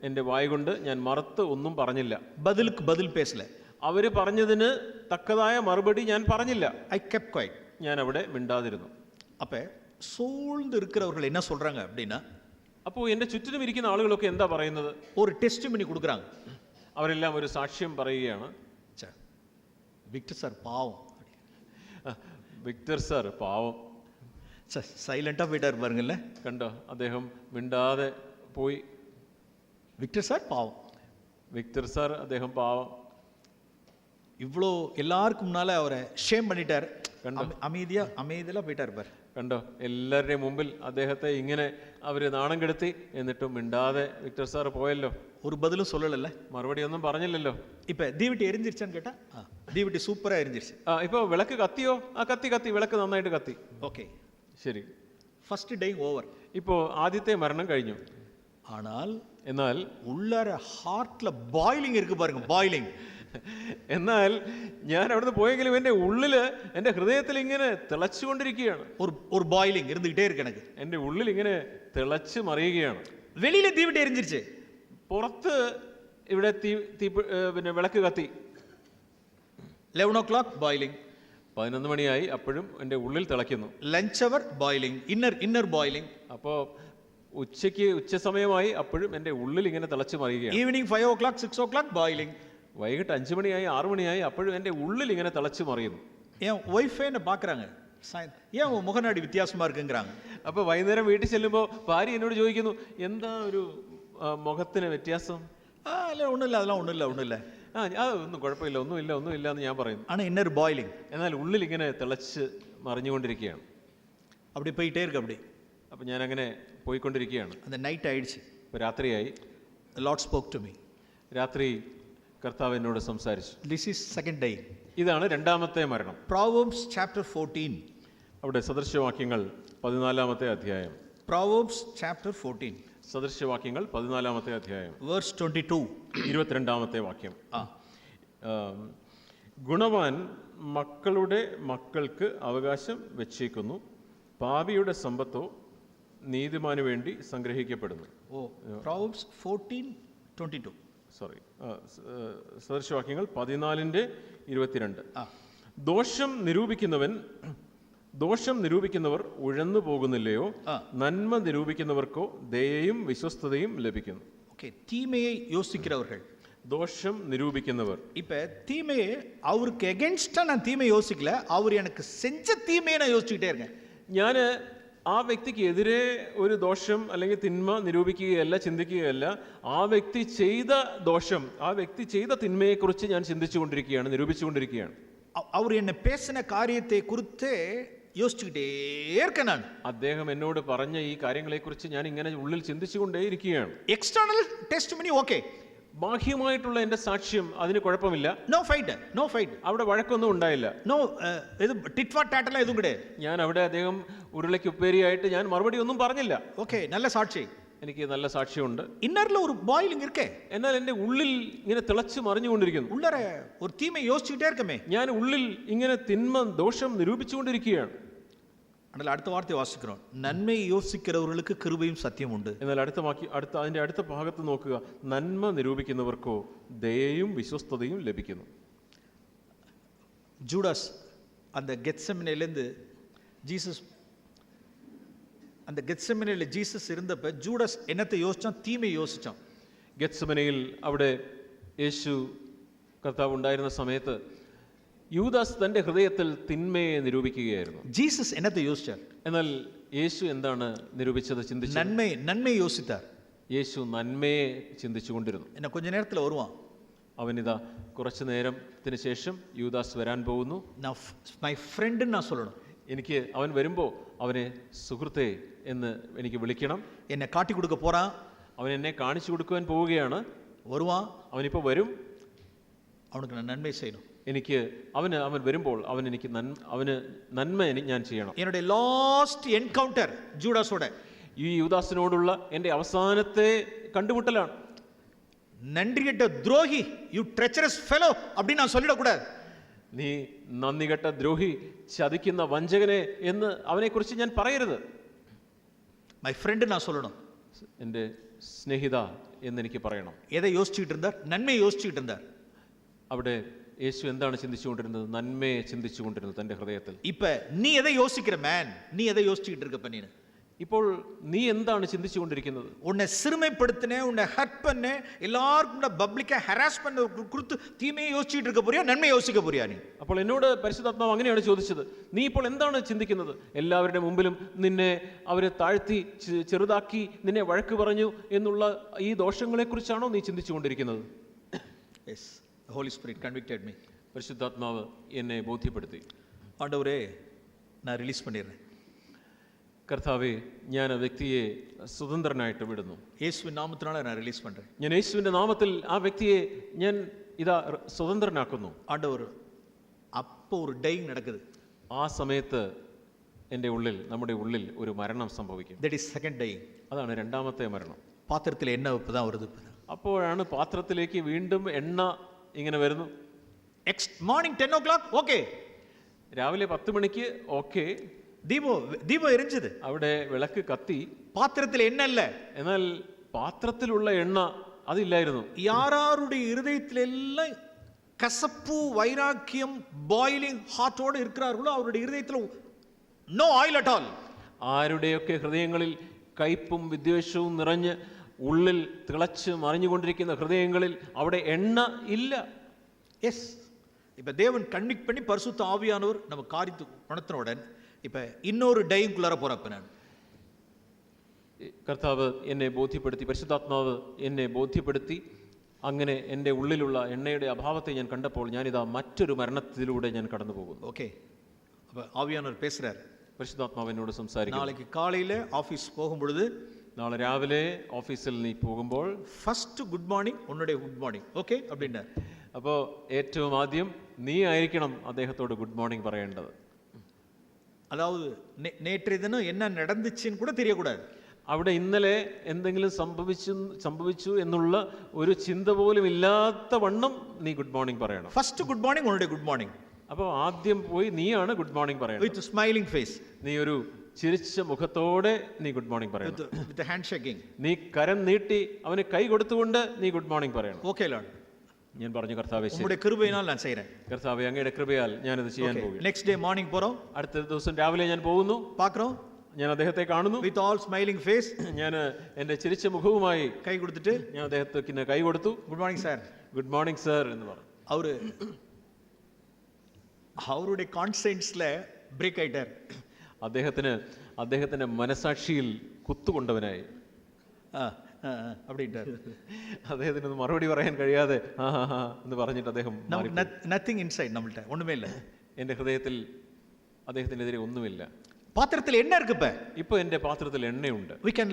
എൻ്റെ വായ കൊണ്ട് ഞാൻ മറുത്ത് ഒന്നും പറഞ്ഞില്ല. பதிலுக்கு பதில் பேசல. അവർ പറഞ്ഞതിന് തക്കതായ മറുപടി ഞാൻ പറഞ്ഞില്ല. I kept quiet. ഞാൻ അവിടെ മിണ്ടാതിരുന്നു. அப்ப சூழ்ந்து இருக்கிறவர்கள் என்ன சொல்றாங்க அப்படின்னா, അപ്പോൾ എൻ്റെ ചുറ്റിനും ഇരിക്കുന്ന ആളുകളൊക്കെ എന്താ പറയുന്നത്? ஒரு டெஸ்டிமனி கொடுக்குறாங்க. അവരെല്ലാം ഒരു സാക്ഷ്യം പറയുകയാണ്. விக்டர் சார் பாவம், വിക്ടർ സാർ പാവം. சைலண்டா போயிட்டார் பாருங்கல்ல. കണ്ടോ, അദ്ദേഹം മിണ്ടാതെ പോയി. விக்டர் சார் பாவம், വിക്ടർ സാർ അദ്ദേഹം പാവം. இவ்வளோ எல்லாருக்கும் முன்னால அவரை ஷேம் பண்ணிட்டார். அமைதியா போயிட்டார் பாரு. കണ്ടോ, എല്ലാവരുടെയും മുമ്പിൽ അദ്ദേഹത്തെ ഇങ്ങനെ അവർ നാണം കെടുത്തി. എന്നിട്ടും മിണ്ടാതെ വിക്ടർ സാർ പോയല്ലോ. ഒരു ബദലും சொல்லல, മറുപടി ഒന്നും പറഞ്ഞില്ലല്ലോ. ഇപ്പൊ ദീവട്ടി എരിஞ்சிருச்சான்னு കേട്ടാ, ദീവട്ടി സൂപ്പറാ എരിஞ்சிருச்சு. ഇപ്പൊ വിളക്ക് കത്തിയോ? കത്തി വിളക്ക് നന്നായിട്ട് കത്തി. ഓക്കെ, ശരി. First day over. ഇപ്പോ ആദ്യത്തെ മരണം കഴിഞ്ഞു. എന്നാൽ ഉള്ളാര ഹാർട്ടിലെ ബോയിലിംഗ് ഇருக்கு பாருங்க, ബോയിലിംഗ്. എന്നാൽ ഞാൻ അവിടുന്ന് പോയെങ്കിലും എൻ്റെ ഉള്ളില്, എൻ്റെ ഹൃദയത്തിൽ ഇങ്ങനെ തിളച്ചുകൊണ്ടിരിക്കുകയാണ്. ഒരു ബോയിലിംഗ് ഇരുന്നിട്ടേ ഇருக்கு എനിക്ക്. എൻ്റെ ഉള്ളിൽ ഇങ്ങനെ തിളച്ച് മറിയുകയാണ്. വെളിയിലെ ദീവട്ടി എരിஞ்சிருச்சு, പുറത്ത് ഇവിടെ പിന്നെ വിളക്ക് കത്തി. 11 o'clock ബോയിലിംഗ്. 11 മണിയായി, അപ്പോഴും എൻ്റെ ഉള്ളിൽ തിളയ്ക്കുന്നു. ലഞ്ച് അവർ ബോയിലിംഗ്, ഇന്നർ ബോയിലിംഗ്. അപ്പോൾ ഉച്ച സമയമായി, അപ്പോഴും എൻ്റെ ഉള്ളിൽ ഇങ്ങനെ തിളച്ച് മറിയുകയാണ്. Evening 5 o'clock 6 o'clock boiling. വൈകിട്ട് 5 മണിയായി 6 മണിയായി, അപ്പോഴും എൻ്റെ ഉള്ളിൽ ഇങ്ങനെ തിളച്ച് മറിയുന്നു. என் ஒய்ஃபே என்ன பார்க்குறாங்க, ஏன் உன் முகநாடி வித்தியாசமாக இருக்குங்கிறாங்க. അപ്പോൾ വൈകുന്നേരം വീട്ടിൽ ചെല്ലുമ്പോൾ ഭാര്യ എന്നോട് ചോദിക്കുന്നു, എന്താ ഒരു മുഖത്തിന് വ്യത്യാസം? അല്ല ഒന്നുമില്ല, அதெல்லாம் ഒന്നുമില്ല. ഒന്നും കുഴപ്പമില്ല, ഒന്നുമില്ല എന്ന് ഞാൻ പറയുന്നു. ஆனால் இன்னர் பாயிலிங். എന്നാൽ ഉള്ളിൽ ഇങ്ങനെ തിളച്ച് മറിഞ്ഞുകൊണ്ടിരിക്കുകയാണ്. அப்படி போயிட்டே இருக்கு அப்படி. അപ്പം ഞാൻ അങ്ങനെ പോയിക്കൊണ്ടിരിക്കുകയാണ്. அந்த നൈറ്റ് ആയിடுச்சு. ഇപ്പോൾ രാത്രിയായി. The Lord spoke to me. രാത്രി കർത്താവ് എന്നോട് സംസാരിച്ചു. This is second day. ഇതാണ് രണ്ടാമത്തെ മരണം. Proverbs chapter 14. അവിടെ സദൃശവാക്യങ്ങൾ 14-ാമത്തെ അധ്യായം. Proverbs chapter 14. സദൃശവാക്യങ്ങൾ 14-ാമത്തെ അധ്യായം. Verse 22. 22-ാമത്തെ വാക്യം. ഗുണവാൻ മക്കളുടെ മക്കൾക്ക് അവകാശം വെച്ചേക്കുന്നു, പാപിയുടെ സമ്പത്തോ നീതിമാന് വേണ്ടി സംഗ്രഹിക്കപ്പെടുന്നു. Proverbs 14:22. സോറി, സദൃശവാക്യങ്ങൾ 14:22. ദോഷം നിരൂപിക്കുന്നവർ ഉഴന്നു പോകുന്നില്ലയോ? നന്മ നിരൂപിക്കുന്നവർക്കോ ദയയും വിശ്വസ്തതയും ലഭിക്കുന്നു. தீமையை யோசிக்கிறவர்கள், ദോഷം നിരൂപിക്കുന്നവർ. இப்ப தீமையை அவருக்கு எகென்ஸ்டா நான் தீமை யோசிக்கல, அவர் எனக்கு செஞ்ச தீமையை நான் யோசிச்சுக்கிட்டே இருக்கேன். ഞാൻ ആ വ്യക്തിക്ക് എതിരെ ഒരു ദോഷം അല്ലെങ്കിൽ തിന്മ നിരൂപിക്കുകയല്ല, ചിന്തിക്കുകയല്ല. ആ വ്യക്തി ചെയ്ത ദോഷം, ആ വ്യക്തി ചെയ്ത തിന്മയെക്കുറിച്ച് ഞാൻ ചിന്തിച്ചുകൊണ്ടിരിക്കുകയാണ്, നിരൂപിച്ചുകൊണ്ടിരിക്കുകയാണ്. அவர் என்ன பேசின காரியத்தை குறித்து யோசிச்சுக்கிட்டே இருக்கேன் நான். അദ്ദേഹം എന്നോട് പറഞ്ഞ ഈ കാര്യങ്ങളെക്കുറിച്ച് ഞാൻ ഇങ്ങനെ ഉള്ളിൽ ചിന്തിച്ചുകൊണ്ടേയിരിക്കുകയാണ്. എക്സ്റ്റേണൽ ടെസ്റ്റിമണി ഓക്കേ, ബാഹ്യമായിട്ടുള്ള എൻ്റെ സാക്ഷ്യം, അതിന് കുഴപ്പമില്ല. No fight. അവിടെ വഴക്കൊന്നും ഉണ്ടായില്ല. നോ ഇത് ടിറ്റ് ഫോർ ടാറ്റ് എല്ലാം ഇതും കൂടെ. ഞാൻ അവിടെ അദ്ദേഹം ഉരുളയ്ക്ക് ഉപ്പേരിയായിട്ട് ഞാൻ മറുപടി ഒന്നും പറഞ്ഞില്ല. ഓക്കേ, നല്ല സാക്ഷി, എനിക്ക് നല്ല സാക്ഷ്യമുണ്ട്. ഇന്നറിൽ ഒരു ബോയിലിംഗ് ഇരിക്കേ, എന്നാൽ എൻ്റെ ഉള്ളിൽ ഇങ്ങനെ തിളച്ച് മറിഞ്ഞുകൊണ്ടിരിക്കുന്നു. ഉള്ളറ ഒരു തീമ യോസിച്ചിട്ടേ ഇരിക്കമേ. ഞാൻ ഉള്ളിൽ ഇങ്ങനെ തിന്മ ദോഷം നിരൂപിച്ചുകൊണ്ടിരിക്കുകയാണ്. എന്നാൽ അടുത്ത വാർത്ത വാസിക്കണം, നന്മ യോസിക്കുന്നവർക്ക് കൃപയും സത്യമുണ്ട്. എന്നാൽ അതിന്റെ അടുത്ത ഭാഗത്ത് നോക്കുക, നന്മ നിരൂപിക്കുന്നവർക്കോ ദയയും വിശ്വസ്തതയും ലഭിക്കുന്നു. ജൂഡാസ് அந்த கெத்செமனேலேருந்து ജീസസ് ഇരുന്നപ്പോൾ ജൂഡാസ് എന്നത്തെ യോസിച്ചാൻ, തീമ യോസിച്ചാൻ. ഗെത്സമനയിൽ അവിടെ യേശു കർത്താവ് ഉണ്ടായിരുന്ന സമയത്ത് യൂദാസ് തന്റെ ഹൃദയത്തിൽ തിന്മയെ നിരൂപിക്കുകയായിരുന്നു. ജീസസ് എന്നത്തെ യോസിച്ചാൽ, എന്നാൽ യേശു എന്താണ് നിരൂപിച്ചത്? ചിന്തിച്ചു. നന്മയെ യോസിത്താർ. യേശു നന്മയെ ചിന്തിച്ചുകൊണ്ടിരുന്നു. എന്നെ കൊഞ്ച നേരത്തിൽ ഓർവാ, അവനിതാ കുറച്ചു നേരത്തിന് ശേഷം യൂദാസ് വരാൻ പോകുന്നു. മൈ ഫ്രണ്ട് എന്നാ சொல்லணும். എനിക്ക് അവൻ വരുമ്പോൾ അവനെ സുഹൃത്തേ എന്ന് എനിക്ക് വിളിക്കണം. എന്നെ കാട്ടിക്കൊടുക്ക പോറാ, അവൻ എന്നെ കാണിച്ചു കൊടുക്കുവാൻ പോവുകയാണ്. വരുവാ, അവനിപ്പോൾ വരും. അവനക്ക് നന്മ ചെയ്യണം. എനിക്ക് അവൻ വരുമ്പോൾ അവന് നന്മ ഞാൻ ചെയ്യണം. என்னோட லாஸ்ட் என்கவுண்டர் ஜூடாஸோட, ഈ യൂദാസിനോടുള്ള എൻ്റെ അവസാനത്തെ കണ്ടുമുട്ടലാണ്. നന്ദികെട്ട ദ്രോഹി, യു ട്രെച്ചറസ് ഫെലോ அப்படி நான் சொல்லிடக்கூடாது. നീ നന്ദികെട്ട ദ്രോഹി, ചതിക്കുന്ന വഞ്ചകനെ എന്ന് അവനെക്കുറിച്ച് ഞാൻ പറയരുത്. മൈ ഫ്രണ്ട് நான் சொல்லணும். എൻ്റെ സ്നേഹിത എന്നെനിക്ക് പറയണം. எதை யோசிச்சுக்கிட்டு இருந்தார்? நன்மையை யோசிச்சுக்கிட்டு இருந்தார். അവിടെ യേശു എന്താണ് ചിന്തിച്ചുകൊണ്ടിരുന്നത്? നന്മയെ ചിന്തിച്ചുകൊണ്ടിരുന്നത് തൻ്റെ ഹൃദയത്തിൽ. இப்ப நீ எதை யோசிக்கிற மேன்? நீ எதை யோசிச்சுக்கிட்டு இருக்க பண்ணீன்னு? ഇപ്പോൾ നീ എന്താണ് ചിന്തിച്ചുകൊണ്ടിരിക്കുന്നത്? உன்னை சிறுமைப்படுத்தின, உன்னை ஹர்ட் பண்ண, எல்லாருக்கும் பப்ளிக்கா ஹராஸ் பண்ண குறித்து தீமையை யோசிச்சுட்டு இருக்க போறியா, நன்மை யோசிக்க போறியா நீ? അപ്പോൾ എന്നോട് പരിശുദ്ധാത്മാവ് അങ്ങനെയാണ് ചോദിച്ചത്. നീ ഇപ്പോൾ എന്താണ് ചിന്തിക്കുന്നത്? എല്ലാവരുടെ മുമ്പിലും നിന്നെ അവരെ താഴ്ത്തി ചെറുതാക്കി നിന്നെ വഴക്ക് പറഞ്ഞു എന്നുള്ള ഈ ദോഷങ്ങളെക്കുറിച്ചാണോ നീ ചിന്തിച്ചുകൊണ്ടിരിക്കുന്നത്? Yes, the Holy Spirit convicted me. പരിശുദ്ധാത്മാവ് എന്നെ ബോധ്യപ്പെടുത്തി. ஆண்டவரே, நான் ரிலீஸ் பண்ணிடுறேன். കർത്താവേ, ഞാൻ ആ വ്യക്തിയെ സ്വതന്ത്രനായിട്ട് വിടുന്നു. இயேசுவின் நாமத்தினால நான் ரிலீஸ் பண்றேன். ഞാൻ യേശുവിൻ്റെ നാമത്തിൽ ആ വ്യക്തിയെ ഞാൻ ഇതാ സ്വതന്ത്രനാക്കുന്നു. ஆண்டவர், அப்போ ஒரு டைங் நடக்குது. ആ സമയത്ത് എൻ്റെ ഉള്ളിൽ, നമ്മുടെ ഉള്ളിൽ ഒരു മരണം സംഭവിക്കും. That is second dying. അതാണ് രണ്ടാമത്തെ മരണം. பாத்திரத்தில் எண்ணெய் இப்பதான் வருது. അപ്പോഴാണ് പാത്രത്തിലേക്ക് വീണ്ടും എണ്ണ ഇങ്ങനെ വരുന്നു. Next morning 10 o'clock, okay. രാവിലെ 10 മണിക്ക് ഓക്കെ, தீபம் எரிஞ்சது. അവിടെ വിളക്ക് കത്തി. பாத்திரத்தில் எண்ணெய் இல்ல. എന്നാൽ പാത്രത്തിലുള്ള എണ്ണ അതില്ലായിരുന്നു. யாராருடைய இருதயத்திலெல்லாம் கசப்பு, வைராக்கியம், பாயிலிங் ஹார்ட்டோடு இருக்கிறார்களோ அவருடைய இருதயத்தில் நோ ஆயில் அட் ஆல். ആരുടെയൊക്കെ ഹൃദയങ്ങളിൽ കയ്പും വിദ്വേഷവും നിറഞ്ഞ് ഉള്ളിൽ തിളച്ച് മറിഞ്ഞുകൊണ്ടിരിക്കുന്ന ഹൃദയങ്ങളിൽ അവിടെ എണ്ണ ഇല്ല. எஸ், இப்ப தேவன் கன்விக்ட் பண்ணி பரிசுத்த ஆவியானவர் நம்ம காரியத்தை உணர்த்தினவுடன் இப்ப இன்னொரு டைங்குள்ளார போறப்ப நான் കർത്താവ് എന്നെ ബോധ്യപ്പെടുത്തി, പരിശുദ്ധാത്മാവ് എന്നെ ബോധ്യപ്പെടുത്തി. അങ്ങനെ എൻ്റെ ഉള്ളിലുള്ള എണ്ണയുടെ അഭാവത്തെ ഞാൻ കണ്ടപ്പോൾ ഞാനിതാ മറ്റൊരു മരണത്തിലൂടെ ഞാൻ കടന്നു പോകുന്നു. ஓகே, அப்ப ஆவியானவர் பேசுறார். പരിശുദ്ധാത്മാവ് എന്നോട് സംസാരിക്കും. நாளைக்கு காலையில ஆபீஸ் போகும் பொழுது, നാളെ രാവിലെ ഓഫീസിൽ നീ പോകുമ്പോൾ ஃபர்ஸ்ட் குட் மார்னிங், உன்னுடைய குட் மார்னிங், ஓகே அப்படின்னா. അപ്പോൾ ഏറ്റവും ആദ്യം നീ ആയിരിക്കണം അദ്ദേഹത്തോട് ഗുഡ് മോർണിംഗ് പറയേണ്ടത്. அதாவது நேற்றைய தினம் என்ன நடந்துச்சுன்னு கூட தெரியக்கூடாது. അവിടെ ഇന്നലെ എന്തെങ്കിലും സംഭവിച്ചു എന്നുള്ള ഒരു ചിന്ത പോലും ഇല്ലാത്ത വണ്ണം നീ ഗുഡ് മോർണിംഗ് പറയണം. ഫസ്റ്റ് ഗുഡ് മോർണിംഗ്, ഉன்னுடைய ഗുഡ് മോർണിംഗ്. അപ്പോൾ ആദ്യം പോയി നീയാണ് ഗുഡ് മോർണിംഗ് പറയണം. With smiling face. നീ ഒരു ചിരിച്ച മുഖത്തോടെ നീ ഗുഡ് മോർണിംഗ് പറയണം. With hand shaking. നീ കരം നീട്ടി അവന് കൈ കൊടുത്തുകൊണ്ട് നീ ഗുഡ് മോർണിംഗ് പറയണം. Okay Lord. ഞാൻ പറഞ്ഞു, കർത്താവേ, ഉമ്മുടെ കൃപയാൽ ഞാൻ ചെയ്യறேன். കർത്താവേ, അങ്ങയുടെ കൃപയാൽ ഞാനത് ചെയ്യാൻ പോകുന്നു. നെക്സ്റ്റ് ഡേ മോർണിംഗ് പോറോം. അടുത്ത ദിവസം രാവിലെ ഞാൻ പോകുന്നു. പാക്കറോം. ഞാൻ അദ്ദേഹത്തെ കാണുന്നു. With all smiling face. ഞാൻ എൻ്റെ ചിരിച്ച മുഖവുമായി കൈ കൊടുത്തിട്ട് ഞാൻ അദ്ദേഹത്തിന് കൈ കൊടുത്തു. Good morning sir. Good morning sir എന്ന് പറഞ്ഞു. അവരുടെ കോൺഷ്യൻസിലെ ബ്രേക്ക് ആയിട്ടാർ. അദ്ദേഹത്തിന്റെ മനസാക്ഷിയിൽ കുത്തുകൊണ്ടവനായി. അദ്ദേഹത്തിന് മറുപടി പറയാൻ കഴിയാതെ എന്ന് പറഞ്ഞിട്ട് അദ്ദേഹം, നത്തിങ് ഇൻസൈഡ്, നമ്മളുടെ ഒന്നുമേ ഇല്ല. എൻ്റെ ഹൃദയത്തിൽ അദ്ദേഹത്തിനെതിരെ ഒന്നുമില്ല. പാത്രത്തിൽ എണ്ണ ഇருக்கு. ഇപ്പൊ എന്റെ പാത്രത്തിൽ എണ്ണയുണ്ട്. we can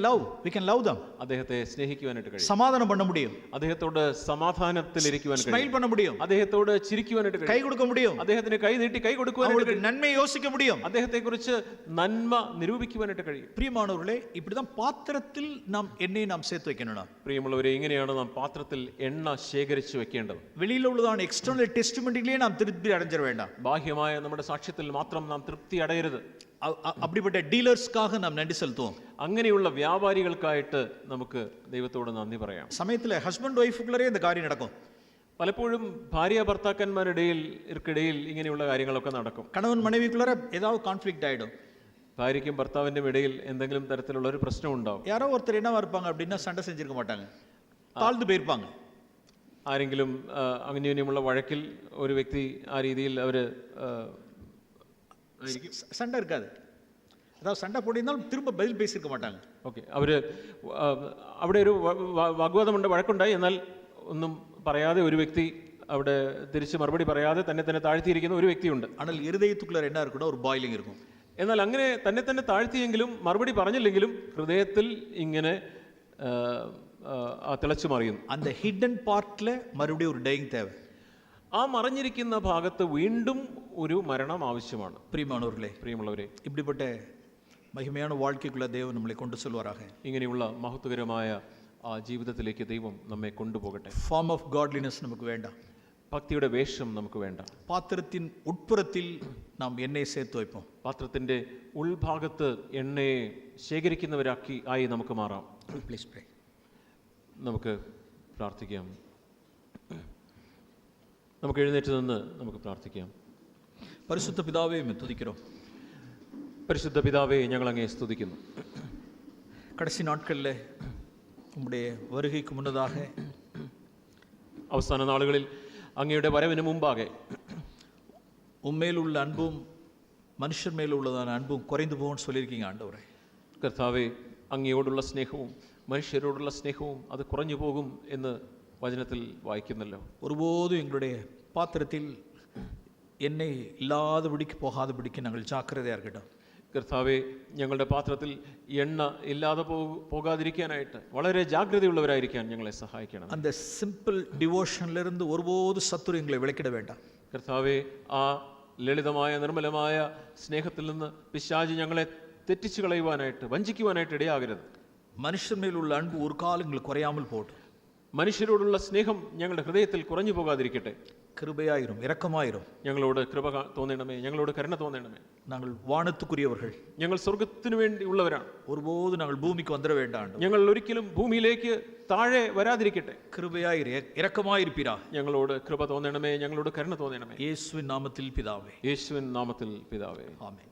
love them. അദ്ദേഹത്തെ സ്നേഹിക്കുവാനായിട്ട് കഴിയും. സമാധാനം பண்ண முடியும். അദ്ദേഹത്തോട് സമാധാനത്തിൽ ഇരിക്കുവാൻ കഴിയും. സ്മൈൽ பண்ண முடியும். അദ്ദേഹത്തോട് ചിരിക്കുവാനായിട്ട് കഴിയും. കൈ കൊടുക്കാൻ முடியும். അദ്ദേഹത്തിന് കൈ നീട്ടി കൈ കൊടുക്കുവാനായിട്ട് കഴിയും. നന്മ യോസിക്ക முடியும். അദ്ദേഹത്തെക്കുറിച്ച് നന്മ നിരൂപിക്കുവാനായിട്ട് കഴിയും. പ്രിയമാനവர்களே, இப்படிதான் പാത്രത്തിൽ നാം എണ്ണയെ നാം சேர்த்து வைக்கணும். പ്രിയമുള്ളവരെ, ഇങ്ങനെയാണ് നാം പാത്രത്തിൽ എണ്ണ ശേഖരിച്ചു വെക്കേണ്ടത്. വെളിയിലുള്ളതാണ് എക്സ്റ്റേണൽ ടെസ്റ്റിമെന്റിലേ നാം തൃപ്തി അടഞ്ഞിര വേണ്ട. ബാഹ്യമായ നമ്മുടെ സാക്ഷ്യത്തിൽ മാത്രം നാം തൃപ്തി അടയരുത്. அப்படிப்பட்ட டீலர்ஸ்க்காக நாம் நன்றி செலுத்துவோம். അങ്ങനെയുള്ള വ്യാപാരികൾക്കായിട്ട് നമുക്ക് ദൈവത്തോട് നന്ദി പറയാം. സമയത്തിലെ ഹസ്ബൻഡ് വൈഫുകളെ இந்த കാര്യം നടക്കും. പലപ്പോഴും ഭാര്യ ഭർത്താക്കന്മാരുടെയിൽക്കിടയിൽ ഇങ്ങനെയുള്ള കാര്യങ്ങളൊക്കെ നടക്കും. കണവൻ മனைவிக்குள்ளே ஏதாவது கான்ஃப்ளிக்ட் ஆயிடும். ഭാര്യയ്ക്കും ഭർത്താവിൻ്റെ ഇടയിൽ എന്തെങ്കിലും തരത്തിലുള്ള ഒരു പ്രശ്നം ഉണ്ടാവും. யாரோ ஒருத்தர் என்னவா இருப்பாங்க அப்படின்னா சண்டை செஞ்சிருக்க மாட்டாங்க, தாழ்ந்து போயிருப்பாங்க. ആരെങ്കിലും അന്യോന്യമുള്ള വഴക്കിൽ ഒരു വ്യക്തി ആ രീതിയിൽ അവര് சண்டை இருக்காது. அதாவது சண்டை போட்டிருந்தாலும் திரும்ப பதில் பேசியிருக்க மாட்டாங்க. ഓക്കെ, അവര് അവിടെ ഒരു വാഗ്വാദമുണ്ട്, വഴക്കുണ്ടായി, എന്നാൽ ഒന്നും പറയാതെ ഒരു വ്യക്തി അവിടെ തിരിച്ച് മറുപടി പറയാതെ തന്നെ താഴ്ത്തിയിരിക്കുന്ന ഒരു വ്യക്തിയുണ്ട്. ஆனால் இருதயத்துக்குள்ள என்ன இருக்குன்னா ஒரு பாயிலிங் இருக்கும். എന്നാൽ അങ്ങനെ തന്നെ താഴ്ത്തിയെങ്കിലും മറുപടി പറഞ്ഞില്ലെങ്കിലും ഹൃദയത്തിൽ ഇങ്ങനെ തിളച്ചു മറിയുന്നു. அந்த ஹிடன் பார்ட்ல மறுபடியும் ஒரு டையிங் தேவை. ആ മറഞ്ഞിരിക്കുന്ന ഭാഗത്ത് വീണ്ടും ഒരു മരണം ആവശ്യമാണ്. പ്രിയമുള്ളവരെ, இப்படிப்பட்ட மகிமையான வாழ்க்கைக்குள்ள தேவன் நம்மை கொண்டு செல்வாராக. ഇങ്ങനെയുള്ള മഹത്വകരമായ ആ ജീവിതത്തിലേക്ക് ദൈവം നമ്മെ കൊണ്ടുപോകട്ടെ. ഫോം ഓഫ് ഗോഡ്ലിനെസ് നമുക്ക് വേണ്ട. ഭക്തിയുടെ വേഷം നമുക്ക് വേണ്ട. പാത്രത്തിൻ ഉൾപ്പുറത്തിൽ നാം എണ്ണയെ ചേർത്ത് വയ്പோம். പാത്രത്തിന്റെ ഉൾഭാഗത്ത് എണ്ണയെ ശേഖരിക്കുന്നവരായി നമുക്ക് മാറാം. പ്ലീസ് പ്രേ. നമുക്ക് പ്രാർത്ഥിക്കാം. നമുക്ക് എഴുന്നേറ്റ് നിന്ന് നമുക്ക് പ്രാർത്ഥിക്കാം. பரிசுத்த பிதாவே துதிக்கிறோம். പരിശുദ്ധ പിതാവേ, ഞങ്ങൾ അങ്ങേ സ്തുതിക്കുന്നു. கடைசி நாட்களில் உம்முடைய வருகைக்கு முன்னதாக അവസാന നാളുകളിൽ അങ്ങയുടെ വരവിന് മുമ്പാകെ உம்மேலுள்ள அன்பும் மனுஷர் மேலுள்ளதான அன்பும் குறைந்து போகும்னு சொல்லியிருக்கீங்க ஆண்டவரே. കർത്താവെ, അങ്ങയോടുള്ള സ്നേഹവും മനുഷ്യരോടുള്ള സ്നേഹവും അത് കുറഞ്ഞു പോകും എന്ന് വചനത്തിൽ വായിക്കുന്നല്ലോ. ஒருபோதும் எங்களுடைய பாத்திரத்தில் எண்ணெய் இல்லாதபடிக்கு போகாதபடிக்கு நாங்கள் ஜாக்கிரதையாக இருக்கட்டும். കർത്താവെ, ഞങ്ങളുടെ പാത്രത്തിൽ എണ്ണ ഇല്ലാതെ പോകാതിരിക്കാനായിട്ട് വളരെ ജാഗ്രതയുള്ളവരായിരിക്കാൻ ഞങ്ങളെ സഹായിക്കണം. அந்த சிம்பிள் டிவோஷன்லேருந்து ஒருபோது சத்துரு எங்களை விளக்கிட வேண்டாம். കർത്താവെ, ആ ലളിതമായ നിർമ്മലമായ സ്നേഹത്തിൽ നിന്ന് പിശാചി ഞങ്ങളെ തെറ്റിച്ചു കളയുവാനായിട്ട് വഞ്ചിക്കുവാനായിട്ട് ഇടയാകരുത്. மனுஷன் மேல் உள்ள அன்பு ஒரு காலம் எங்களுக்கு குறையாமல் போடும். മനുഷ്യരോടുള്ള സ്നേഹം ഞങ്ങളുടെ ഹൃദയത്തിൽ കുറഞ്ഞു പോകാതിരിക്കട്ടെ. கிருபையாயிரும், இரக்கமாயிரும். ഞങ്ങളോട് കൃപ തോന്നണമേ, ഞങ്ങളോട് കരുണ തോന്നണമേ. நாங்கள் வானத்துக்குரியவர்கள், ഞങ്ങൾ സ്വർഗത്തിനു വേണ്ടി ഉള്ളവരാണ്. ஒருபோது நாங்கள் பூமிக்கு வந்துட வேண்டாம். ഞങ്ങൾ ഒരിക്കലും ഭൂമിയിലേക്ക് താഴെ വരാതിരിക്കട്ടെ. கிருபையாயிரு, இரக்கமாயிருப்பீரா. ഞങ്ങളോട് കൃപ തോന്നണമേ, ഞങ്ങളോട് കരുണ തോന്നണമേ. இயேசுவின் நாமத்தில் பிதாவே. യേശുവിൻ നാമത്തിൽ പിതാവേ. ஆமென்.